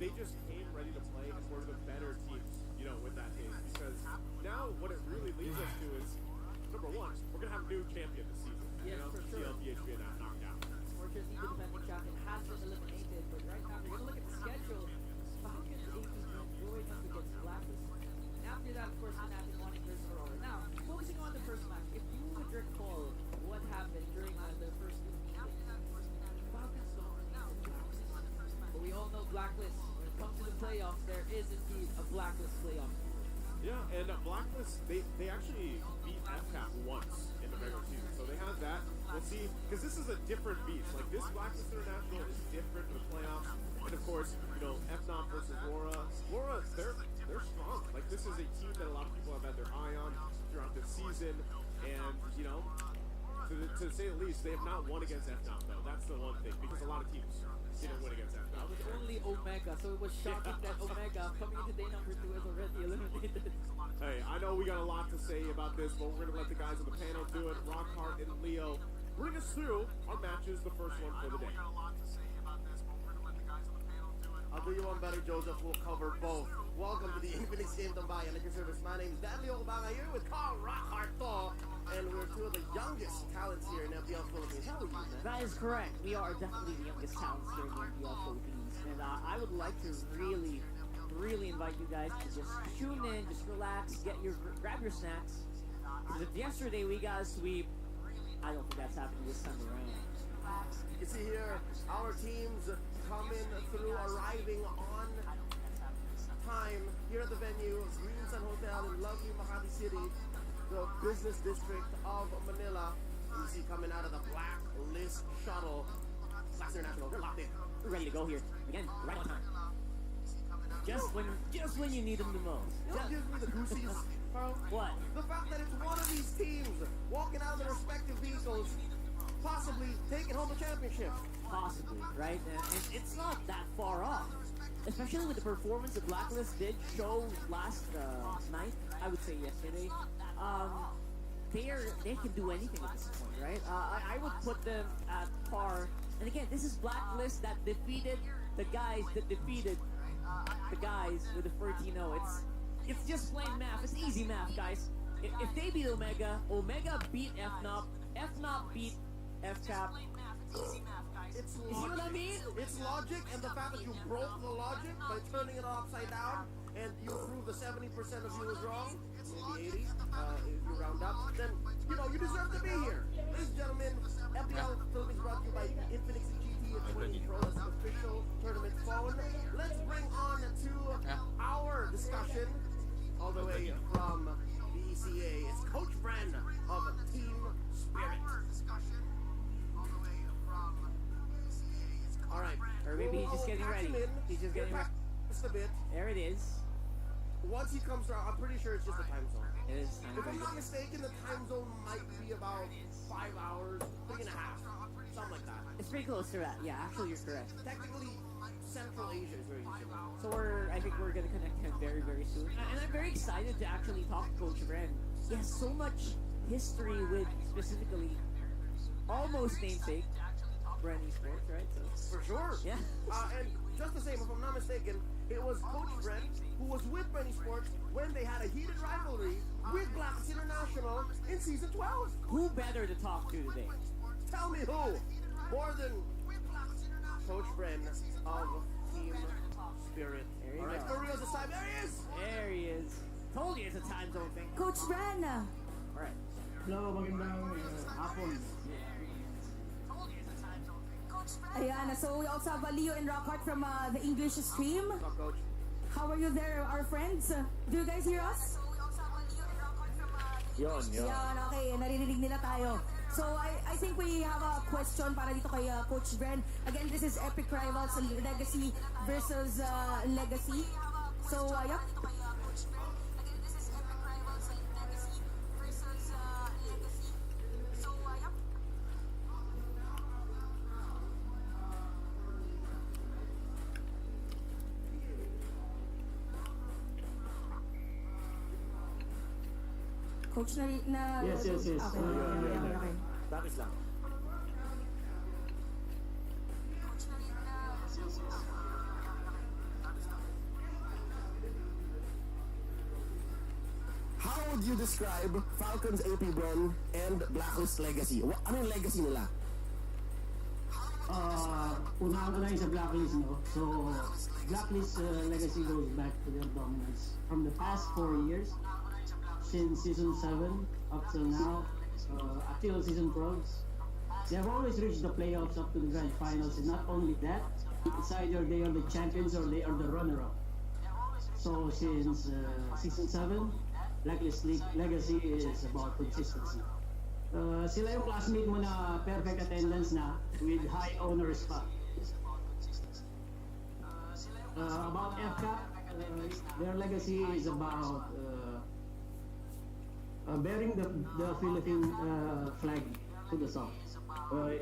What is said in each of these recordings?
they just came ready to play as one of the better teams, you know, with that game. Because now what it really leads us to is, number one, we're going to have a new champion this season. Yes, you know, for sure. CLPH being knocked out. Or just even defending champion has been eliminated. But right now, we're going to look at the schedule. Falcons 18 going up against Blacklist. And after that, of course, Fnatic wanting versus Aurora. Now, focusing on the first match, if you would recall what happened during the first two meetings, Falcons dominated Blacklist. But we all know Blacklist. When it comes to the playoffs, there is indeed a Blacklist playoff. Yeah, and Blacklist, they actually beat FCAP once in the regular season. So they have that. We'll see, because this is a different beast. Like, this Blacklist International is different in the playoffs. And of course, you know, FNOP versus Laura. Laura, they're strong. Like, this is a team that a lot of people have had their eye on throughout this season. And, you know, to say the least, they have not won against FNOP, though. That's the one thing, because a lot of teams didn't win against FNOP. It was only Omega, so it was shocking that Omega, coming into day number 2, is already eliminated. Hey, I know we got a lot to say about this, but we're going to let the guys on the panel do it. Rockhart and Leo bring us through our matches, the first one for the day. I'll do you one better, Joseph. We'll cover both. Welcome to the Infinix Game Tambayan. At your service, my name is Danley Okbanga here with Carl Rockhart and we're two of the youngest talents here in MPL Philippines. How are you, man? That is correct. We are definitely the youngest talents here in the NPL Philippines. And I would like to really invite you guys to just tune in, just relax, grab your snacks. Because if yesterday we got a sweep, I don't think that's happening this time around. You can see here our teams coming through, arriving on time here at the venue, Green Sun Hotel in lovely Makati City, the business district of Manila. And you see coming out of the Blacklist shuttle, Blacklist International, they're locked in. We're ready to go here. Again, right on time. Just when you need them the most. You know what gives me the goosies, Carl? What? The fact that it's one of these teams walking out of their respective vehicles, possibly taking home the championship. Possibly, right? And it's not that far off. Especially with the performance that Blacklist did show last night, I would say yesterday. They can do anything at this point, right? I would put them at par. And again, this is Blacklist that defeated the guys that defeated the guys with the 13-0. It's just plain math. It's easy math, guys. If they beat Omega, Omega beat FNOP, FNOP beat FCAP. It's You see what I mean? It's logic, and the fact that you broke the logic by turning it upside down, and you proved the 70% of you was wrong, maybe 80, if you round up, then, you know, you deserve to be here. Ladies and gentlemen, FPL Philippines brought to you by Infinix GT 20 Pro's official tournament phone. Let's bring on to our discussion, all the way from the ECA. It's Coach Bren of Team Spirit. All right. Or maybe he's just getting ready. He's just getting ready. Just a bit. There it is. Once he comes around, I'm pretty sure it's just a time zone. It is If I'm not mistaken, the time zone might be about 5 hours, 3.5, something like that. It's pretty close to that. Yeah, actually, you're correct. Technically, Central Asia is where you should go. So I think we're gonna connect him very, very soon. And I'm very excited to actually talk to Coach Bren. He has so much history with specifically almost namesake Bren Esports, right? So For sure. yeah. And just the same, if I'm not mistaken, it was Coach Bren who was with Bren Esports when they had a heated rivalry with Blacklist International in Season 12. Who better to talk to today? Tell me who? More than Coach Bren of Team Spirit. There you All right, go. for real this time, there he is! There he is. Told you it's a time zone thing. Coach Bren! All right. Hello, magandang hapon. Ayan, so we also have Leo and Rockhart from the English stream. What's up, Coach? How are you there, our friends? Do you guys hear us? Yon. Yan, okay, naririnig nila tayo. So I think we have a question para dito kay Coach Bren. Again, this is Epic Rivals Legacy versus Legacy. So, yep. Coach na Yes. Okay. Okay. Tapos lang. would you describe Falcons AP Bren and Blacklist Legacy? Ano yung legacy nila? Unahan ko na yung sa Blacklist, no? So, Blacklist legacy goes back to their dominance. From the past 4 years, since Season 7 up till now, until Season 12, they have always reached the playoffs up to the grand finals. And not only that, it's either they are the champions or they are the runner-up. So, since Season 7, Blacklist legacy is about consistency. Sila yung classmate mo na perfect attendance na with high honors pa. About FCAP, their legacy is about bearing the Philippine flag to the south.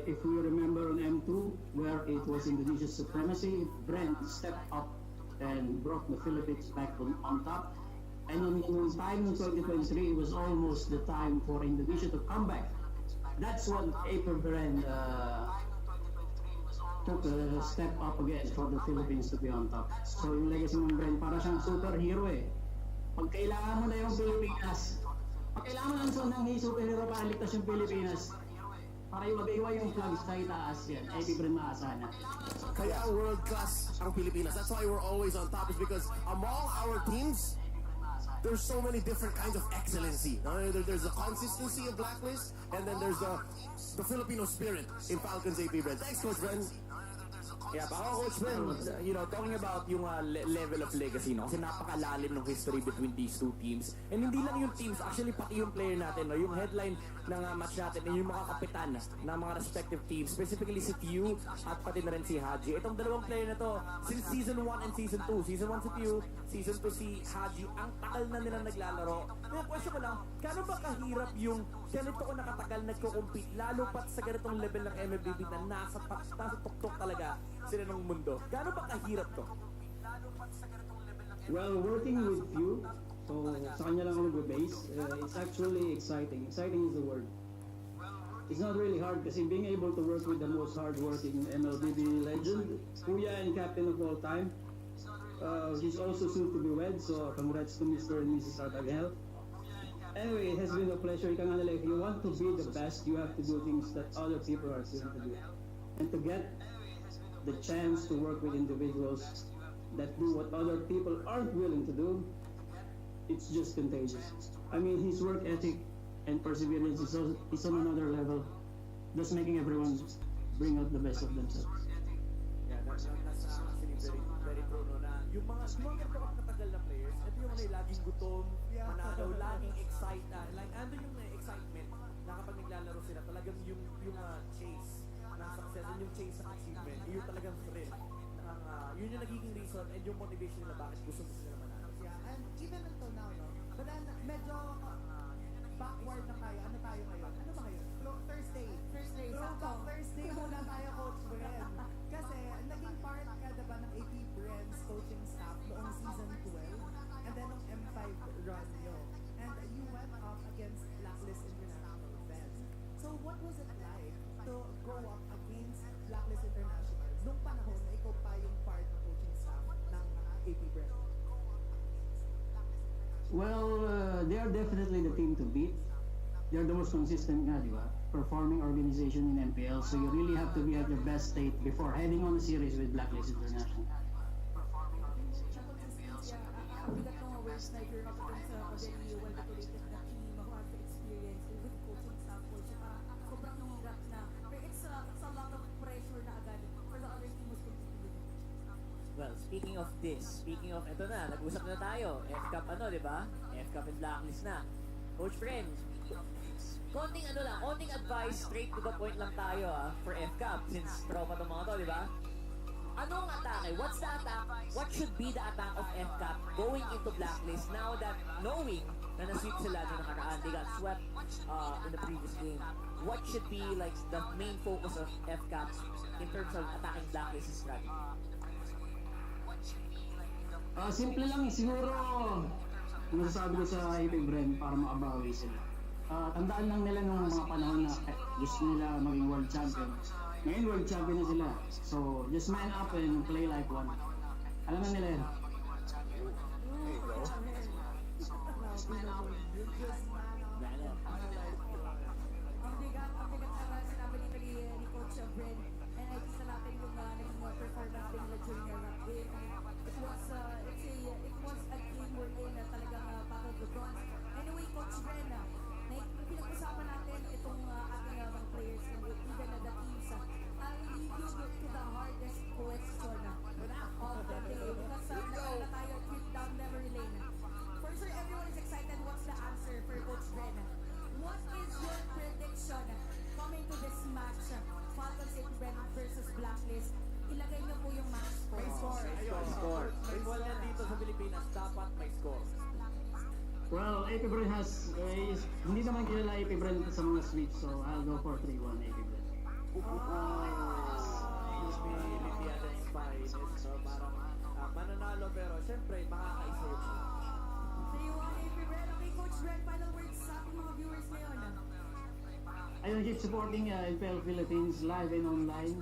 If we remember on M2, where it was Indonesia's supremacy, Brent stepped up and brought the Philippines back on top. And in time in 2023, it was almost the time for Indonesia to come back. That's what April Brand took a step up again for the Philippines to be on top. So yung legacy ng Brand, para siyang superhero eh. Pag kailangan mo na yung Pilipinas, pag kailangan mo ng superhero para ligtas yung Pilipinas, para yung mag-iwa yung flags sa itaas yan, AP Brand maasana. Kaya world class ang Pilipinas. That's why we're always on top, is because among our teams, there's so many different kinds of excellency. There's the consistency of Blacklist, and then there's the Filipino spirit in Falcons AP Brand. Thanks, Coach Bren. Yeah, baka Coach Ben, talking about yung level of legacy, no? Kasi napakalalim ng history between these two teams. And hindi lang yung teams, actually pati yung player natin, no? Yung headline ng match natin, yung mga kapitan ng mga respective teams, specifically si Tiu at pati na rin si Haji. Itong dalawang player na to, since Season 1 and Season 2. Season 1 si Tiu, Season 2 si Haji. Ang tagal na nila naglalaro. Kaya question ko lang, kano ba kahirap yung ganito ko nakatagal nagko-compete, lalo pat sa ganitong level ng MLBB na nasa tuktok talaga sila ng mundo. Gaano ba kahirap to? Well, working with you, so sa kanya lang ako nag-base, it's actually exciting. Exciting is the word. It's not really hard kasi being able to work with the most hardworking MLBB legend, Kuya and captain of all time. He's also soon to be wed, so congrats to Mr. and Mrs. Artagel. Anyway, it has been a pleasure. Ika nga nila, if you want to be the best, you have to do things that other people are willing to do. And to get the chance to work with individuals that do what other people aren't willing to do, it's just contagious. I mean, his work ethic and perseverance is on another level, thus making everyone bring out the best of themselves. Yeah, that's actually very true, no, na yung mga ganito katagal na players, ito yung laging gutom, mananaw, laging excited, like ando yung excitement na kapag naglalaro sila, talagang yung chase ng success and yung chase ng achievement, yung talagang thrill. Yun yung nagiging reason and yung motivation nila bakit gusto sila manalo. Yeah, and even until now, no? But then, medyo backward na tayo. Ano tayo ngayon? Ano ba ngayon? Thursday. Thursday muna tayo, Coach Bren. Kasi, naging part ka diba ng AP Bren's coaching staff noong season 12 and then nung M5 run nyo. And you went up against Blacklist International fans. So, what was it like to go up against Blacklist International nung panahon na ikaw pa yung part ng coaching staff ng AP Bren? Well, they are definitely the team to beat. They're the most consistent nga, di ba? Performing organization in MPL, so you really have to be at your best state before heading on a series with Blacklist International. Bigat ng awareness na if you're up against a very well-decorated na team who has the experience with coaching staff also, parang sobrang hirap na. Pero it's a lot of pressure na agad for the other team who's competing with you. Well, speaking of, eto na, nag-usap na tayo. F-Cup di ba? F-Cup and Blacklist na. Coach Bren, konting advice, straight to the point lang tayo for F-Cup, since tropa tong mga to, di ba? Anong atake? What's the attack? What should be the attack of FCAP going into Blacklist now that knowing na na-sweep sila nung nakaraan, they got swept in the previous game? What should be like the main focus of FCAP in terms of attacking Blacklist strategy? Simple lang, siguro masasabi ko sa AP Bren para makabawi sila. Tandaan lang nila nung mga panahon na gusto nila maging world champion. Ngayon world champion na sila. So just man up and play like one. Alam na nila yun. You're just Venom. Ang bigat ng sinabi dito ni Coach Bren. And nakikita natin yung naging performance din nila during the rap game. It was a game wherein talagang battle of the bronze. Anyway, Coach Bren, pinag-usapan natin itong ating mga players and even the teams. I'll leave you to the hardest question of the day because nagkaroon na tayo trip down memory lane. For sure, everyone is excited. What's the answer for Coach Bren? What is your prediction coming to this match? Falcons 80 Bren versus Blacklist. Ilagay niyo po yung match score. may score. May score. May wala dito sa Pilipinas, dapat may score. Well, AP Bren hindi naman kilala AP Bren sa mga sweeps, so I'll go for 3-1 AP Bren. Humility at inspired. So parang mananalo pero syempre makakaisa yung sila. 3-1 AP Bren. Okay, Coach Bren, final words sa ating mga viewers ngayon. Ayun, keep supporting FPL Philippines live and online.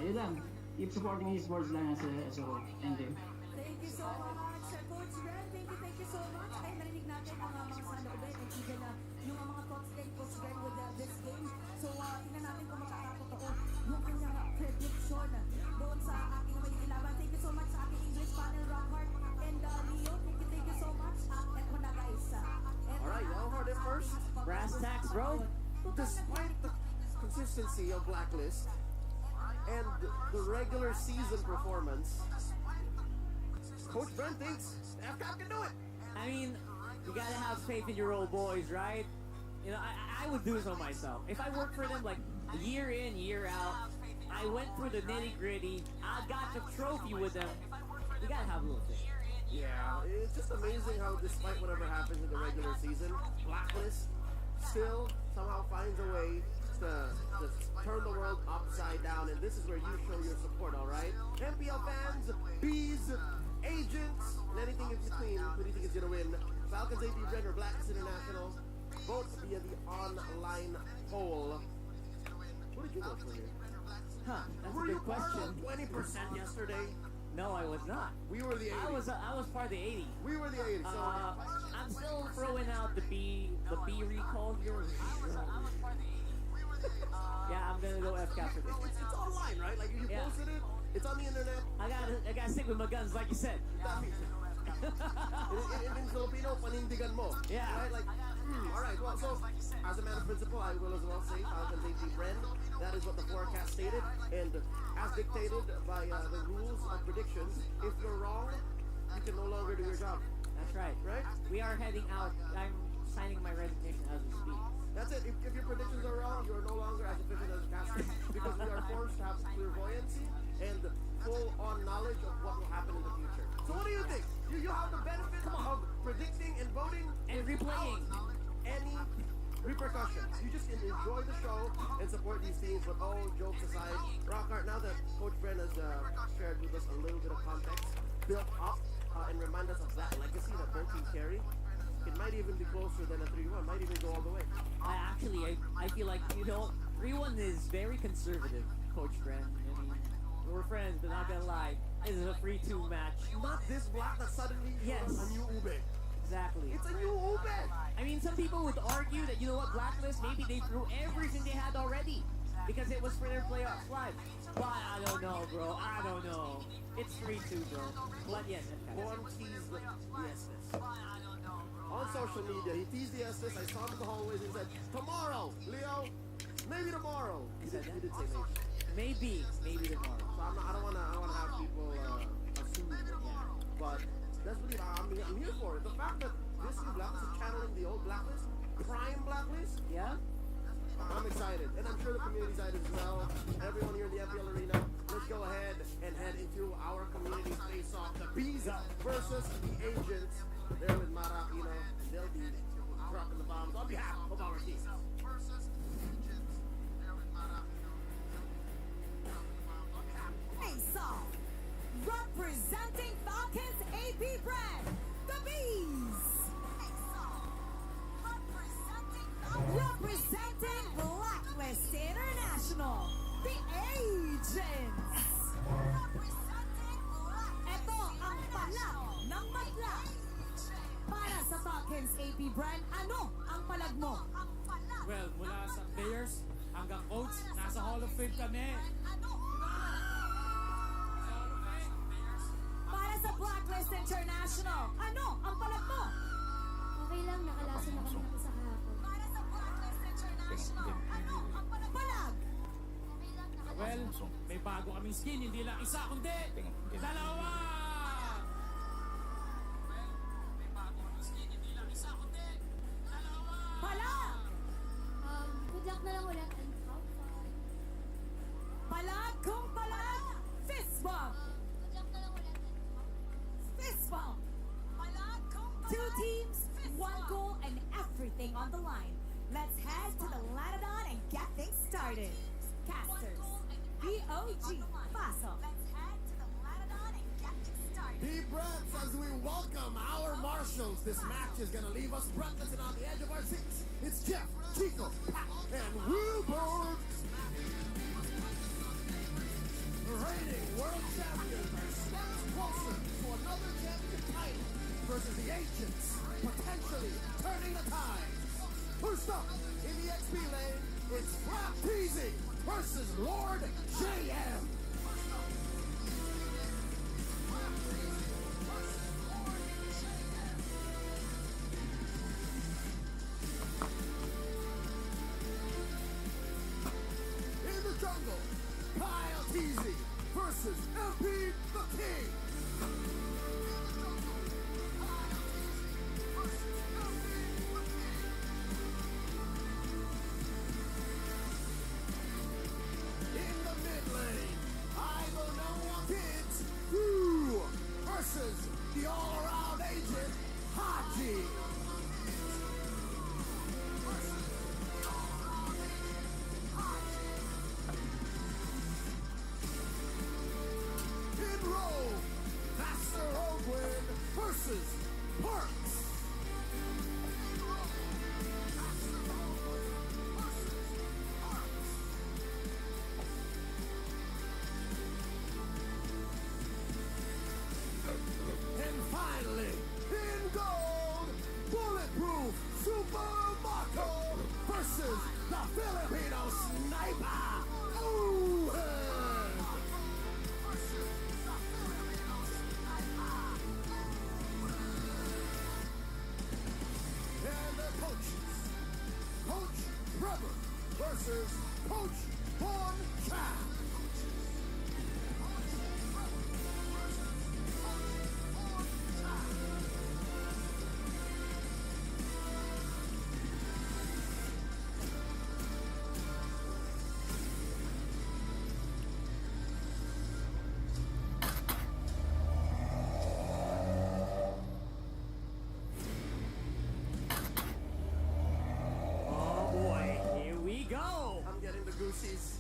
Yun lang. Keep supporting esports lang as a whole. Thank you. Thank you so much, Coach Bren. Thank you so much. Ay, narinig natin ang mga saloobin and even yung mga thoughts din, Coach Bren, with this game. So, tingnan natin kung makakatotoo yung kanyang prediction doon sa ating magiging laban. Thank you so much sa ating English panel, Rockhart and Leo. Thank you so much. Eto na, guys. Alright, y'all heard it first. Brass tacks, bro. Despite the consistency of Blacklist and the regular season performance, Coach Brent thinks FCAP can do it. I mean, you gotta have faith in your old boys, right? You know, I would do so myself. If I worked for them like year in, year out, I went through the nitty gritty, I got the trophy with them. You gotta have a little faith. Yeah, it's just amazing how despite whatever happens in the regular season, Blacklist still somehow finds a way to just turn the world upside down, and this is where you show your support, all right? MPL fans, bees, agents, and anything in between, who do you think is going to win? Falcons, AP Bren, or Blacklist International? Vote via the online poll. Who did you vote for here? Huh, that's Were a you good part question. of 20% yesterday? No, I was not. We were the 80. I was part of the 80. We were the 80. So I'm still throwing out the B recall here. Yeah, I'm gonna go FCAP for this. it's online, right? Like you Yeah. posted it. It's on the internet. I gotta stick with my guns, like you said. That means in Filipino, panindigan mo. Yeah. Right? Like, all right. Well, so as a matter of principle, I will as well say Falcons 80 Bren. That is what the forecast stated, and as dictated by the rules of predictions, if you're wrong, you can no longer do your job. That's right. Right? We are heading out. I'm signing my resignation as we speak. That's it. If your predictions are wrong, you are no longer as efficient as a caster because we are forced to have clairvoyancy and full-on knowledge of what will happen in the future. So what do you think? You have the benefit of predicting and voting And replaying. any repercussions. You just can enjoy the show and support these teams. But all jokes aside, Rockhart, now that Coach Bren has shared with us a little bit of context, built up and remind us of that legacy that both teams carry, it might even be closer than a 3-1. Might even go all the way. I feel like, 3-1 is very conservative, Coach Bren. I mean, we're friends, but not gonna lie, this is a 3-2 match. Not this black that suddenly Yes. a new Ube. Exactly. It's a new Ube. I mean, some people would argue that, Blacklist, maybe they threw everything they had already because it was for their playoff live. But I don't know, bro. I don't know. It's 3-2, bro. But yes, Juan teased the Estes. On social media, he teased the Estes. I saw him in the hallways and said, tomorrow, Leo, maybe tomorrow. He said did that? say maybe. maybe tomorrow. So I don't wanna have people assume. But that's really I'm here for it. The fact that this new Blacklist is channeling the old Blacklist, prime Blacklist, Yeah? I'm excited. And I'm sure the community side as well. Everyone here in the FPL arena, let's go ahead and head into our community face-off. The Bees versus the Agents. There with Mara, and they'll be dropping the bombs on behalf of our team. Face off. Representing Falcons AP Brand, the Bees. Representing Blacklist International, the Agents. Ito ang palang ng madla para sa kami. Para sa Blacklist International, ano ang palag mo? Okay lang, nakalason na kami ng isa kahapon. Para sa Blacklist International, ano ang palag? Well, may bago kaming skin, hindi lang isa, kundi dalawa! Palag! Good luck na lang ulit and have fun. Palag kung palag! Fist bump! Good luck na lang ulit and have fun. Fist bump! Palag kung palag! Two teams, one goal, and everything on the line. Let's head to the Latadon and get things started. Casters, BOG, Pasok. Let's head to the Latadon and get things started. Deep breaths as we welcome our marshals. This match is going to leave us breathless and on the edge of our seats. It's Jeff, Chico, Pat, and Wilbur. The reigning world champions are steps closer to another champion title versus the ancients, potentially turning the tide. First up, in the XP lane, it's Flap Teasy versus Lord JM. In the jungle, Kyle Teasy versus MP the King. In the mid lane, I will know kids who versus the all-around agent Haji. In Rome, Master Ogwin versus Parks. And finally, in gold, Bulletproof Super Marco versus the Filipino Sniper. Ooh! And the coaches, Coach Trevor versus Coach Von Chan. Oh boy, here we go! I'm getting the goosies.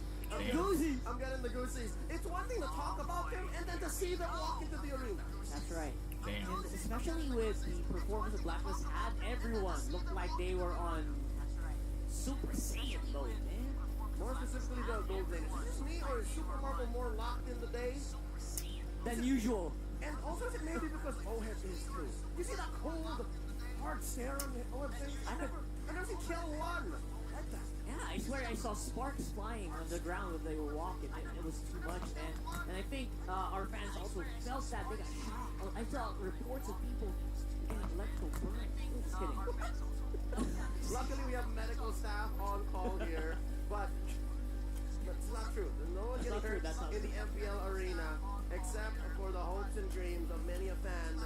Goosies! I'm getting the goosies. It's one thing to talk about them and then to see them walk into the arena. That's right. And especially with the performance of Blacklist, had everyone look like they were on Super Saiyan mode, man. More specifically the gold lane. Is it just me or is Super Marvel more locked in the days? Than usual. And also is it maybe because Ohead is too? You see that cold, hard stare on Ohead's face? I never seen Kill one like that. Yeah, I swear I saw sparks flying on the ground when they were walking. It was too much, man. And I think our fans also felt that they got shot. I saw reports of people getting electrical burn. Just kidding. Luckily we have medical staff on call here, but that's not true. There's no one That's getting not true, hurt that's not in the MPL arena except for the hopes and dreams of many a fan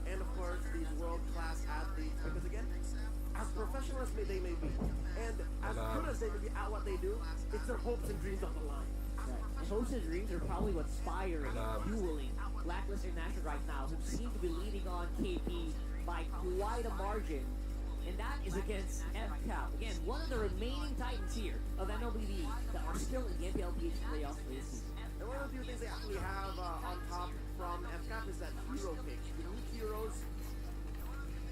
and of course these world-class athletes because again, as professional as they may be and as good as they may be at what they do, it's their hopes and dreams on the line. Right. And hopes and dreams are probably what's firing and fueling Blacklist International right now, who seem to be leading on KP by quite a margin. And that is against FCAP. Again, one of the remaining titans here of MLBB that are still in the NPLPH playoffs for this season. And one of the few things they actually have on top from FCAP is that hero pick. Unique heroes.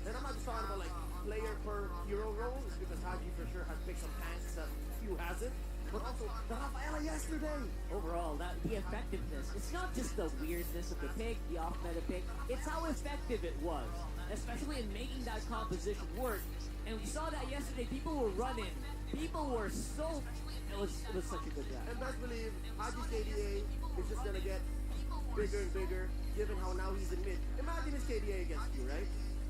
And I'm not just talking about like player per hero role, it's because Haji for sure has picked some tanks that few hasn't. But also the Rafaela yesterday. Overall, the effectiveness, it's not just the weirdness of the pick, the off-meta pick, it's how effective it was, especially in making that composition work. And we saw that yesterday, people were running People were so... It was such a good draft. And best believe, Haji's KDA is just gonna get bigger and bigger, given how now he's in mid. Imagine his KDA against you, right?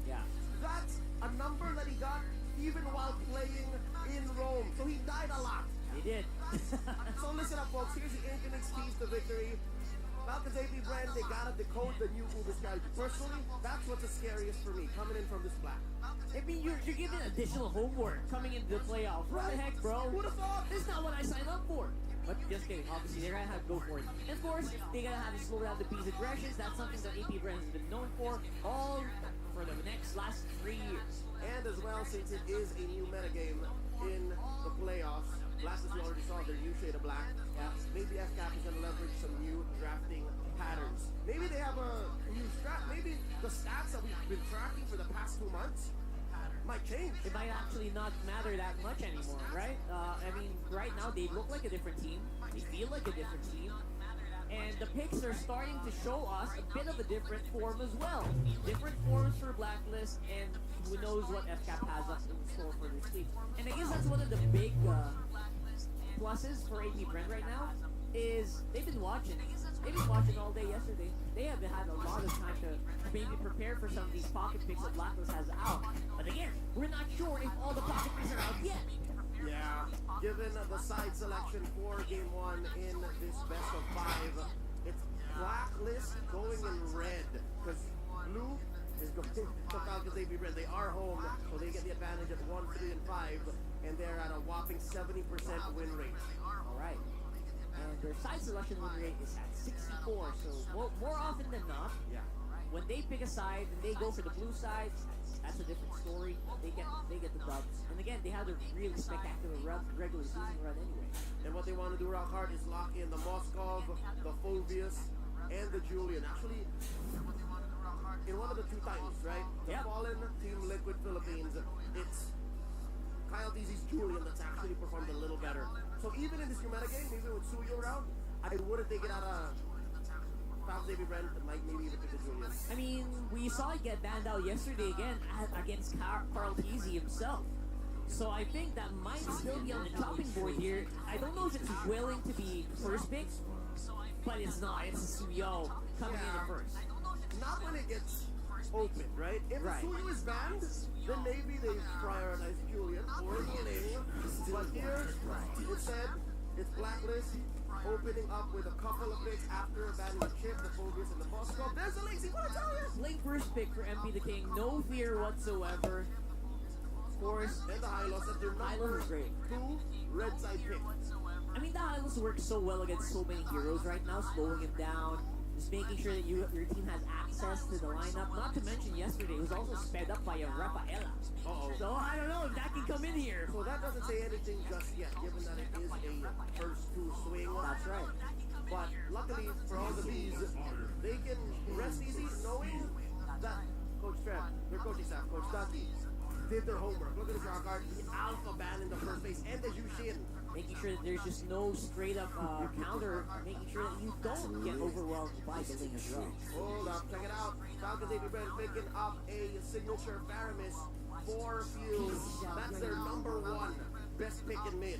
Yeah. That's a number that he got even while playing in Rome. So he died a lot. He did. So listen up, folks. Here's the Infinix keys to victory. Falcons AP brand, they gotta decode the new Uber strategy. Personally, that's what's the scariest for me, coming in from this black. I mean, you're given additional homework coming into the playoffs. What the heck, bro? Who'd have thought? This is not what I signed up for. But just kidding, obviously they're gonna have to go for it. And of course, they're gonna have to slow down the B's aggressions. That's something that AP Brand has been known for all for the last 3 years. And as well, since it is a new metagame in the playoffs, last as we already saw, their new shade of black. Yeah, maybe FCAP is gonna leverage some new drafting patterns. Maybe they have a new strat. Maybe the stats that we've been tracking for the past 2 months might change. It might actually not matter that much anymore, right? I mean, right now they look like a different team. They feel like a different team. And the picks are starting to show us a bit of a different form as well. Different forms for Blacklist, and who knows what FCAP has up in store for this week. And I guess that's one of the big pluses for AP Brand right now, is they've been watching. They've been watching all day yesterday. They haven't had a lot of time to maybe prepare for some of these pocket picks that Blacklist has out. But again, we're not sure if all the pocket picks are out yet. Yeah, given the side selection for game 1 in this best of 5, it's Blacklist going in red, because blue is going to Falcons AP Brand. They are home, so they get the advantage at 1, 3, and 5, and they're at a whopping 70% win rate. All right. And their side selection win rate is at 64, so more often than not, Yeah. when they pick a side and they go for the blue side, that's a different story. They get the dubs. And again, they had a really spectacular regular season run anyway. And what they want to do rock hard is lock in the Moskov, the Phobius, and the Julian. Actually, in one of the 2 titles, right? The Yep. Fallen, Team Liquid Philippines, it's Kyle DZ's Julian that's actually performed a little better. So even in this new metagame, even with Suyo around, I wouldn't take it out of Falcons AP Brand, might maybe even pick the Julian. I mean, we saw it get banned out yesterday again against Carl Peasy himself. So I think that might still be on the chopping board here. I don't know if it's willing to be first pick, but it's not. It's a Suyo coming in at first. Not when it gets open, right? If Right. Suyo is banned, then maybe they prioritize Julian or winning. But here, instead, it's Blacklist opening up with a couple of picks after banning the Chip, the Phobius, and the Moscow. There's the lazy, what I tell you! Late first pick for MP the King. No fear whatsoever. Of course, And the Hylos at their Hylos number is great. 2 red side pick. I mean, the Hylos works so well against so many heroes right now, slowing him down, just making sure that your team has access to the lineup. Not to mention yesterday, it was also sped up by a Rafaela. Uh-oh. So I don't know if that can come in here. So that doesn't say anything just yet, given that it is a first 2 swing. That's right. But luckily for all the bees, they can rest easy knowing that Coach Trev, their coaching staff, Coach Ducky, did their homework. Look at this rock card, the alpha ban in the first base, and the Yushin. Making sure that there's just no straight up counter, making sure that you don't get overwhelmed by the lane as well. Hold up, check it out. Falcons AP Brand picking up a signature Faramis for Fuse. That's their number 1 best pick in mid.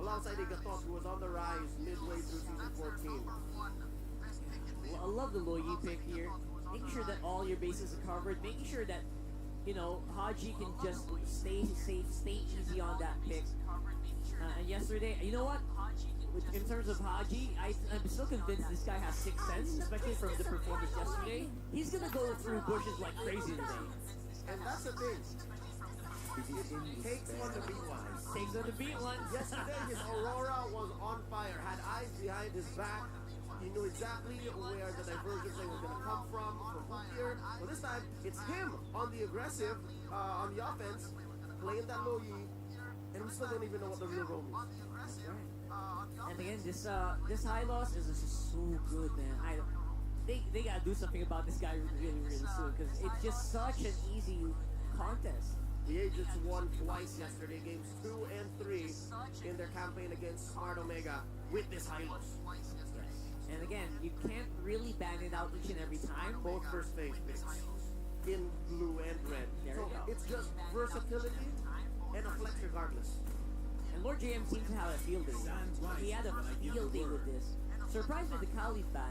Alongside Igatos, who was on the rise midway through season 14. I love the Loyi pick here. Making sure that all your bases are covered, making sure that, you know, Haji can just stay safe, stay easy on that pick. And yesterday, you know what? In terms of Haji, I'm still convinced this guy has 6th sense, especially from the performance yesterday. He's gonna go through bushes like crazy today. And that's the thing. It takes one to beat one. Takes on the beat one. Yesterday, his Aurora was on fire, had eyes behind his back. He knew exactly where the divergent play was going to come from here. But this time, it's him on the aggressive, on the offense, playing that low yi, and we still don't even know what the real role is. And again, this high loss is just so good, man. They gotta do something about this guy really soon, because it's just such an easy contest. The Agents won twice yesterday, games 2 and 3 in their campaign against Smart Omega with this Hylos. And again, you can't really ban it out each and every time. Both first phase picks in blue and red. There So we go. it's just versatility and a flex regardless. And And Lord JM seems to have a field day. He had a field day with this. Surprised with the Cali fan.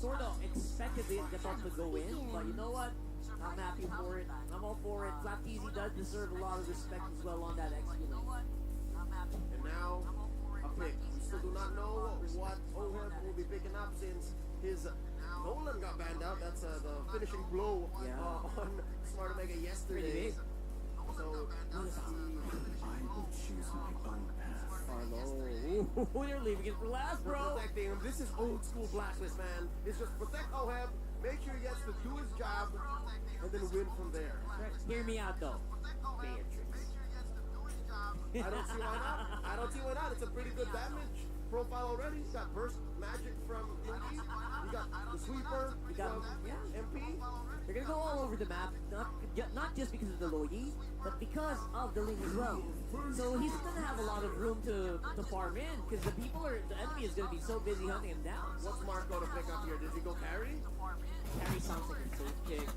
Sort of expected the thought to go in, but you know what? I'm happy for it. I'm all for it. Flapteasy does deserve a lot of respect as well on that XP lane. And now, a pick. We still do not know what Oheb will be picking up since his Nolan got banned out. That's the finishing blow on Smart Omega yesterday. Pretty big. So, we'll see. I will choose my own path. Ooh, they're leaving it for last, We're bro. protecting him. This is old school Blacklist, man. It's just protect Oheb, make sure he gets to do his job, and then win from there. Hear me out, though. Beatrix. I don't see why not. I don't see why not. It's a pretty good damage profile already. He's got burst magic from Luigi. You got the sweeper from MP. They're gonna go all over the map, not just because of the Loyi, but because of the lane as well. So he's gonna have a lot of room to farm in, because the enemy is gonna be so busy hunting him down. What's Mark going to pick up here? Does he go carry? Carry sounds like a safe pick.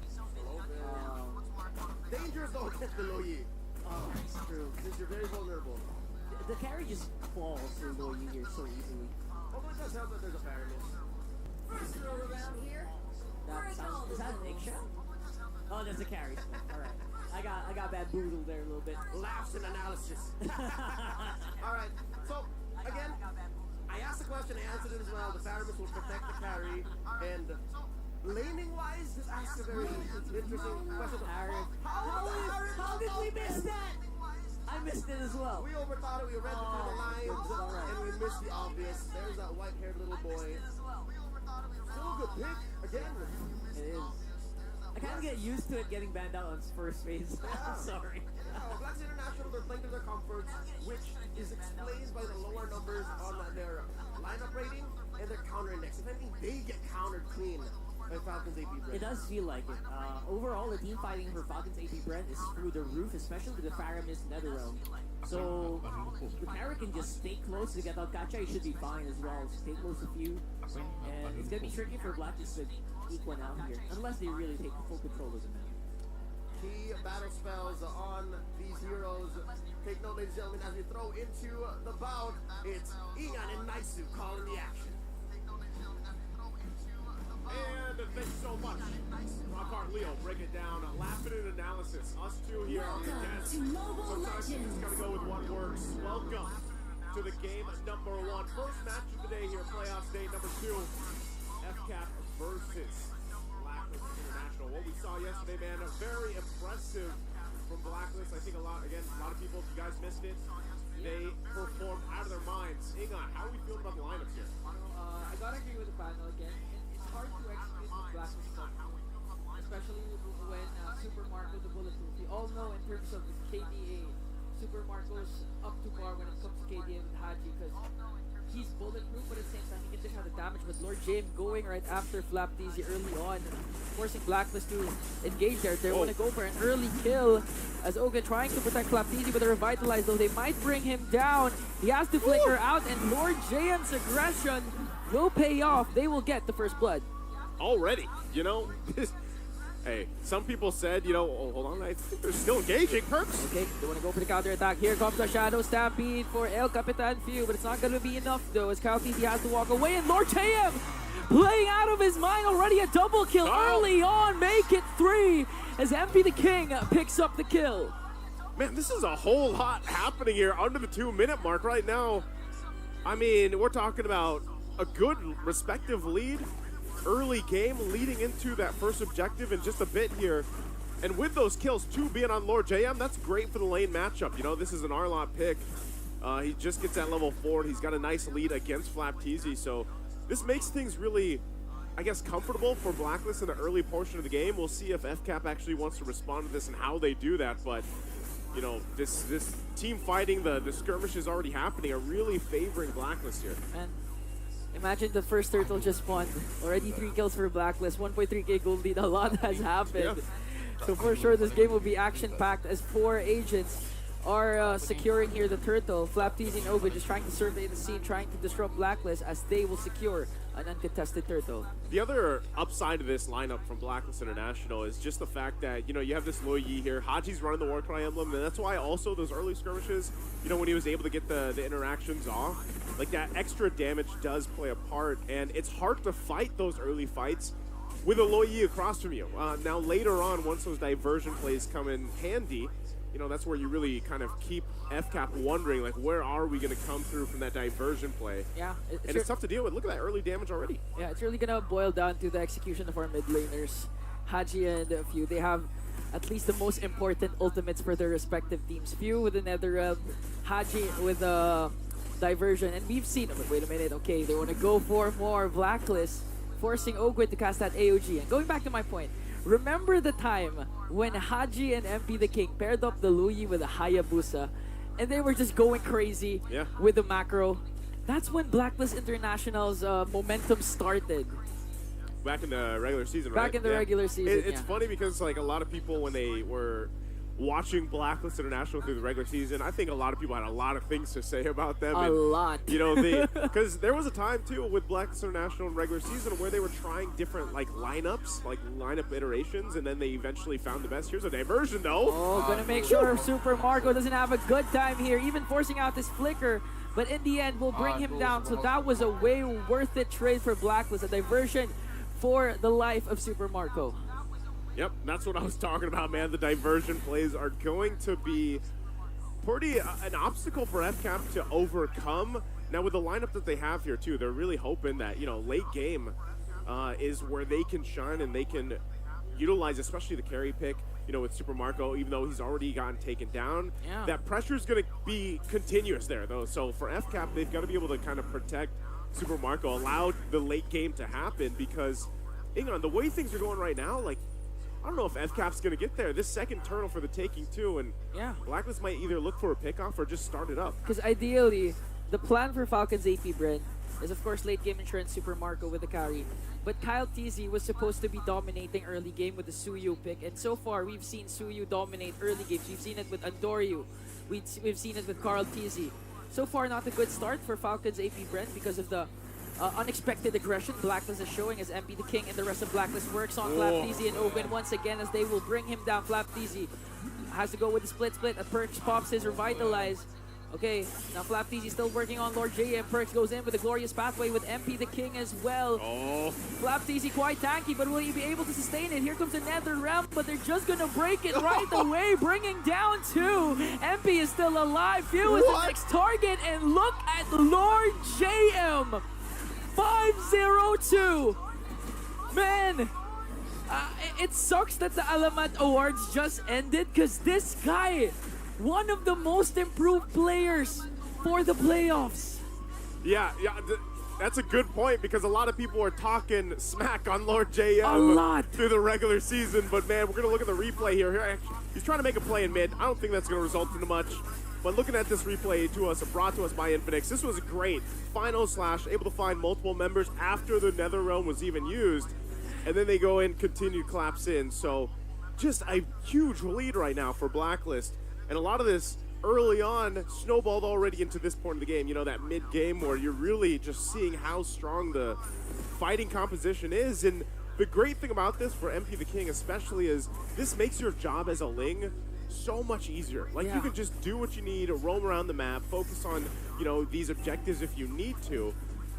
Dangers don't get the Loyi. Oh, that's true. Since you're very vulnerable. The carry just falls through Loyi here so easily. Although it does help that there's a pyramid. First row around here. That sounds, is that an eggshell? Oh, that's a carry spell. Alright. I got bamboozled there a little bit. Laughs and analysis. Alright, so again, I asked the question, I answered it as well. The Pyramid will protect the carry, and laning wise, this asks a very interesting question. How did we miss that? I missed it as well. We overthought it, we read between the lines, and we missed the obvious. There's that white-haired little boy. Still a good pick, again. It is. I kind of get used to it getting banned out on its first phase. I'm sorry. Blacks International, they're playing to their comforts, which is explained by the lower numbers on their lineup rating and their counter index. If anything, they get countered clean by Falcons AP Brent. It does feel like it. Overall, the team fighting for Falcons AP Brent is through the roof, especially with the Faramis Netherrealm. So, the Kara can just stay close to get out Kacha. He should be fine as well. Stay close a few. And it's going to be tricky for Blacklist to eke one out here, unless they really take full control of the map. Key battle spells on these heroes. Take note, ladies and gentlemen, as we throw into the bout, it's Ingan and Naisu calling the action. And thanks so much. Rockhart Leo, break it down. Laughing and analysis. Us two here on the desk. Sometimes you just gotta go with one word. Welcome to the game number one. First match of the day here, playoffs day number 2. FCAP versus Blacklist International. What we saw yesterday, man, very impressive from Blacklist. I think a lot of people, if you guys missed it, they performed out of their minds. Ingan, how are we feeling about the lineups here? I gotta agree with the panel again. It's hard to execute with Blacklist stuff, especially when Super Marco the Bulletproof. We all know in terms of the KDA, Super Marco's up to par when it comes to KDA with Haji, because he's bulletproof, but at the same time he can dish out the damage. But Lord James going right after Flapteasy early on, forcing Blacklist to engage there. They want to go for an early kill as Oga trying to protect Flapteasy, but they're revitalized, though they might bring him down. He has to flicker out, and Lord James' aggression will pay off. They will get the first blood. Already, you know, hey, some people said, you know, oh, hold on, I think they're still engaging. Perks. Okay, they want to go for the counter attack. Here comes the Shadow Stampede for El Capitan Few, but it's not going to be enough though, as Kaltisi has to walk away, and Lord TM playing out of his mind already. A double kill early on, make it 3 as MP the King picks up the kill. Man, this is a whole lot happening here under the 2-minute mark right now. I mean, we're talking about a good respective lead. Early game leading into that first objective in just a bit here. And with those kills, 2 being on Lord JM, that's great for the lane matchup. You know, this is an Arlot pick. He just gets that level 4. He's got a nice lead against Flapteasy. So this makes things really, I guess, comfortable for Blacklist in the early portion of the game. We'll see if FCAP actually wants to respond to this and how they do that. But, you know, this team fighting, the skirmish is already happening, are really favoring Blacklist here. And imagine the first turtle just spawned. Already 3 kills for Blacklist, 1.3k gold lead. A lot has happened. Yeah. So for sure, this game will be action-packed as 4 agents are securing here the turtle. Flapteasy and Oba just trying to survey the scene, trying to disrupt Blacklist as they will secure an uncontested turtle. The other upside of this lineup from Blacklist International is just the fact that, you have this Lo Yi here. Haji's running the Warcry emblem, and that's why also those early skirmishes, when he was able to get the interactions off, like that extra damage does play a part, and it's hard to fight those early fights with a Lo Yi across from you. Now later on, once those diversion plays come in handy, that's where you really kind of keep FCAP wondering, like, where are we going to come through from that diversion play? Yeah. And it's tough to deal with. Look at that early damage already. Yeah, it's really going to boil down to the execution of our mid laners. Haji and Few, they have at least the most important ultimates for their respective teams. Few with the Netherrealm, Haji with the diversion. And we've seen, wait a minute, okay, they want to go for more Blacklist, forcing Ogwin to cast that AOG. And going back to my point, remember the time when Haji and MP the King paired up the Lo Yi with a Hayabusa, and they were just going crazy with the macro? That's when Blacklist International's momentum started. Back in the regular season, right? Back in the regular season, It's funny because, like, a lot of people, when they were watching Blacklist International through the regular season, I think a lot of people had a lot of things to say about them. A lot. Because there was a time, too, with Blacklist International in regular season where they were trying different, like, lineups, like lineup iterations, and then they eventually found the best. Here's a diversion, though. Oh, gonna make sure Super Marco doesn't have a good time here, even forcing out this flicker. But in the end, we'll bring him down. So that was a way worth it trade for Blacklist, a diversion for the life of Super Marco. Yep, that's what I was talking about, man. The diversion plays are going to be pretty an obstacle for FCAP to overcome. Now, with the lineup that they have here, too, they're really hoping that, late game is where they can shine and they can utilize, especially the carry pick, with Super Marco, even though he's already gotten taken down. Yeah. That pressure is going to be continuous there, though. So for FCAP, they've got to be able to kind of protect Super Marco, allow the late game to happen, because, the way things are going right now, like, I don't know if FCAP's going to get there. This second turtle for the taking, too, and Blacklist might either look for a pickoff or just start it up. Because ideally, the plan for Falcons AP Bren is, of course, late game insurance Super Marco with the carry. But Kyle TZ was supposed to be dominating early game with the Suyu pick, and so far we've seen Suyu dominate early games. We've seen it with Andoryu. We've seen it with Carl TZ. So far, not a good start for Falcons AP Bren because of the unexpected aggression Blacklist is showing as MP the King and the rest of Blacklist works on Flapteezy and Ogun once again as they will bring him down. Flapteezy has to go with the split. Perks pops his Revitalize. Okay, now Flapteezy still working on Lord JM. Perks goes in with a glorious pathway with MP the King as well. Flapteezy quite tanky, but will he be able to sustain it? Here comes the Netherrealm, but they're just gonna break it right away, bringing down two. MP is still alive. Few is the next target, and look at Lord JM. 5-0-2. Man, it sucks that the Alamat Awards just ended because this guy, one of the most improved players for the playoffs. Yeah, that's a good point because a lot of people are talking smack on Lord JM A lot. through the regular season, but man, we're going to look at the replay here. He's trying to make a play in mid. I don't think that's going to result in much. But looking at this replay brought to us by Infinix, this was great. Final slash, able to find multiple members after the Netherrealm was even used. And then they go in, continue claps in. So just a huge lead right now for Blacklist. And a lot of this early on snowballed already into this point of the game. That mid-game where you're really just seeing how strong the fighting composition is. And the great thing about this for MP the King especially is this makes your job as a Ling so much easier. Like, you can just do what you need, roam around the map, focus on, these objectives if you need to.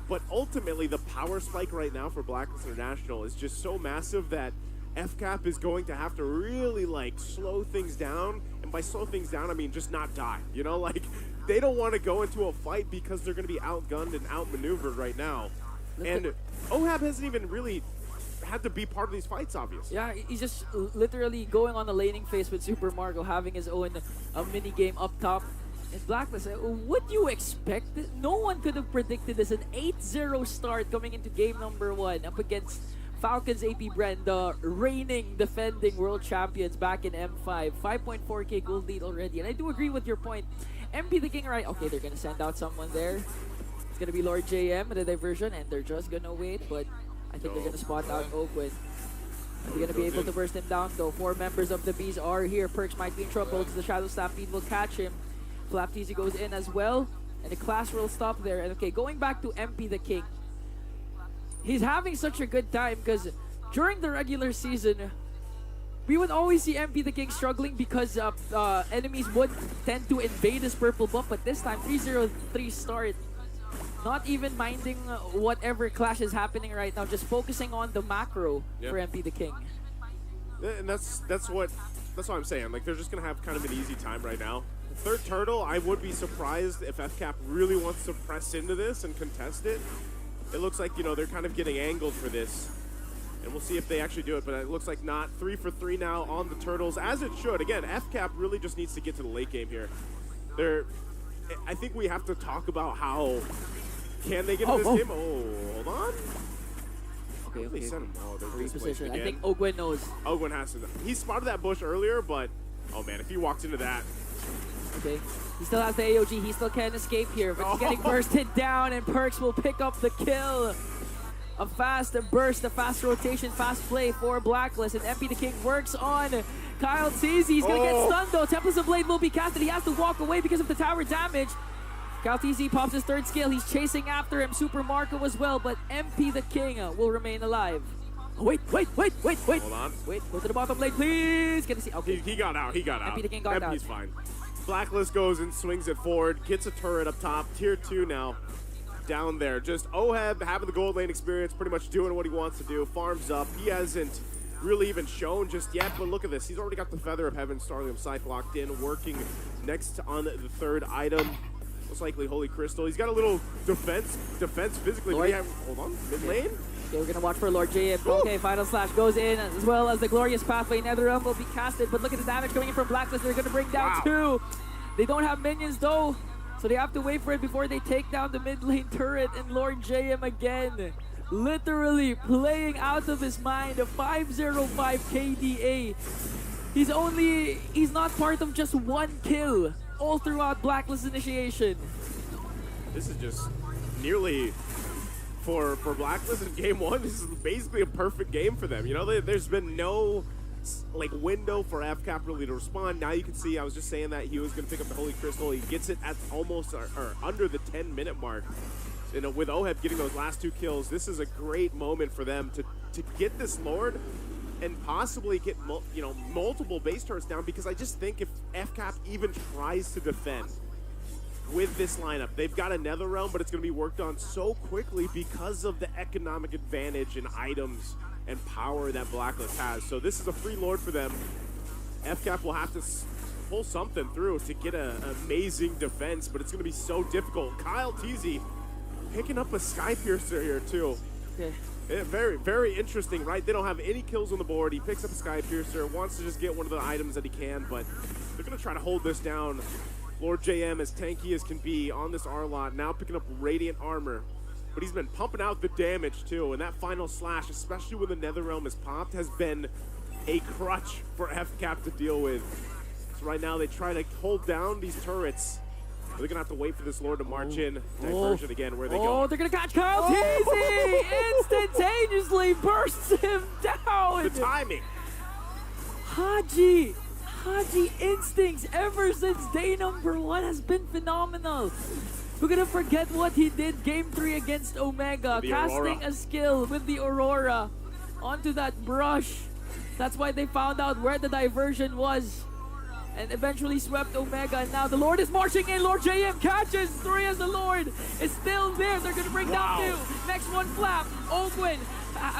But ultimately, the power spike right now for Blacklist International is just so massive that FCAP is going to have to really, like, slow things down. And by slow things down, I mean just not die. Like, they don't want to go into a fight because they're going to be outgunned and outmaneuvered right now. And OHAB hasn't even really had to be part of these fights, obviously. Yeah, he's just literally going on the laning phase with Super Marco, having his own mini game up top. And Blacklist, what do you expect? No one could have predicted this. An 8-0 start coming into game number 1 up against Falcons AP Bren, the reigning defending world champions back in M5. 5.4k gold lead already. And I do agree with your point. MP the King, right? Okay, they're going to send out someone there. It's going to be Lord JM with a diversion, and they're just going to wait. But I think they're going to spot out Oakwood. Are they going to be able to burst him down, though? 4 members of the Bees are here. Perks might be in trouble. The Shadow Stampede will catch him. Flapteezy goes in as well. And the class will stop there. And okay, going back to MP the King. he's having such a good time because during the regular season, we would always see MP the King struggling because enemies would tend to invade his purple buff, but this time 3-0-3 start. Not even minding whatever clash is happening right now, just focusing on the macro for MP the King. And that's what I'm saying. Like, they're just gonna have kind of an easy time right now. Third turtle, I would be surprised if FCAP really wants to press into this and contest it. It looks like, you know, they're kind of getting angled for this. And we'll see if they actually do it, but it looks like not. 3 for 3 now on the turtles, as it should. Again, FCAP really just needs to get to the late game here. I think we have to talk about how can they get to this game. Oh, hold on. Okay. They sent him. Oh, they're Reposition. again. I think Ogwen knows. Ogwen has to. He spotted that bush earlier, but oh man, if he walks into that. Okay. He still has the AOG. He still can't escape here, but he's getting bursted down, and Perks will pick up the kill. A fast burst, a fast rotation, fast play for Blacklist, and MP the King works on Kyle TZ. He's gonna get stunned though. Templates of Blade will be casted. He has to walk away because of the tower damage. Kyle TZ pops his third skill. He's chasing after him. Super Marco as well, but MP the King will remain alive. Oh, wait. Hold on. Wait, go to the bottom lane, please. Can I see? Okay. He got out. MP the King got out. MP's fine. Blacklist goes and swings it forward, gets a turret up top. Tier 2 now. Down there. Just Oheb having the gold lane experience, pretty much doing what he wants to do. Farms up. He hasn't really even shown just yet, but look at this. He's already got the Feather of Heaven, Starlium Scythe locked in, working next on the third item. Most likely Holy Crystal. He's got a little defense physically. Hold on, mid lane. Okay, we're gonna watch for Lord JM. Okay, Final Slash goes in, as well as the Glorious Pathway. Netherrealm will be casted, but look at the damage coming in from Blacklist. They're gonna bring down 2. They don't have minions though, so they have to wait for it before they take down the mid lane turret. And Lord JM again, literally playing out of his mind. A 505 KDA. He's not part of just one kill all throughout Blacklist initiation. This is just nearly for Blacklist in game 1. This is basically a perfect game for them. You know, there's been no like window for FCAP really to respond. Now you can see, I was just saying that he was going to pick up the Holy Crystal. He gets it at almost or under the 10-minute mark. You know, with Oheb getting those last 2 kills, this is a great moment for them to get this Lord and possibly get multiple base turrets down, because I just think if FCAP even tries to defend with this lineup, they've got a Netherrealm, but it's going to be worked on so quickly because of the economic advantage in items and power that Blacklist has. So this is a free Lord for them. FCAP will have to pull something through to get an amazing defense, but it's going to be so difficult. Kyle TZ picking up a Sky Piercer here too. Okay. Very, very interesting, right? They don't have any kills on the board. He picks up a Sky Piercer, wants to just get one of the items that he can, but they're going to try to hold this down. Lord JM, as tanky as can be on this R-Lot, now picking up Radiant Armor. But he's been pumping out the damage too, and that final slash, especially when the Netherrealm is popped, has been a crutch for FCAP to deal with. So right now they try to hold down these turrets. They're gonna have to wait for this Lord to march in. Diversion again, where they go. Oh, they're gonna catch Kyle TZ! Instantaneously bursts him down! The timing! Haji instincts ever since day number 1 has been phenomenal. We're gonna forget what he did game 3 against Omega, casting a skill with the Aurora onto that brush. That's why they found out where the diversion was, and eventually swept Omega. And now the Lord is marching in. Lord JM catches 3 as the Lord is still there. They're gonna bring down 2. Next one, Flap. Ogwen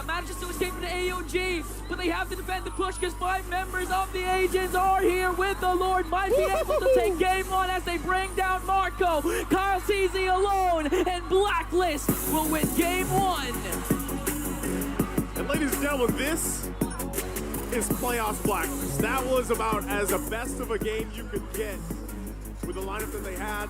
manages to escape from the AOG, but they have to defend the push because 5 members of the agents are here with the Lord. Might be able to take game 1 as they bring down Marco. Kyle TZ alone, and Blacklist will win game 1. And ladies and gentlemen, this is Playoffs Blacklist. That was about as a best of a game you could get with the lineup that they had,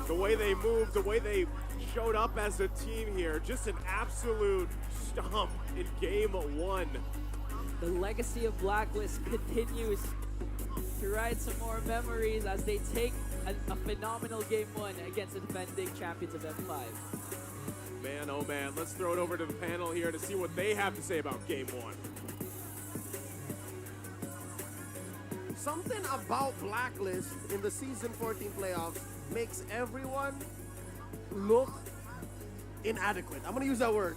the way they moved, the way they showed up as a team here. Just an absolute stomp in game 1. The legacy of Blacklist continues to write some more memories as they take a phenomenal game 1 against the defending champions of F5. Man, oh man, let's throw it over to the panel here to see what they have to say about game 1. Something about Blacklist in the Season 14 playoffs makes everyone look inadequate. I'm going to use that word.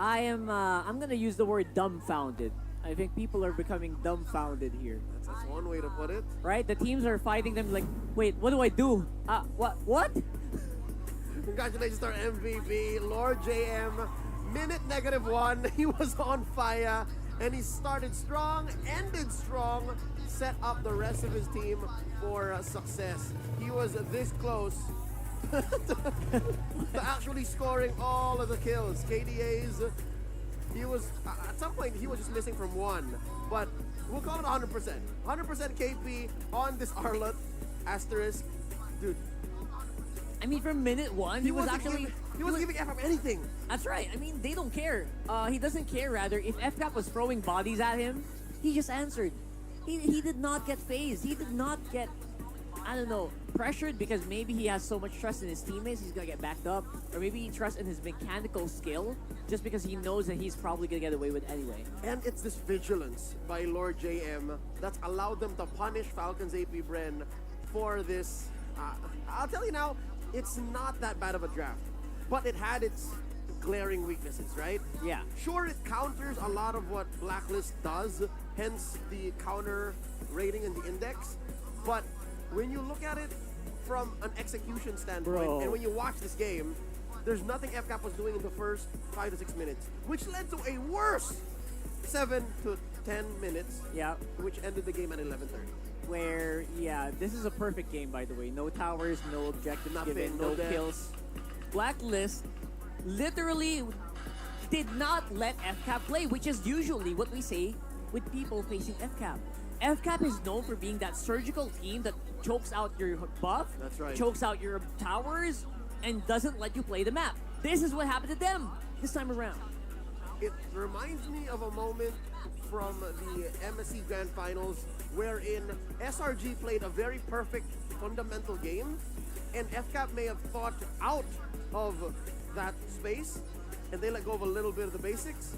I'm gonna use the word dumbfounded. I think people are becoming dumbfounded here. That's one way to put it. Right? The teams are fighting them like, wait, what do I do? What? Congratulations to our MVP, Lord JM. Minute -1, he was on fire, and he started strong, ended strong, set up the rest of his team for success. He was this close to actually scoring all of the kills. KDAs, he was, at some point, he was just missing from one, but we'll call it 100%. 100% KP on this Arlott asterisk. Dude, I mean, from minute 1, he was actually... He wasn't giving F up anything. That's right. I mean, they don't care. He doesn't care, rather. If FCAP was throwing bodies at him, he just answered. He did not get phased. He did not get, I don't know, pressured because maybe he has so much trust in his teammates, he's going to get backed up. Or maybe he trusts in his mechanical skill just because he knows that he's probably going to get away with anyway. And it's this vigilance by Lord JM that's allowed them to punish Falcons AP Bren for this. I'll tell you now, it's not that bad of a draft. But it had its glaring weaknesses, right? Yeah. Sure, it counters a lot of what Blacklist does, hence the counter rating in the index. But when you look at it from an execution standpoint, Bro. and when you watch this game, there's nothing FCAP was doing in the first 5 to 6 minutes, which led to a worse 7 to 10 minutes, Yeah. which ended the game at 11:30. Where, yeah, this is a perfect game, by the way. No towers, no objectives Nothing, given, no no deaths. kills. Blacklist literally did not let FCAP play, which is usually what we say with people facing FCAP. FCAP is known for being that surgical team that chokes out your buff, That's right. chokes out your towers, and doesn't let you play the map. This is what happened to them this time around. It reminds me of a moment from the MSC Grand Finals wherein SRG played a very perfect fundamental game, and FCAP may have thought out of that space, and they let go of a little bit of the basics,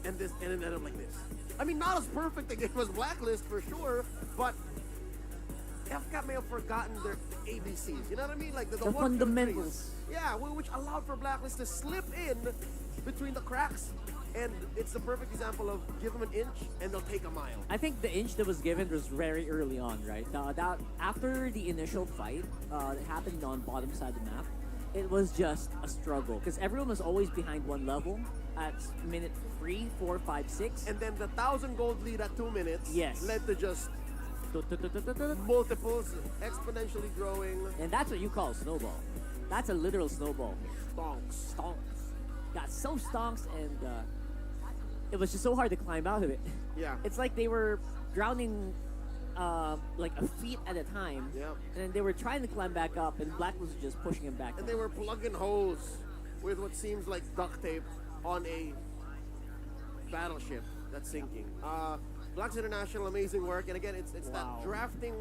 and it ended up like this. I mean, not as perfect a game as Blacklist for sure, but FCAP may have forgotten their ABCs. You know what I mean? Like the The 1, 2, 3s. fundamentals. Yeah, which allowed for Blacklist to slip in between the cracks. And it's the perfect example of give them an inch and they'll take a mile. I think the inch that was given was very early on, right? That after the initial fight that happened on bottom side of the map, it was just a struggle because everyone was always behind one level at minute 3, 4, 5, 6. And then the 1,000 gold lead at 2 minutes Yes. led to just multiples exponentially growing. And that's what you call a snowball. That's a literal snowball. Stonks. Stonks. Got so stonks, and it was just so hard to climb out of it. Yeah. It's like they were drowning like a feet at a time. Yeah. And then they were trying to climb back up, and Black was just pushing him back And down. they were plugging holes with what seems like duct tape on a battleship that's sinking. Blacks International, amazing work. And again, it's Wow. that drafting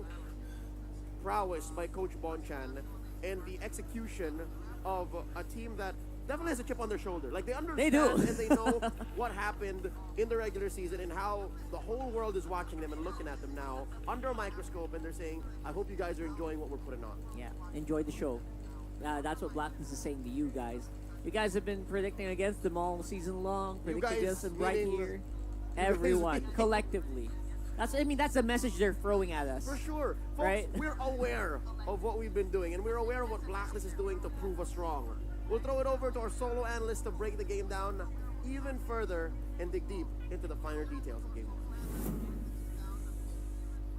prowess by Coach Bonchan and the execution of a team that definitely has a chip on their shoulder. Like they understand do. and they know what happened in the regular season and how the whole world is watching them and looking at them now under a microscope, and they're saying, I hope you guys are enjoying what we're putting on. Yeah, enjoy the show. That's what Blackness is saying to you guys. You guys have been predicting against them all season long, You predicting guys against them right meaning- here. guys Everyone, meaning- collectively. That's the message they're throwing at us. For sure. Folks, Right? we're aware of what we've been doing, and we're aware of what Blacklist is doing to prove us wrong. We'll throw it over to our solo analyst to break the game down even further and dig deep into the finer details of Game 1.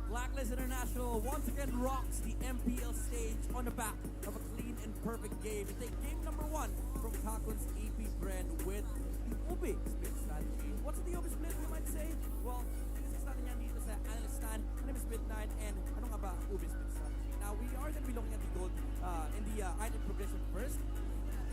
Blacklist International once again rocks the MPL stage on the back of a clean and perfect game. We take game number 1 from Kakun's EP brand with the Ube split strategy. What's the Ube split, we might say? Well, this natin yan dito sa analyst stand. My name is Midnight, and ano nga ba Ube split strategy? Now, we are going to be looking at the gold in the item progression first.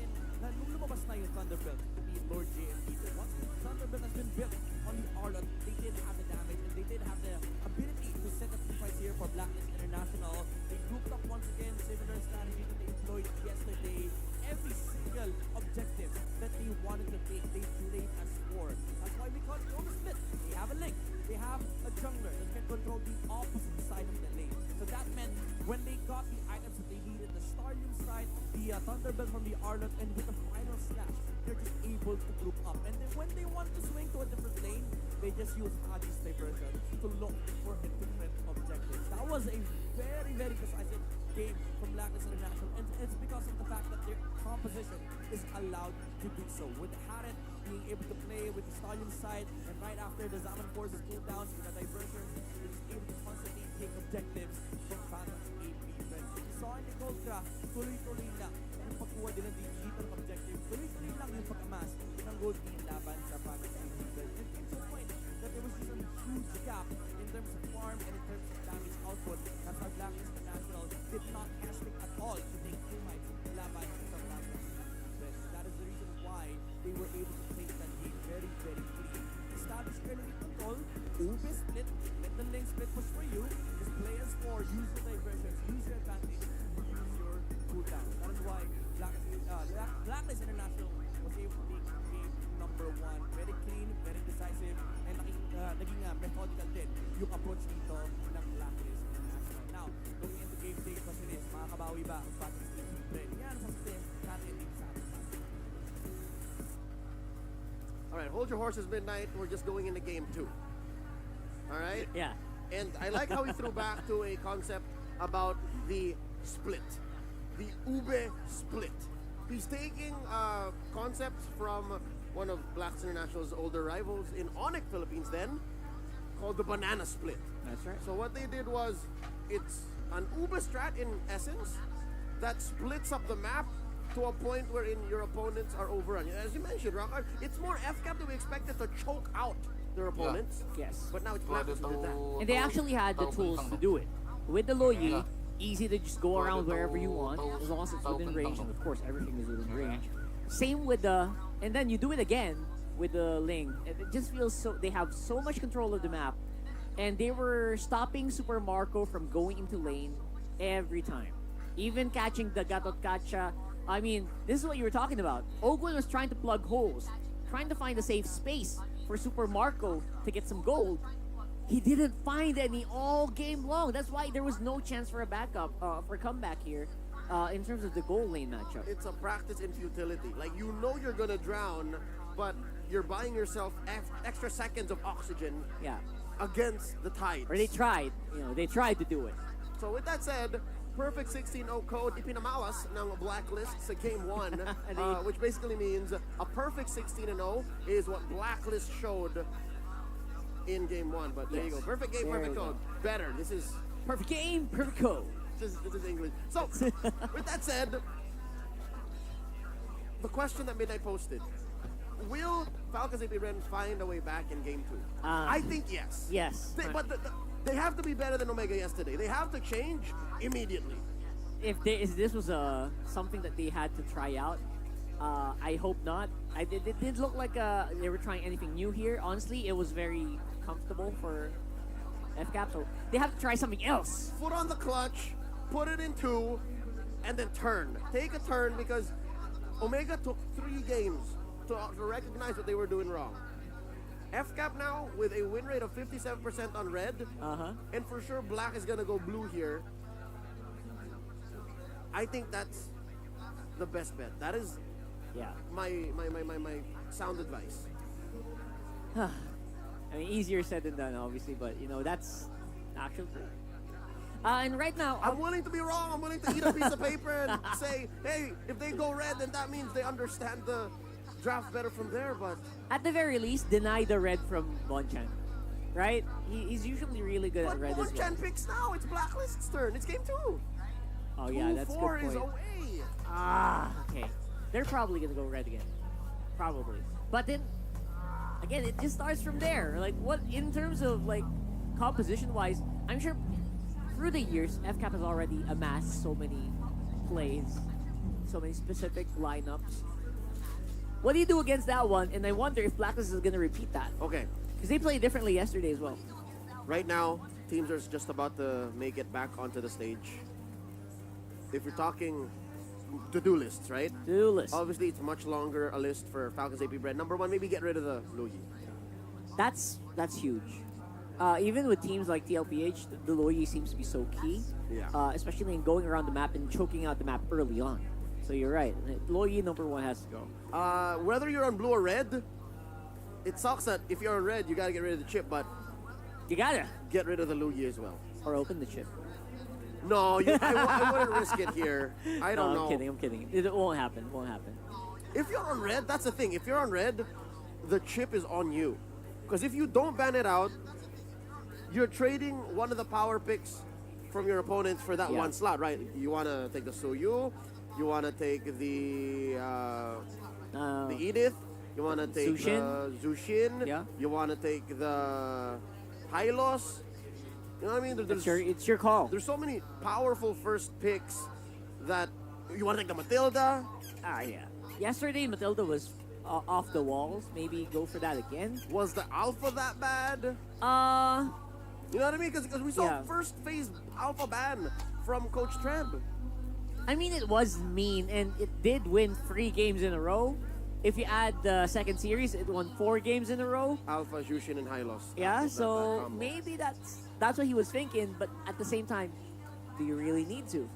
And nung lumabas na yung Thunderbelt, the Lord JMP, once the Thunderbelt has been built on the Arlott, they did have the damage and they did have the ability to set up the fight here for Blacklist International. They grouped up once again, similar strategy that they employed yesterday. Every single objective that they wanted to take, they played as 4. That's why we call it Over Split. They have a link. They have a jungler that can control the opposite side of the lane. So that meant when they got the items that they needed, the Starlium side, the Thunderbelt from the Arlott, and with the final slash, they're just able able to group up. And then when they want to swing to a different lane, they just use Adi's diversion to look for a different objectives. That was a very, very decisive game from Blacklist International, and it's because of the fact that their composition is allowed to do so. With Harit being able to play with the Stallion side, and right after the Zaman forces cooldowns with a diversion, is able to constantly take objectives from Phantom's AP Red. You saw in the gold craft, tuloy-tuloy na yung pagkuha din ng dito ng objective, tuloy-tuloy lang yung pag-amass ng gold team laban sa Phantom's AP Red. And to the point that there was just a huge gap in terms of farm and in terms of damage output. That's why Blacklist International did not hesitate at all to take two fights laban sa Phantom's AP Red. That is the reason why they were able to take that game very, very clean. Establish early control, Ube split, let the lane split push for you, just play as four, use your diversions, use your advantage, use your cooldown. That is why Blacklist International was able to take game number 1. Very clean, very decisive, and naging methodical din yung approach dito ng Blacklist International. Now, going into game day question is, makakabawi ba ang Phantom's AP Red? Yan, sasabihin natin dito sa ating. All right, hold your horses, Midnight. We're just going into game 2. All right? Yeah. And I like how he threw back to a concept about the split. The Ube split. He's taking concepts from one of Blacks International's older rivals in Onyx, Philippines then, called the banana split. That's right. So what they did was, it's an Ube strat in essence that splits up the map to a point wherein your opponents are overrun. As you mentioned, Rocker, it's more FCAP that we expected to choke out their opponents. Yes. But now it's Blacklist who did that. And they actually had the tools to do it. With the Loyi, easy to just go around wherever you want, as long as it's within range, and of course everything is within range. Same with the, and then you do it again with the Ling. It just feels so, they have so much control of the map, and they were stopping Super Marco from going into lane every time. Even catching the Gatot Kacha. I mean, this is what you were talking about. Ogwen was trying to plug holes, trying to find a safe space for Super Marco to get some gold. He didn't find any all game long. That's why there was no chance for a backup, for a comeback here, in terms of the goal lane matchup. It's a practice in futility. Like, you know you're gonna drown, but you're buying yourself extra seconds of oxygen Yeah. against the tide. Or they tried, they tried to do it. So with that said, perfect 16-0 code ipinamalas ng Blacklist sa game 1, which basically means a perfect 16-0 is what Blacklist showed in game 1. But there you go. Perfect game, There perfect we code. go. Better. This is Perfect game, perfect code. this is English. So with that said, the question that Midnight posted: will Falcons AP Ren find a way back in game 2? I think yes. Yes. But they have to be better than Omega yesterday. They have to change immediately. If this was something that they had to try out, I hope not. It didn't look like they were trying anything new here. Honestly, it was very comfortable for FCAP, so they have to try something else. Foot on the clutch, put it in 2, and then turn. Take a turn, because Omega took 3 games to recognize what they were doing wrong. FCAP now with a win rate of 57% on red, and for sure Black is gonna go blue here. I think that's the best bet. That is Yeah. my sound advice. I mean, easier said than done, obviously, but that's actual truth. And right now, I'm willing to be wrong. I'm willing to eat a piece of paper and say, hey, if they go red, then that means they understand the draft better from there. But at the very least, deny the red from Bonchan, right? He's usually really good at red as well. Chan picks now. It's Blacklist's turn. It's game 2. Oh yeah, that's a good 4 point. is away. Okay. They're probably gonna go red again. Probably. But then, again, it just starts from there. Like, what, in terms of, like, composition-wise, I'm sure through the years, FCAP has already amassed so many plays, so many specific lineups. What do you do against that one? And I wonder if Blacklist is gonna repeat that. Okay. Because they played differently yesterday as well. Right now, teams are just about to make it back onto the stage. If you're talking to-do lists, right? To-do list. Obviously, it's much longer a list for Falcons AP Bread. Number 1, maybe get rid of the Luigi. That's huge. Even with teams like TLPH, the Loyi seems to be so key. Yeah. Especially in going around the map and choking out the map early on. So you're right. Loyi number 1 has to go. Whether you're on blue or red, it sucks that if you're on red, you gotta get rid of the chip, but You gotta. get rid of the Lugi as well. Or open the chip. No, I wouldn't risk it here. I don't know. I'm kidding. It won't happen. It won't happen. If you're on red, that's the thing. If you're on red, the chip is on you. Because if you don't ban it out, you're trading one of the power picks from your opponents for that Yeah. one slot, right? You want to take the Suyu, you want to take the Edith, you want to take the Zushin, Yeah. you want to take the Hylos. You know what I mean? It's your call. There's so many powerful first picks that you want to take the Matilda. Yeah. Yesterday, Matilda was off the walls. Maybe go for that again. Was the Alpha that bad? You know what I mean? Because we saw Yeah. first phase Alpha ban from Coach Treb. I mean, it was mean, and it did win 3 games in a row. If you add the second series, it won 4 games in a row. Alpha, Jushin, and Hylos. Yeah, That so combo. maybe that's what he was thinking. But at the same time, do you really need to?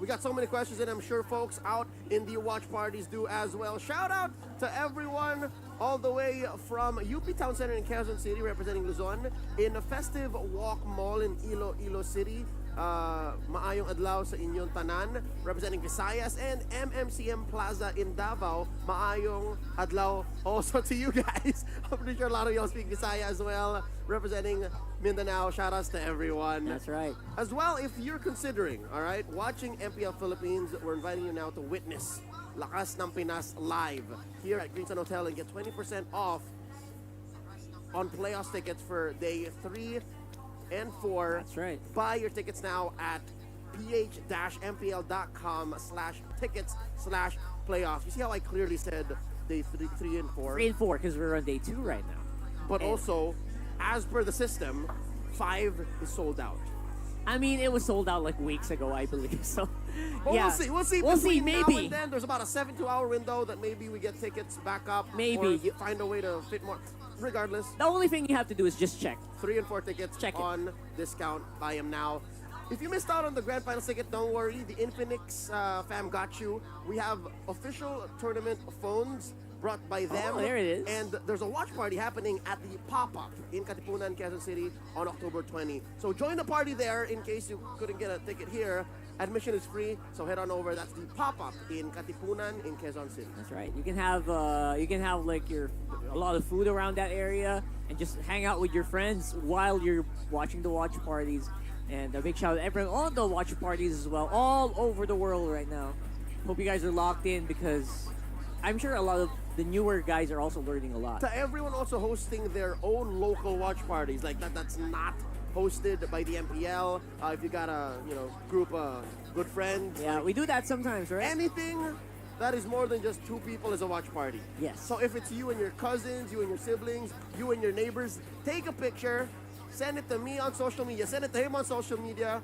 We got so many questions, and I'm sure folks out in the watch parties do as well. Shout out to everyone all the way from UP Town Center in Quezon City, representing Luzon, in a festive walk mall in Iloilo City. Maayong adlaw sa inyong tanan, representing Visayas, and MMCM Plaza in Davao. Maayong adlaw also to you guys. I'm pretty sure a lot of y'all speak Visaya as well, representing Mindanao. Shout outs to everyone. That's right. As well, if you're considering, all right, watching MPL Philippines, we're inviting you now to witness Lakas ng Pinas live here at Greensun Hotel and get 20% off on playoffs tickets for day 3 and 4. That's right. Buy your tickets now at ph-mpl.com/tickets/playoffs. You see how I clearly said day 3 and 4? 3 and 4 because we're on day 2 right now. But And- also, as per the system, 5 is sold out. I mean, it was sold out like weeks ago, I believe. So, Well, yeah, we'll see. We'll see. Between now Maybe. and then, there's about a 72-hour window that maybe we get tickets back up. Maybe. Or find a way to fit more. Regardless, The only thing you have to do is just check. 3 and 4 tickets Check it. on discount. Buy them now. If you missed out on the grand final ticket, don't worry. The Infinix fam got you. We have official tournament phones brought by them. Oh, there it is. And there's a watch party happening at the pop-up in Katipunan, Quezon City on October 20. So join the party there in case you couldn't get a ticket here. Admission is free, so head on over. That's the pop-up in Katipunan in Quezon City. That's right. You can have like a lot of food around that area and just hang out with your friends while you're watching the watch parties. And a big shout out to everyone on the watch parties as well, all over the world right now. Hope you guys are locked in because I'm sure a lot of the newer guys are also learning a lot. To everyone also hosting their own local watch parties, like that's not hosted by the MPL. If you got a group of good friends, Yeah, we do that sometimes, right? anything that is more than just 2 people is a watch party. Yes. So if it's you and your cousins, you and your siblings, you and your neighbors, take a picture, send it to me on social media, send it to him on social media,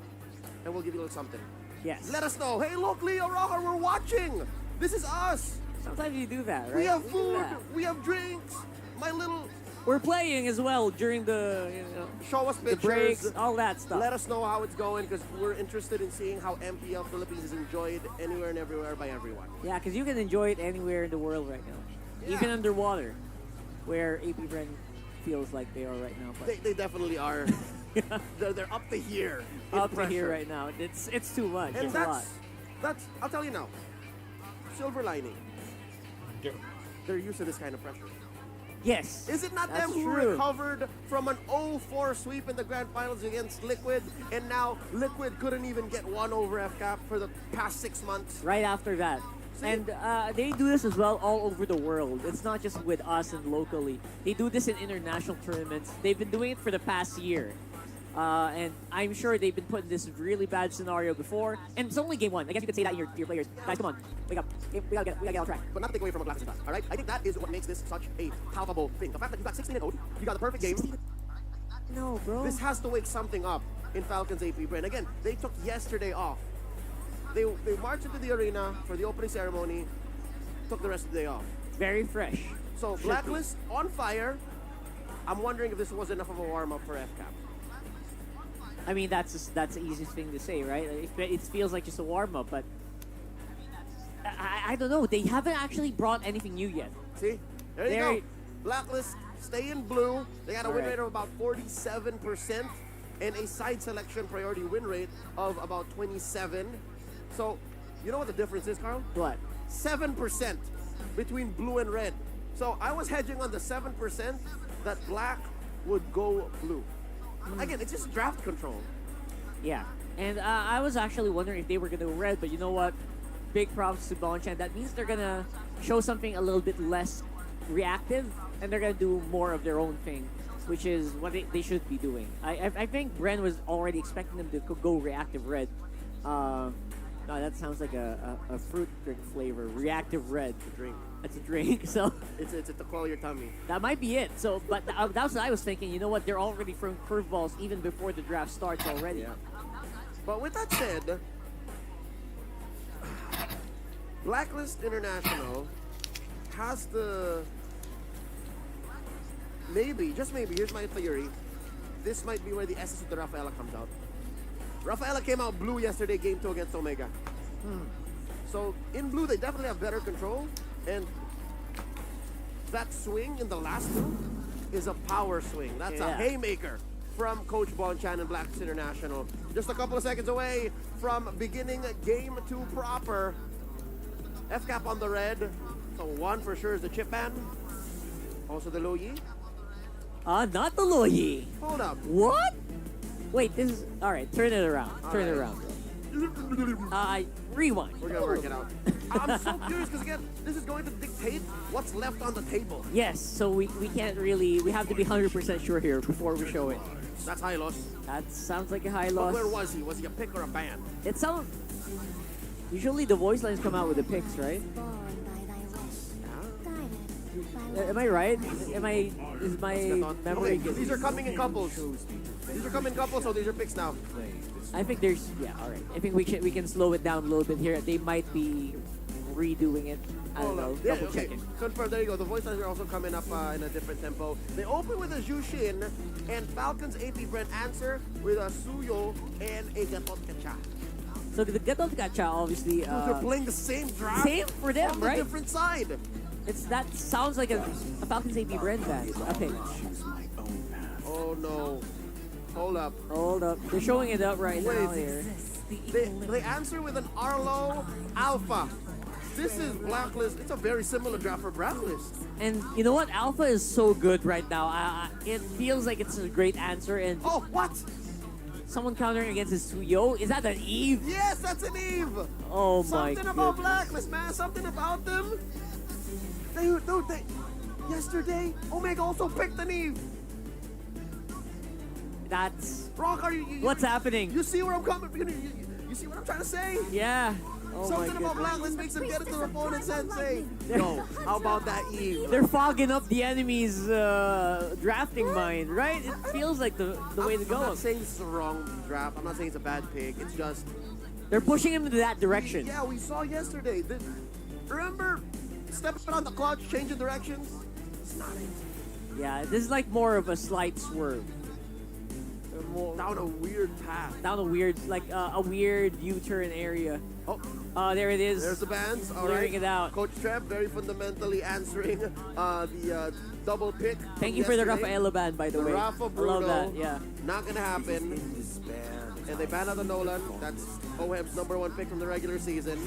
and we'll give you a little something. Yes. Let us know. Hey, look, Leo Rocker, we're watching. This is us. Sometimes you do that, right? We have do food. that. We have drinks. My little We're playing as well during the show us the pictures. breaks, all that stuff. Let us know how it's going because we're interested in seeing how MPL Philippines is enjoyed anywhere and everywhere by everyone. Yeah, because you can enjoy it anywhere in the world right now, even underwater, where AP Bren feels like they are right now. But They definitely are. They're up to here. in up to here pressure. right now, it's too much. And It's a lot. that's I'll tell you now. Silver lining. They're used to this kind of pressure. Yes. Is it not That's them who true. recovered from an 0-4 sweep in the grand finals against Liquid, and now Liquid couldn't even get one over FCAP for the past 6 months? Right after that. See? And they do this as well all over the world. It's not just with us and locally. They do this in international tournaments. They've been doing it for the past year. And I'm sure they've been put in this really bad scenario before. And it's only game 1. I guess you could say that to your players. Guys, come on. Wake up. We gotta get on track. But not to take away from what Glass has done, all right? I think that is what makes this such a palpable thing. The fact that you got 16-0, you got the perfect game. No, bro. This has to wake something up in Falcons AP Brain. Again, they took yesterday off. They marched into the arena for the opening ceremony, took the rest of the day off. Very fresh. So Should Blacklist on fire. I'm wondering if this was enough of a warm-up for FCAP. I mean, that's the easiest thing to say, right? It feels like just a warm-up, but I don't know. They haven't actually brought anything new yet. See? There you Very- go. Blacklist stay in blue. They got a win Alright. rate of about 47% and a side selection priority win rate of about 27. So, you know what the difference is, Carl? What? 7% between blue and red. So I was hedging on the 7% that black would go blue. Again, it's just draft control. Yeah. And I was actually wondering if they were going to go red, but you know what? Big props to Bonchan. That means they're going to show something a little bit less reactive, and they're going to do more of their own thing, which is what they should be doing. I think Bren was already expecting them to go reactive red. No, that sounds like a fruit drink flavor. Reactive red. It's a drink. It's a drink, so It's to quell your tummy. that might be it. So, but that's what I was thinking. You know what? They're already throwing curveballs even before the draft starts already. But with that said, Blacklist International has the maybe, just maybe, here's my theory. This might be where the essence of the Rafaela comes out. Rafaela came out blue yesterday, game 2 against Omega. So in blue, they definitely have better control, and that swing in the last two is a power swing. That's a Yeah. haymaker from Coach Bonchan and Blacklist International. Just a couple of seconds away from beginning game 2 proper. F-cap on the red. So 1 for sure is the chip ban. Also the low yi. Not the Loyi. Hold up. What? Wait, this is all right. Turn it around. Turn it Alright. around. Rewind. We're gonna work it out. I'm so curious because again, this is going to dictate what's left on the table. Yes. So we can't really. We have to be 100% sure here before we show it. That's high loss. That sounds like a high But loss. where was he? Was he a pick or a ban? It sounds. Usually the voice lines come out with the picks, right? Am I right? Is my memory Okay, good? these are coming in couples. These are coming in couples, so these are picks now. I think there's all right. I think we can slow it down a little bit here. They might be redoing it. I don't know. Yeah, Double okay. checking. Confirm. There you go. The voice lines are also coming up in a different tempo. They open with a Jushin and Falcons AP Brent answer with a Suyo and a Gatot Kacha. So the Gatot Gacha obviously They're playing the same draft. same for them, on right? the different side. that sounds like a Falcons AP brand band. A pitch. Oh no. Hold up. Hold up. They're showing it up right Wait. now here. They answer with an Arlo Alpha. This is Blacklist. It's a very similar draft for Blacklist. And you know what? Alpha is so good right now. It feels like it's a great answer. And Oh, what? someone countering against his Suyo. Is that an Eve? Yes, that's an Eve. Oh my Something about goodness. Blacklist, man. Something about them. They yesterday, Omega also picked an Eve. That's Rock, are you what's happening. You see where I'm coming? You see what I'm trying to say? Yeah. Oh my Something about goodness. Blacklist makes them get into their opponent's head and say, yo, how about that Eve? They're fogging up the enemy's drafting mind, right? It feels like the way to I'm go. not saying this is a wrong draft. I'm not saying it's a bad pick. It's just, They're pushing him into that direction. yeah, we saw yesterday. Remember stepping on the clutch, changing directions? It's not it. Yeah, this is like more of a slight swerve. More, Down a weird path. down a weird, like a weird U-turn area. Oh, There it is. there's the bands. All Clearing right. it out. Coach Trev very fundamentally answering the double pick. Thank from you for the yesterday. Rafaela band, by the The way. Rafa I Bruno. love that. Yeah. Not gonna happen. And they ban out the Nolan. That's OHEM's #1 pick from the regular season.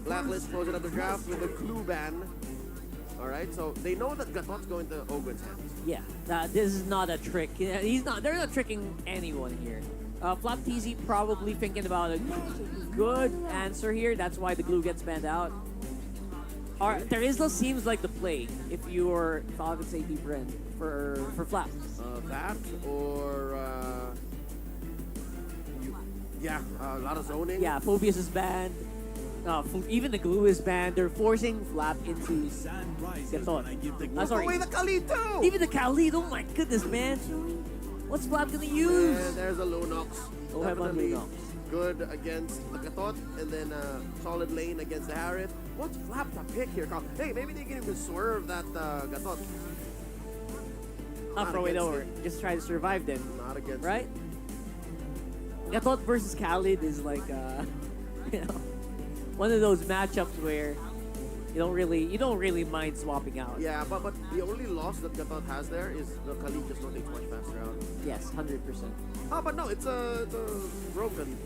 Blacklist closing up the draft with a clue ban. All right, so they know that Gatot's going to Ogun's hands. Yeah, this is not a trick. Yeah, They're not tricking anyone here. Flop TZ probably thinking about a good answer here. That's why the glue gets banned out. Terizla seems like the play if you're Falcons AP brand for Flap. That or a lot of zoning. Yeah, Phobius is banned. Even the glue is banned. They're forcing Flap into Gatot. Take Sorry. away the Khalid too. Even the Khalid. Oh my goodness, man. What's Flap gonna use? And there's a Lunox. Oh, have on Definitely Lunox. good against the Gatot, and then solid lane against the Harith. What's Flap to pick here, Carl? Hey, maybe they can even swerve that Gatot. Not throw it against over. it. Just try to survive then. Not against Right? Gatot versus Khalid is like, you know, one of those matchups where you don't really mind swapping out. Yeah, but the only loss that Gatot has there is the Khalid just rotates much faster out. Yes, 100%. Oh, but no, it's a broken.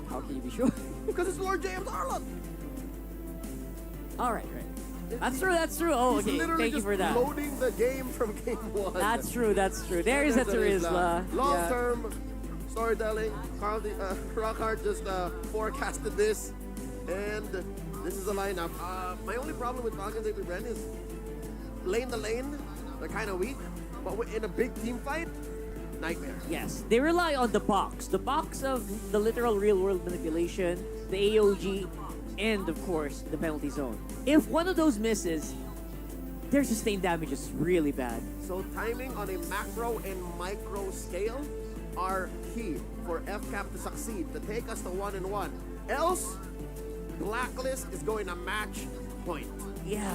How can you be sure? Because it's Lord James Arlott. All right. That's true. Oh, He's okay. literally Thank you just for that. loading the game from game 1. That's true. There is a Terizla. Long-term storytelling. Rockhart just forecasted this, and this is the lineup. My only problem with Falcons AP Bren is lane to lane, they're kind of weak, but in a big team fight, nightmare. Yes, they rely on the box of the literal real-world manipulation, the AOG, and of course the penalty zone. If one of those misses, their sustained damage is really bad. So timing on a macro and micro scale are key for FCAP to succeed, to take us to 1-1. Else, Blacklist is going to match point. Yeah,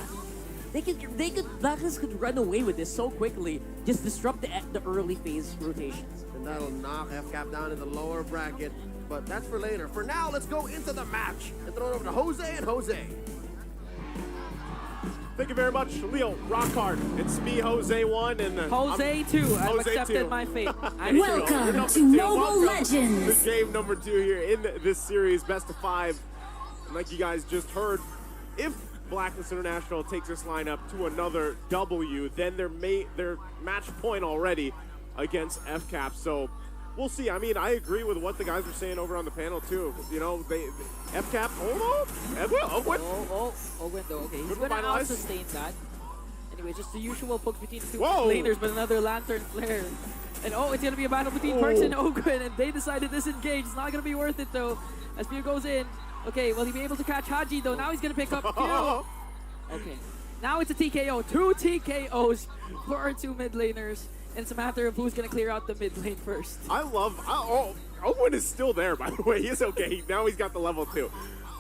Blacklist could run away with this so quickly. Just disrupt the early phase rotations. And that'll knock FCAP down in the lower bracket. But that's for later. For now, let's go into the match and throw it over to Jose and Jose. Thank you very much, Leo Rockhart. It's me, Jose 1, and Jose 2. I've Jose accepted 2. my fate. Welcome to Mobile Legends. The game number 2 here in this series, best of 5. And like you guys just heard, if Blacklist International takes this lineup to another W, then they're match point already against FCAP. So we'll see. I mean, I agree with what the guys are saying over on the panel too. You know, FCAP. Hold on. Ogwin. Ogwin though. Okay, he's Good gonna revitalize. out-sustain that. Anyway, just the usual pokes between the two Whoa. laners, but another lantern flare. And it's gonna be a battle between Perks and Ogwin, and they decided to disengage. It's not gonna be worth it though. As Pew goes in. Okay, will he be able to catch Haji though? Now he's gonna pick up Pew. Okay, now it's a TKO. 2 TKOs for our 2 mid laners. And it's a matter of who's going to clear out the mid lane first. Owen is still there, by the way. He's okay. Now he's got the level 2.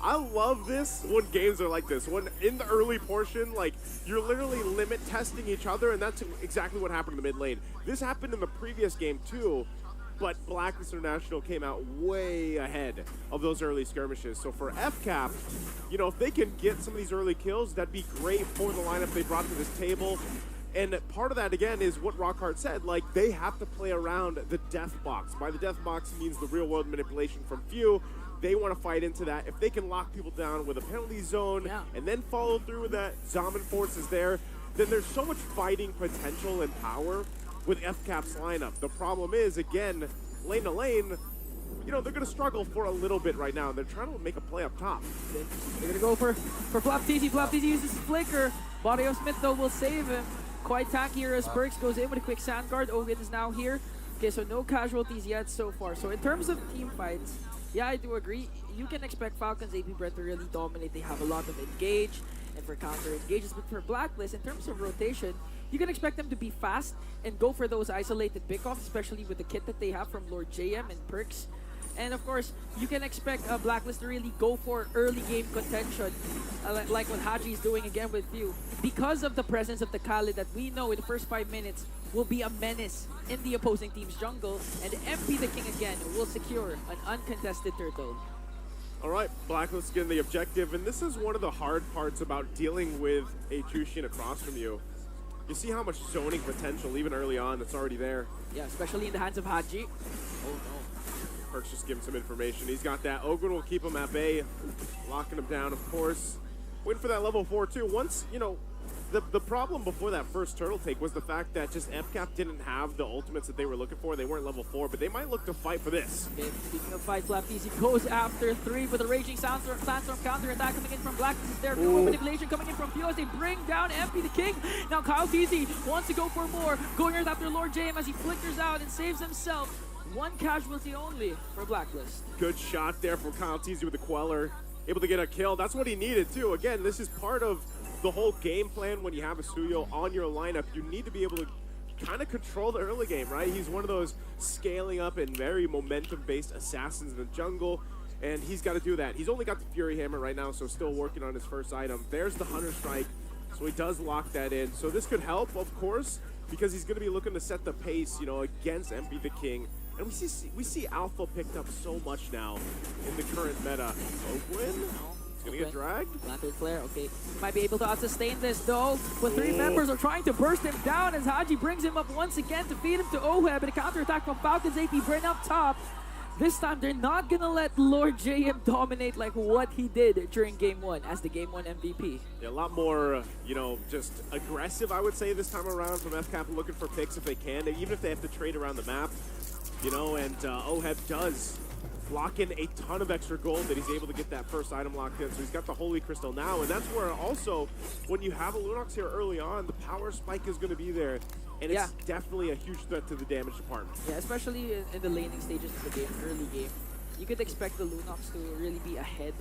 I love this when games are like this. When in the early portion, like, you're literally limit testing each other, and that's exactly what happened in the mid lane. This happened in the previous game, too, but Blacklist International came out way ahead of those early skirmishes. So for FCAP, you know, if they can get some of these early kills, that'd be great for the lineup they brought to this table. And part of that, again, is what Rockhart said. Like, they have to play around the death box. By the death box means the real-world manipulation from Few. They want to fight into that. If they can lock people down with a penalty zone and then follow through with that, Zaman Force is there, then there's so much fighting potential and power with FCAP's lineup. The problem is, again, lane to lane, you know, they're going to struggle for a little bit right now. They're trying to make a play up top. They're going to go for Flop-TZ. Flop-TZ uses Flicker. Body of Smith, though, will save him. Quite tankier as Perks goes in with a quick sand guard. Ogun is now here. Okay, so no casualties yet so far. So in terms of team fights, yeah, I do agree. You can expect Falcons AP Bren to really dominate. They have a lot of engage and for counter engages. But for Blacklist, in terms of rotation, you can expect them to be fast and go for those isolated pickoffs, especially with the kit that they have from Lord JM and Perks. And of course, you can expect Blacklist to really go for early game contention, like what Haji is doing again with you, because of the presence of the Khalid that we know in the first 5 minutes will be a menace in the opposing team's jungle, and MP the King again will secure an uncontested turtle. All right, Blacklist getting the objective, and this is one of the hard parts about dealing with a Chushin across from you. You see how much zoning potential, even early on, that's already there. Yeah, especially in the hands of Haji. Oh no. Perks just give him some information. He's got that. Ogun will keep him at bay, locking him down, of course. Waiting for that level 4 too. Once, you know, the problem before that first turtle take was the fact that just FCAP didn't have the ultimates that they were looking for. They weren't level 4, but they might look to fight for this. Okay, speaking of fight, Flap-TZ goes after 3 with a raging sandstorm counter attack coming in from Blacklist. Is there real manipulation coming in from Pio as they bring down MP the King. Now Kyle-TZ wants to go for more, going right after Lord JM as he flickers out and saves himself. 1 casualty only for Blacklist. Good shot there from Kyle-TZ with the Queller. Able to get a kill. That's what he needed too. Again, this is part of the whole game plan when you have a Suyo on your lineup. You need to be able to kind of control the early game, right? He's one of those scaling up and very momentum-based assassins in the jungle, and he's got to do that. He's only got the Fury Hammer right now, so still working on his first item. There's the Hunter Strike, so he does lock that in. So this could help, of course, because he's going to be looking to set the pace, you know, against MP the King And we see Alpha picked up so much now in the current meta. Oakland? He's gonna get dragged? Lantern Flare, okay. Might be able to sustain this though, but three members are trying to burst him down as Haji brings him up once again to feed him to Oheb, and a counterattack from Falcons AP Brain up top. This time, they're not gonna let Lord JM dominate like what he did during Game 1 as the Game 1 MVP. Yeah, a lot more, you know, just aggressive, I would say, this time around from FCAP, looking for picks if they can, even if they have to trade around the map, you know, and Oheb does lock in a ton of extra gold that he's able to get that first item locked in. So he's got the Holy Crystal now, and that's where also, when you have a Lunox here early on, the power spike is going to be there. And it's definitely a huge threat to the damage department. Yeah, especially in the laning stages of the game, early game. You could expect the Lunox to really be ahead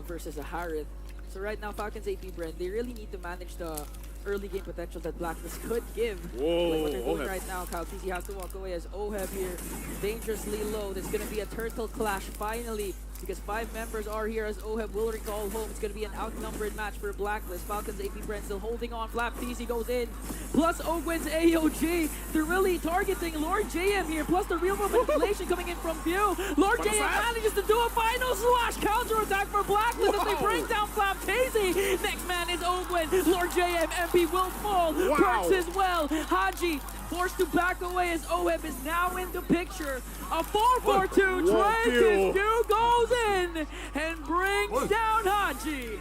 versus a Harith. So right now, Falcons AP Brand, they really need to manage the early game potential that Blacklist could give. Whoa, like what they're doing Oheb. right now. Kyle TZ has to walk away as Oheb here, dangerously low. There's going to be a turtle clash finally, because 5 members are here as Oheb will recall home. It's going to be an outnumbered match for Blacklist. Falcons AP Brand still holding on. Flap TZ goes in, plus Ogwen's AOG. They're really targeting Lord JM here, plus the real manipulation coming in from View. Lord JM manages to do a final slash counter attack for Blacklist as they bring down Flap TZ. Next man is Ogwen. Lord JM MP will fall. Perks as well. Haji forced to back away as Oheb is now in the picture. A 4-4-2 trend. View goes in and brings down Haji.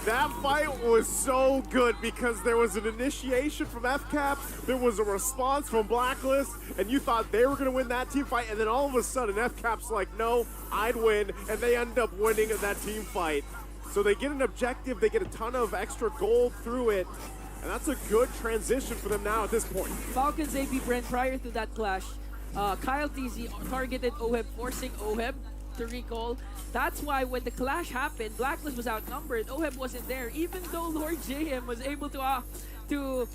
That fight was so good because there was an initiation from FCAP, there was a response from Blacklist, and you thought they were going to win that team fight, and then all of a sudden FCAP's like, no, I'd win, and they end up winning that team fight. So they get an objective, they get a ton of extra gold through it, and that's a good transition for them now at this point. Falcons AP Brand prior to that clash, Kyle TZ targeted Oheb, forcing Oheb to recall. That's why when the clash happened, Blacklist was outnumbered. Oheb wasn't there, even though Lord JM was able to